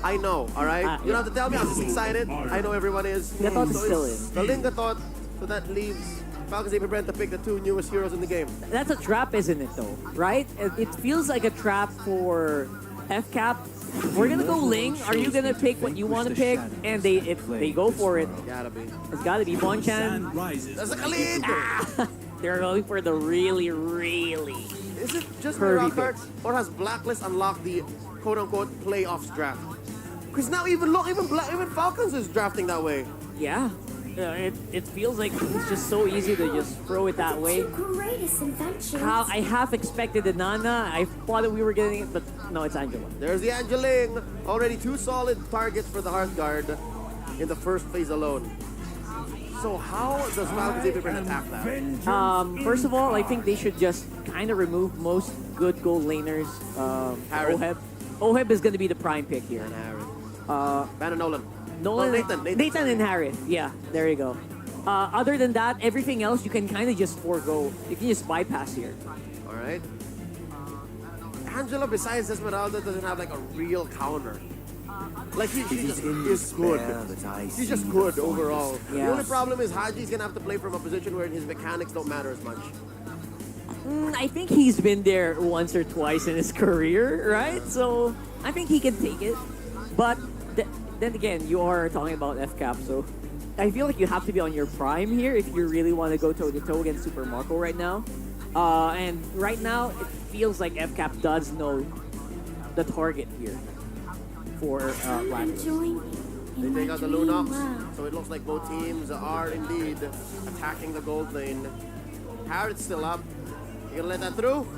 I know, alright? You don't have to tell me, I'm just excited. I know everyone is. Gatot is still in. The Ling Gatot, so that leaves Falcons AP Brand to pick the 2 newest heroes in the game. That's a trap, isn't it, though? Right? It feels like a trap for FCAP. We're gonna go Ling. Are you gonna pick what you want to pick? And if they go for it, gotta be. It's gotta be Bonchan. That's a Khalid! They're going for the really Is it just curvy Rockhart, picks. or has Blacklist unlocked the quote-unquote playoffs draft? Because now even Falcons is drafting that way. Yeah. It feels like it's just so easy to just throw it that way. How I half expected the Nana. I thought that we were getting it, but no, it's Angela. There's the Angeling. Already 2 solid targets for the Hearthguard in the first phase alone. So how does Falcons AP Brand attack that? First of all, I think they should just kind of remove most good goal laners. Oheb. Oheb is going to be the prime pick here. And Harris. Bannon Nolan. Nathan and Harris. Yeah, there you go. Other than that, everything else you can kind of just forego. You can just bypass here. All right. Angela, besides Esmeralda, doesn't have like a real counter. Like she just is good. She's just good overall. Yeah. The only problem is Haji's gonna have to play from a position where his mechanics don't matter as much. I think he's been there once or twice in his career, right? So I think he can take it. But then again, you are talking about FCAP, so I feel like you have to be on your prime here if you really want to go toe-to-toe against Super Marco right now. And right now, it feels like FCAP does know the target here for Blacklist. They take out the Lunox, so it looks like both teams are indeed attacking the gold lane. Harrod's still up. You gonna let that through?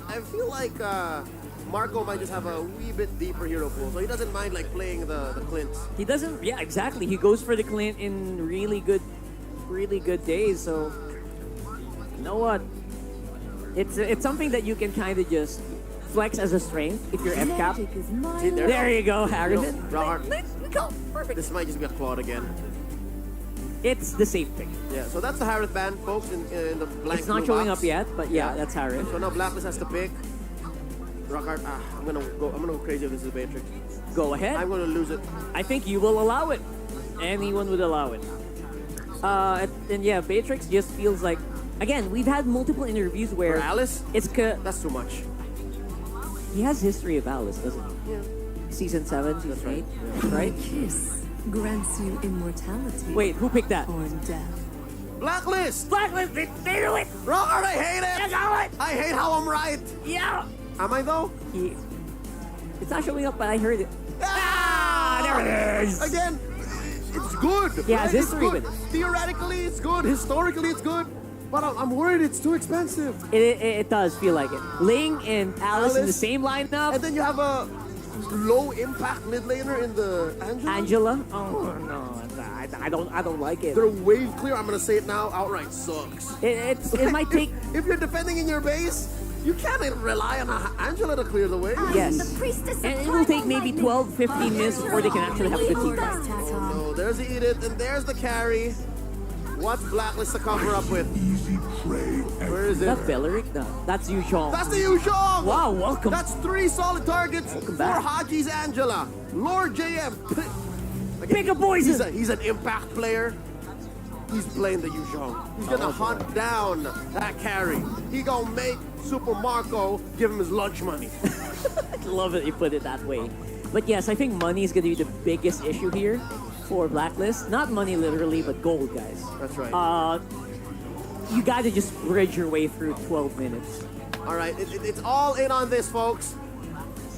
I feel like Marco might just have a wee bit deeper hero pool, so he doesn't mind like playing the Clint. He doesn't. Yeah, exactly. He goes for the Clint in really good days. So, you know what? It's something that you can kind of just flex as a strength if you're FCAP. See, There you go, Harrison. Perfect. This might just be a Claude again. It's the safe pick. Yeah, so that's the Harith ban, folks, in the blank It's not blue showing box. up yet, but yeah, that's Harris. So now Blacklist has to pick. Rockart, I'm gonna go crazy if this is Matrix. Go ahead. I'm gonna lose it. I think you will allow it. Anyone would allow it. And yeah, Beatrix just feels like, again, we've had multiple interviews where For Alice? it's That's too much. he has history of Alice, doesn't he? Yeah. Season 7, season 8, right? Kiss grants you immortality Wait, who picked that? or death. Blacklist! Blacklist, they do it! Rockart, I hate it! You know it! I hate how I'm right! Yeah! Am I though? It's not showing up, but I heard it. Ah! There it is! Again, it's good. Yeah, right? it's It's history good. with it. Theoretically, it's good. Historically, it's good. But I'm worried it's too expensive. It does feel like it. Ling and Alice in the same lineup. And then you have a low impact mid laner in the Angela? Oh no, I don't like it. They're wave clear. I'm gonna say it now. Outright sucks. It might take. If you're defending in your base, you can't rely on Angela to clear the way. Yes. And it will take maybe 12, 15 minutes before they can actually have a good team fight. Oh no, there's the Edith and there's the carry. What's Blacklist to cover up with? Where is it? That's Belleric? No, that's Yu Zhong. That's the Yu Zhong! Wow, welcome. That's 3 solid targets for back. Haji's Angela. Lord JM. Pick a poison! He's an impact player. He's playing the Yu Zhong. He's gonna hunt down that carry. He gonna make Super Marco give him his lunch money. Love it you put it that way. But yes, I think money is going to be the biggest issue here for Blacklist. Not money literally, but gold, guys. That's right. You got to just bridge your way through 12 minutes. All right, it's all in on this, folks.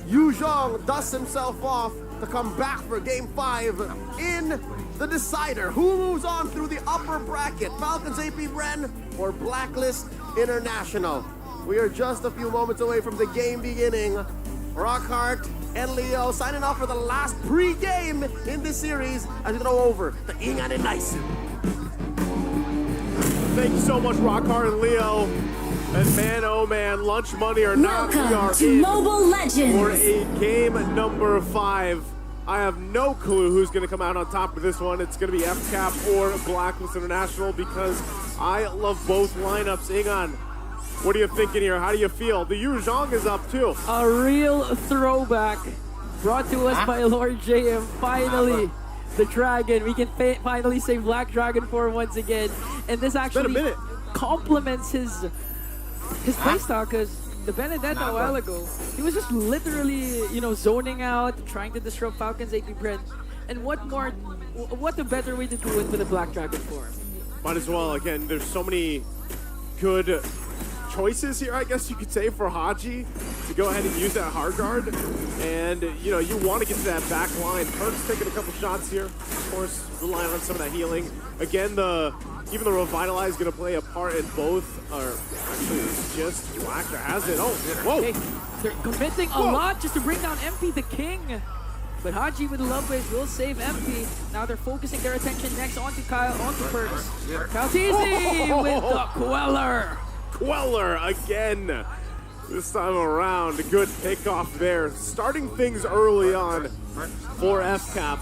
Yu Zhong dusts himself off to come back for Game 5 in the decider. Who moves on through the upper bracket? Falcons AP Bren or Blacklist International? We are just a few moments away from the game beginning. Rockhart and Leo signing off for the last pre-game in this series as we go over the Ingan and Nice. Thank you so much, Rockhart and Leo. And man, oh man, lunch money or not, we are Welcome to in Mobile Legends. for a game number 5. I have no clue who's going to come out on top of this one. It's going to be FCAP or Blacklist International because I love both lineups. Ingan, what are you thinking here? How do you feel? The Yu Zhong is up too. A real throwback brought to us by Lord JM. Finally, the dragon. We can finally say Black Dragon form once again. And this actually complements his playstyle because the Benedetta a while ago, he was just literally, zoning out, trying to disrupt Falcons AP Brent. And what a better way to do it with a Black Dragon form. Might as well. Again, there's so many good choices here, I guess you could say, for Haji to go ahead and use that hard guard. And, you want to get to that back line. Perk's taking a couple shots here. Of course, relying on some of that healing. Again, even the Revitalize is going to play a part in both. Or actually, it's just Black that has it. Oh, whoa. Okay. They're committing a lot just to bring down MP the King. But Haji with the Love Wave will save MP. Now they're focusing their attention next onto Kyle, onto Perks. Kaltizi with the Queller. Queller again. This time around, a good pickoff there. Starting things early on for FCAP.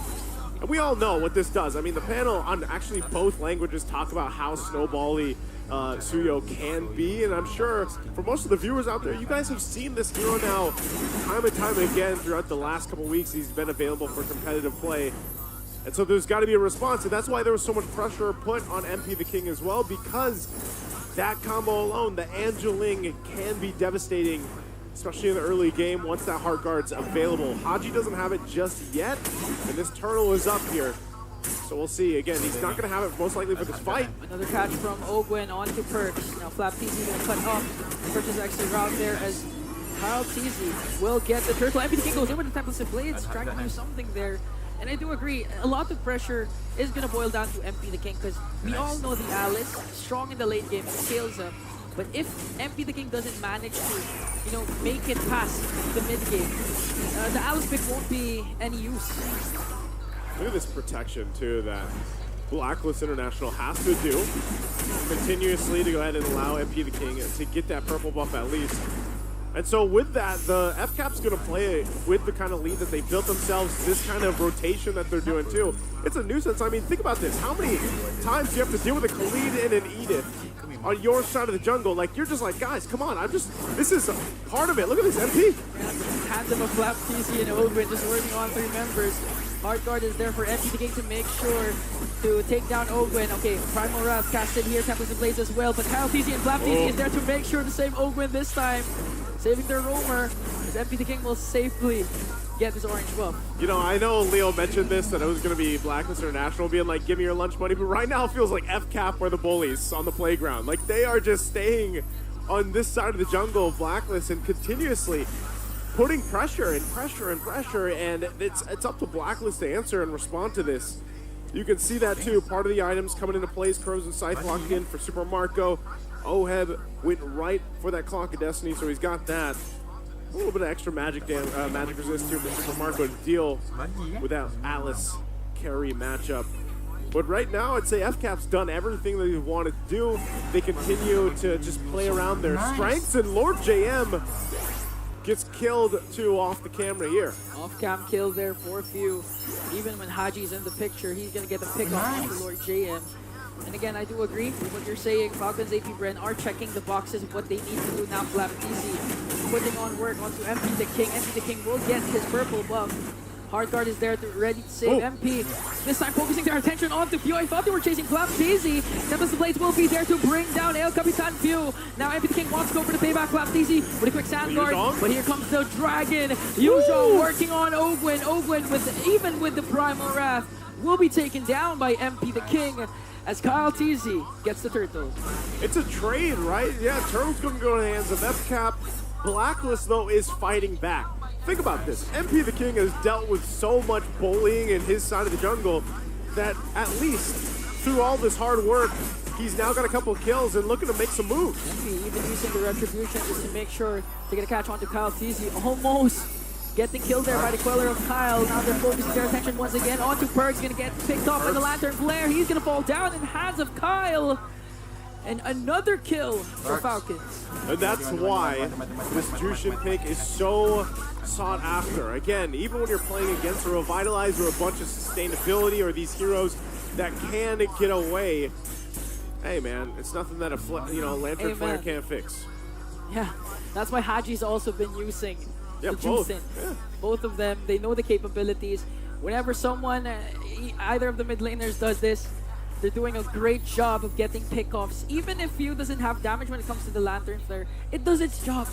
And we all know what this does. I mean, the panel on actually both languages talk about how snowbally Suyo can be. And I'm sure for most of the viewers out there, you guys have seen this hero now time and time again throughout the last couple weeks. He's been available for competitive play. And so there's got to be a response. And that's why there was so much pressure put on MP the King as well, because that combo alone, the Angeling, can be devastating, especially in the early game once that hard guard's available. Haji doesn't have it just yet, and this turtle is up here. So we'll see. Again, he's not going to have it most likely for this fight. Another catch from Ogwen onto Perks. Now Flap TZ going to cut off Perks' extra route there as Kyle TZ will get the turtle. MP the King goes in with the Tempest of Blades, trying to do something there. And I do agree, a lot of pressure is going to boil down to MP the King because we all know the Alice, strong in the late game, scales up. But if MP the King doesn't manage to, you know, make it past the mid game, the Alice pick won't be any use. Look at this protection too that Blacklist International has to do continuously to go ahead and allow MP the King to get that purple buff at least. And so with that, the FCAP's going to play with the kind of lead that they built themselves, this kind of rotation that they're doing too. It's a nuisance. I mean, think about this. How many times do you have to deal with a Khalid and an Edith on your side of the jungle? Like, you're just like, guys, come on. This is part of it. Look at this, MP. Hands of a flap TC and Ogwin just working on 3 members. Hard guard is there for MP the King to make sure to take down Ogwin. Okay, Primal Wrath casted here, Tempest Blaze as well, but Kyle TC and Flap TC is there to make sure to save Ogwin this time. Saving their roamer, as MP the King will safely get this orange buff. You know, I know Leo mentioned this, that it was going to be Blacklist International being like, give me your lunch money, but right now it feels like FCAP were the bullies on the playground. Like, they are just staying on this side of the jungle of Blacklist and continuously putting pressure and pressure and pressure, and it's up to Blacklist to answer and respond to this. You can see that too. Part of the items coming into place, Crows and Scythe locked in for Super Marco. Oheb went right for that Clock of Destiny, so he's got that. A little bit of extra magic resist here for Super Marco to deal with that Alice carry matchup. But right now, I'd say FCAP's done everything that they wanted to do. They continue to just play around their strengths, and Lord JM gets killed too off the camera here. Off-cam kill there for few. Even when Haji's in the picture, he's going to get the pick off for Lord JM. And again, I do agree with what you're saying. Falcons AP Bren are checking the boxes of what they need to do now. Flap TC putting on work onto MP the King. MP the King will get his purple buff. Hard guard is there ready to save MP. This time focusing their attention onto Few. I thought they were chasing Flap TC. Tempest Blades will be there to bring down El Capitan Few. Now MP the King wants to go for the payback. Flap TC with a quick sand guard. But here comes the Dragon. Yujo working on Ogwin. Ogwin, even with the Primal Wrath, will be taken down by MP the King, as Kyle TZ gets the turtle. It's a trade, right? Yeah, turtle's going to go in the hands of FCAP. Blacklist, though, is fighting back. Think about this. MP the King has dealt with so much bullying in his side of the jungle that at least through all this hard work, he's now got a couple of kills and looking to make some moves. MP even using the retribution just to make sure to get a catch onto Kyle TZ. Almost getting killed there by the Queller of Kyle. Now they're focusing their attention once again onto Perks. Gonna get picked off by the Lantern Flare. He's gonna fall down in the hands of Kyle. And another kill for Falcons. And that's why this Jushin pick is so sought after. Again, even when you're playing against a Revitalize or a bunch of sustainability or these heroes that can get away, hey man, it's nothing that a Lantern Flare can't fix. Yeah, that's why Haji's also been using the both. Jushin. Both of them, they know the capabilities. Whenever someone, either of the mid laners does this, they're doing a great job of getting pickoffs. Even if Few doesn't have damage when it comes to the Lantern Flare, it does its job.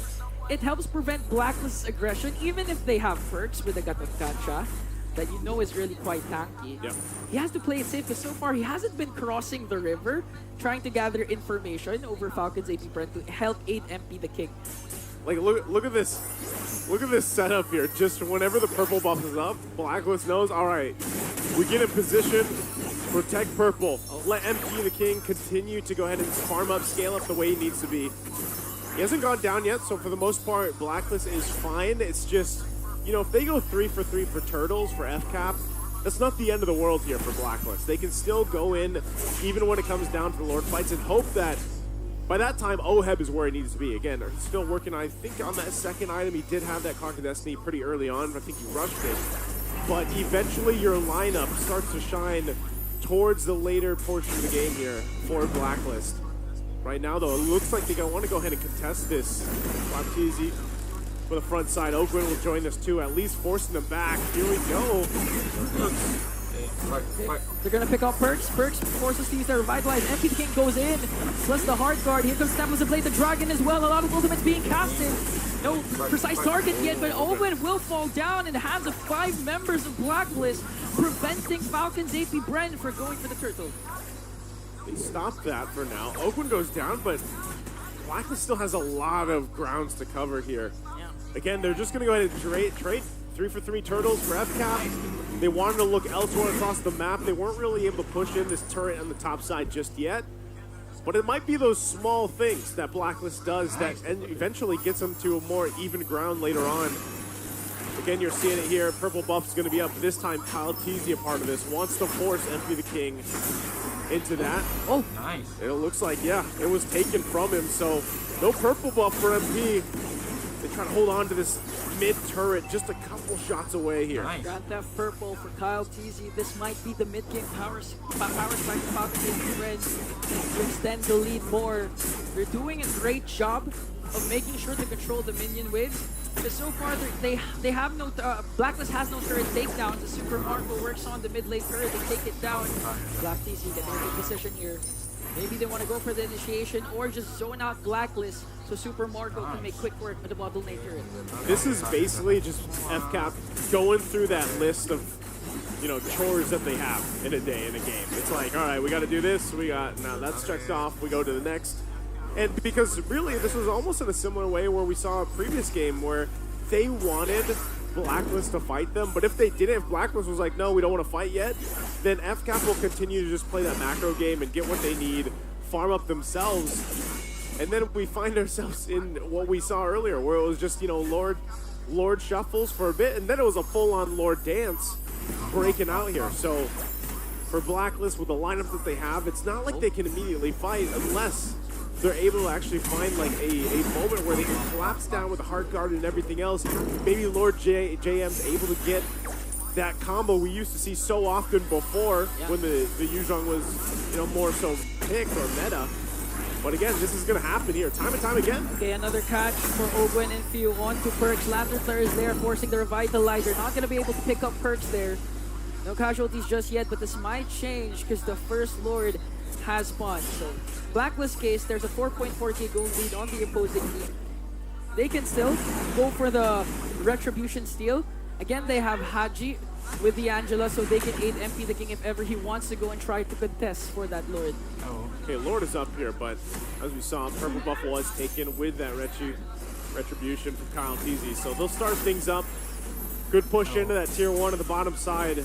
It helps prevent Blacklist's aggression, even if they have perks with the Gatotkacha that you know is really quite tanky. Yep. He has to play it safe, because so far he hasn't been crossing the river, trying to gather information over Falcons AP Brent to help aid MP the King. Like, look at this. Look at this setup here. Just whenever the purple buff is up, Blacklist knows, all right, we get in position, protect purple. Let MP the King continue to go ahead and farm up, scale up the way he needs to be. He hasn't gone down yet, so for the most part, Blacklist is fine. It's just, you know, if they go 3 for 3 for Turtles, for FCAP, that's not the end of the world here for Blacklist. They can still go in, even when it comes down to the Lord fights, and hope that by that time, Oheb is where he needs to be. Again, he's still working, I think, on that second item. He did have that Clock of Destiny pretty early on. I think he rushed it. But eventually, your lineup starts to shine towards the later portion of the game here for Blacklist. Right now, though, it looks like they want to go ahead and contest this. Baptizi for the front side. Ogwin will join this too, at least forcing them back. Here we go. They're gonna pick up Perks. Perks forces to use their Revitalize. MP the King goes in, plus the Hard Guard. Here comes Tempest to play the Dragon as well. A lot of ultimates being casted. No precise target yet, but Owen will fall down in the hands of 5 members of Blacklist, preventing Falcons AP Bren from going for the turtle. They stopped that for now. Oakland goes down, but Blacklist still has a lot of grounds to cover here. Yeah. Again, they're just going to go ahead and trade 3 for 3 turtles for FCAP. They wanted to look elsewhere across the map. They weren't really able to push in this turret on the top side just yet. But it might be those small things that Blacklist does that and eventually gets them to a more even ground later on. Again, you're seeing it here. Purple buff is going to be up this time. Kyle Teasy, a part of this, wants to force MP the King into that. Oh, nice. It looks like, yeah, it was taken from him. So no purple buff for MP. They try to hold on to this mid turret just a couple shots away here. Nice. Grand Theft Purple for Kyle Teasy. This might be the mid-game power spike for Falcons Red to extend the lead more. They're doing a great job of making sure to control the minion waves. Because so far they have no Blacklist has no turret takedown. The Super Marco works on the mid lane turret. They take it down. Black Teasy getting a good position here. Maybe they want to go for the initiation or just zone out Blacklist so Super Marco can make quick work with the bottle lane turret. This is basically just FCAP going through that list of, you know, chores that they have in a day in a game. It's like, all right, we got to do this. We got, now that's checked off. We go to the next. And because really this was almost in a similar way where we saw a previous game where they wanted Blacklist to fight them, but if they didn't, if Blacklist was like, no, we don't want to fight yet, then FCAP will continue to just play that macro game and get what they need, farm up themselves, and then we find ourselves in what we saw earlier, where it was just, you know, Lord shuffles for a bit, and then it was a full-on Lord dance breaking out here. So for Blacklist, with the lineup that they have, it's not like they can immediately fight unless they're able to actually find like a moment where they can collapse down with the hard guard and everything else. Maybe Lord JM's able to get that combo we used to see so often before when the Yuzhong was, you know, more so picked or meta. But again, this is going to happen here time and time again. Okay, another catch for Ogwen and Few. On to Perks. Lantern Flare is there, forcing the Revitalizer. Not going to be able to pick up Perks there. No casualties just yet, but this might change because the first Lord has spawned. So Blacklist case, there's a 4.4k gold lead on the opposing team. They can still go for the Retribution steal. Again, they have Haji with the Angela, so they can aid MP the King if ever he wants to go and try to contest for that Lord. Okay, Lord is up here, but as we saw, Purple Buff was taken with that Retribution from Kyle Teasy. So they'll start things up. Good push into that tier 1 on the bottom side.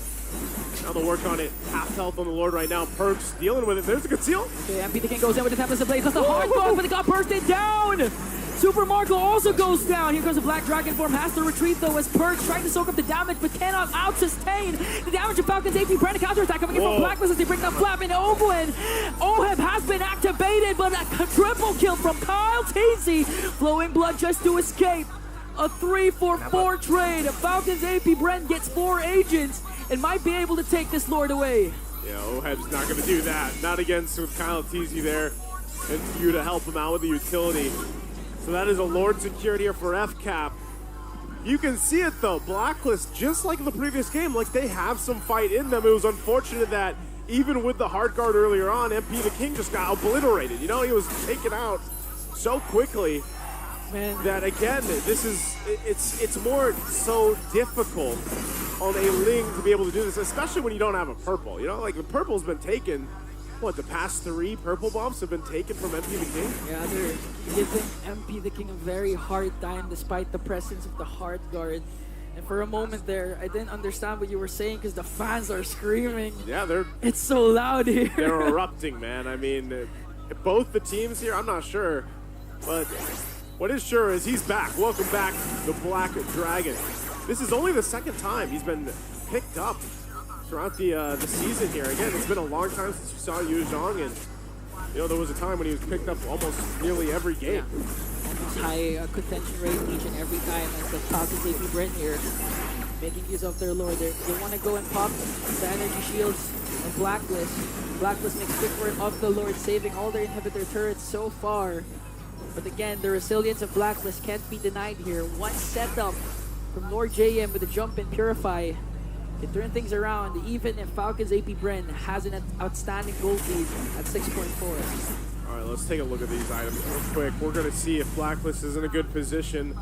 Now they'll work on it. Half health on the Lord right now. Perks dealing with it. There's a conceal. Okay, MP the King goes in with the Tempest Blaze. That's a hard blow, but they got bursted down. Super Marco also goes down. Here comes the Black Dragon form. Has to retreat though as Perks trying to soak up the damage, but cannot out-sustain the damage of Falcon's AP. Brand counterattack coming in from Blacklist as they bring that flap in. Owen. Oheb has been activated, but a triple kill from Kyle Teasy. Flowing blood just to escape. A 3-4-4 trade. Falcon's AP Brent gets 4 agents and might be able to take this Lord away. Yeah, Oheb's not going to do that. Not against with Kyle Teasy there. And you to help him out with the utility. So that is a Lord secured here for FCAP. You can see it though. Blacklist, just like in the previous game, like they have some fight in them. It was unfortunate that even with the hard guard earlier on, MP the King just got obliterated. You know, he was taken out so quickly. Man. That again, this is it's more so difficult on a Ling to be able to do this, especially when you don't have a purple. You know, like the purple's been taken. What, the past 3 purple buffs have been taken from MP the King? Yeah, they're giving MP the King a very hard time despite the presence of the hard guard. And for a moment there, I didn't understand what you were saying because the fans are screaming. Yeah, it's so loud here. They're erupting, man. I mean, both the teams here, I'm not sure, but what is sure is he's back. Welcome back, the Black Dragon. This is only the 2nd time he's been picked up throughout the season here. Again, it's been a long time since we saw Yuzhong, and you know there was a time when he was picked up almost nearly every game. Almost high contention rate each and every time as the Falcons AP Brent here making use of their Lord. They want to go and pop the energy shields of Blacklist. Blacklist makes quick work of the Lord, saving all their inhibitor turrets so far. But again, the resilience of Blacklist can't be denied here. One setup from Lord JM with a jump and Purify can turn things around, even if Falcon's AP Bren has an outstanding gold lead at 6.4. All right, let's take a look at these items real quick. We're going to see if Blacklist is in a good position.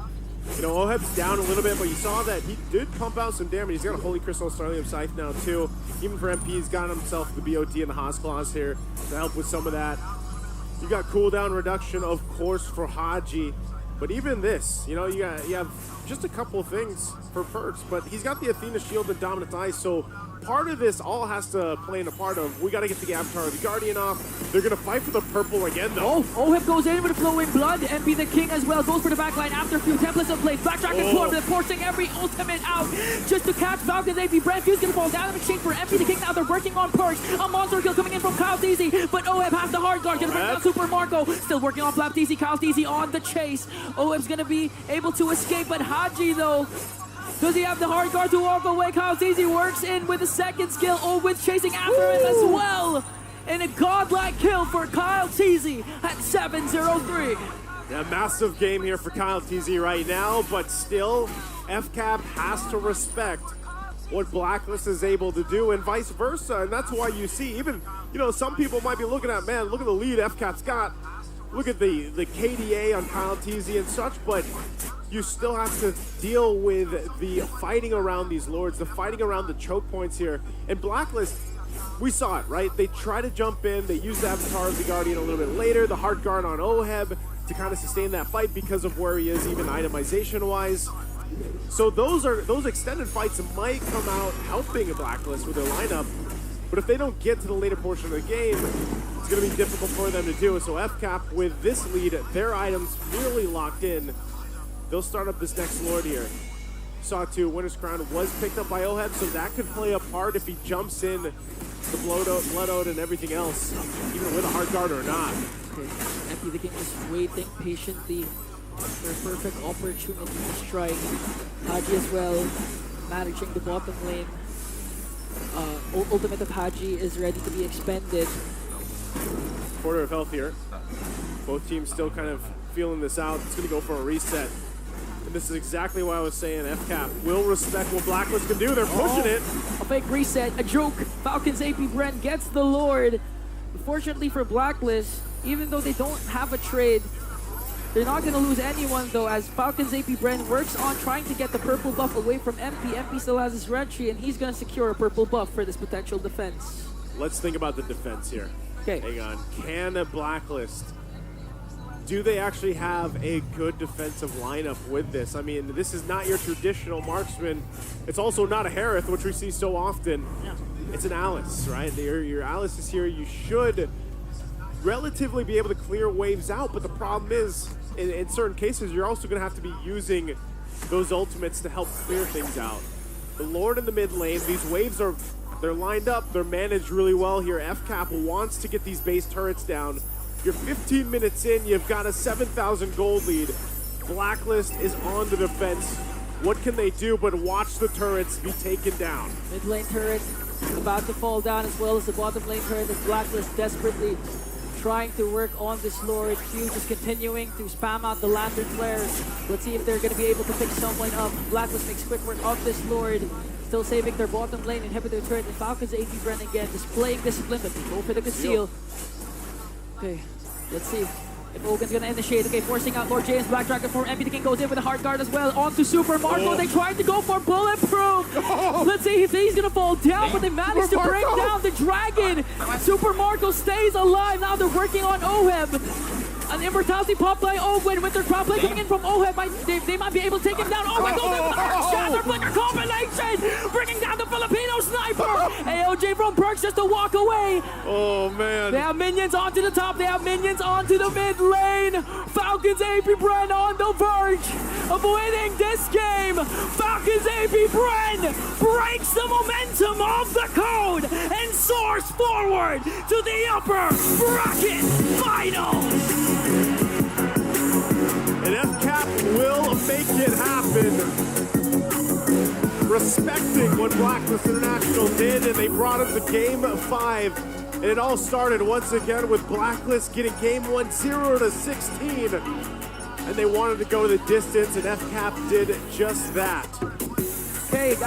You know, Oheb's down a little bit, but you saw that he did pump out some damage. He's got a Holy Crystal Starlium Scythe now, too. Even for MP, he's got himself the BOT and the Haas Claws here to help with some of that. You got cooldown reduction, of course, for Haji. But even this, you know, you have just a couple of things for Perks, but he's got the Athena Shield and Dominant Ice, so part of this all has to play in a part of, we got to get the Avatar of the Guardian off. They're going to fight for the purple again, though. Oheb goes in with flowing blood. MP the King as well goes for the backline after a few templates of place. Backtrack and forward, they're forcing every ultimate out just to catch Falcons AP. Brand Fuse going to fall down in exchange for MP the King. Now they're working on perks. A monster kill coming in from Kyle Teasy, but Oheb has the hard guard. Going to bring down Super Marco. Still working on Flap Teasy. Kyle Teasy on the chase. Oheb's going to be able to escape, but Haji, though, does he have the hard guard to walk away? Kyle Teasy works in with a second skill. Oheb chasing after him as well. And a godlike kill for Kyle Teasy at 7-0-3. Yeah, massive game here for Kyle Teasy right now, but still, FCAP has to respect what Blacklist is able to do and vice versa. And that's why you see, even, you know, some people might be looking at, man, look at the lead FCAP's got. Look at the KDA on Kyle Teasy and such, but you still have to deal with the fighting around these lords, the fighting around the choke points here. And Blacklist, we saw it, right? They try to jump in, they use the Avatar of the Guardian a little bit later, the hard guard on Oheb to kind of sustain that fight because of where he is, even itemization-wise. So those extended fights might come out helping a Blacklist with their lineup, but if they don't get to the later portion of the game, it's going to be difficult for them to do. So FCAP, with this lead, their items nearly locked in. They'll start up this next Lord here. Sawtooth Winner's Crown was picked up by Oheb, so that could play a part if he jumps in the Blood Ode and everything else, even with a hard guard or not. Okay, MP the King is waiting patiently for a perfect opportunity to strike. Haji as well, managing the bottom lane. Ultimate of Haji is ready to be expended. Quarter of health here. Both teams still kind of feeling this out. It's going to go for a reset. And this is exactly why I was saying FCAP will respect what Blacklist can do. They're pushing it. A fake reset, a joke. Falcons AP Brent gets the Lord. Unfortunately for Blacklist, even though they don't have a trade, they're not going to lose anyone though, as Falcons AP Brent works on trying to get the purple buff away from MP. MP still has his red tree, and he's going to secure a purple buff for this potential defense. Let's think about the defense here. Okay. Hang on. Can a Blacklist, do they actually have a good defensive lineup with this? I mean, this is not your traditional marksman. It's also not a Harith, which we see so often. Yeah. It's an Alice, right? Your Alice is here. You should relatively be able to clear waves out, but the problem is, in certain cases, you're also going to have to be using those ultimates to help clear things out. The Lord in the mid lane, these waves they're lined up, they're managed really well here. FCAP wants to get these base turrets down. You're 15 minutes in, you've got a 7,000 gold lead. Blacklist is on the defense. What can they do but watch the turrets be taken down? Mid lane turret about to fall down, as well as the bottom lane turret as Blacklist desperately trying to work on this Lord. Q just continuing to spam out the lantern flares. Let's see if they're going to be able to pick someone up. Blacklist makes quick work of this Lord. Still saving their bottom lane, inhibitor turret, and Falcons AP Brent again, displaying discipline, but they go for the conceal. Okay, let's see if Ogan's gonna initiate. Okay, forcing out Lord James, Black Dragon form. MP the King goes in with a hard guard as well. On to Super Marco. They tried to go for bulletproof. Let's see if he's gonna fall down, but they managed to bring down the dragon. Super Marco stays alive. Now they're working on Oheb. An immortality pop by Owen with their crowd play coming in from Oheb. They might be able to take him down. Owen goes in with the Earth Shatter Flicker combination, bringing down the Filipino sniper. AOJ from Perks just to walk away. Oh man. They have minions onto the top. They have minions onto the mid lane. Falcons AP Brent on the verge of winning this game. Falcons AP Brent breaks the momentum of the code and soars forward to the upper bracket finals. And FCAP will make it happen. Respecting what Blacklist International did, and they brought it to Game 5. And it all started once again with Blacklist getting Game 1 0-16. And they wanted to go the distance, and FCAP did just that. Okay, guys.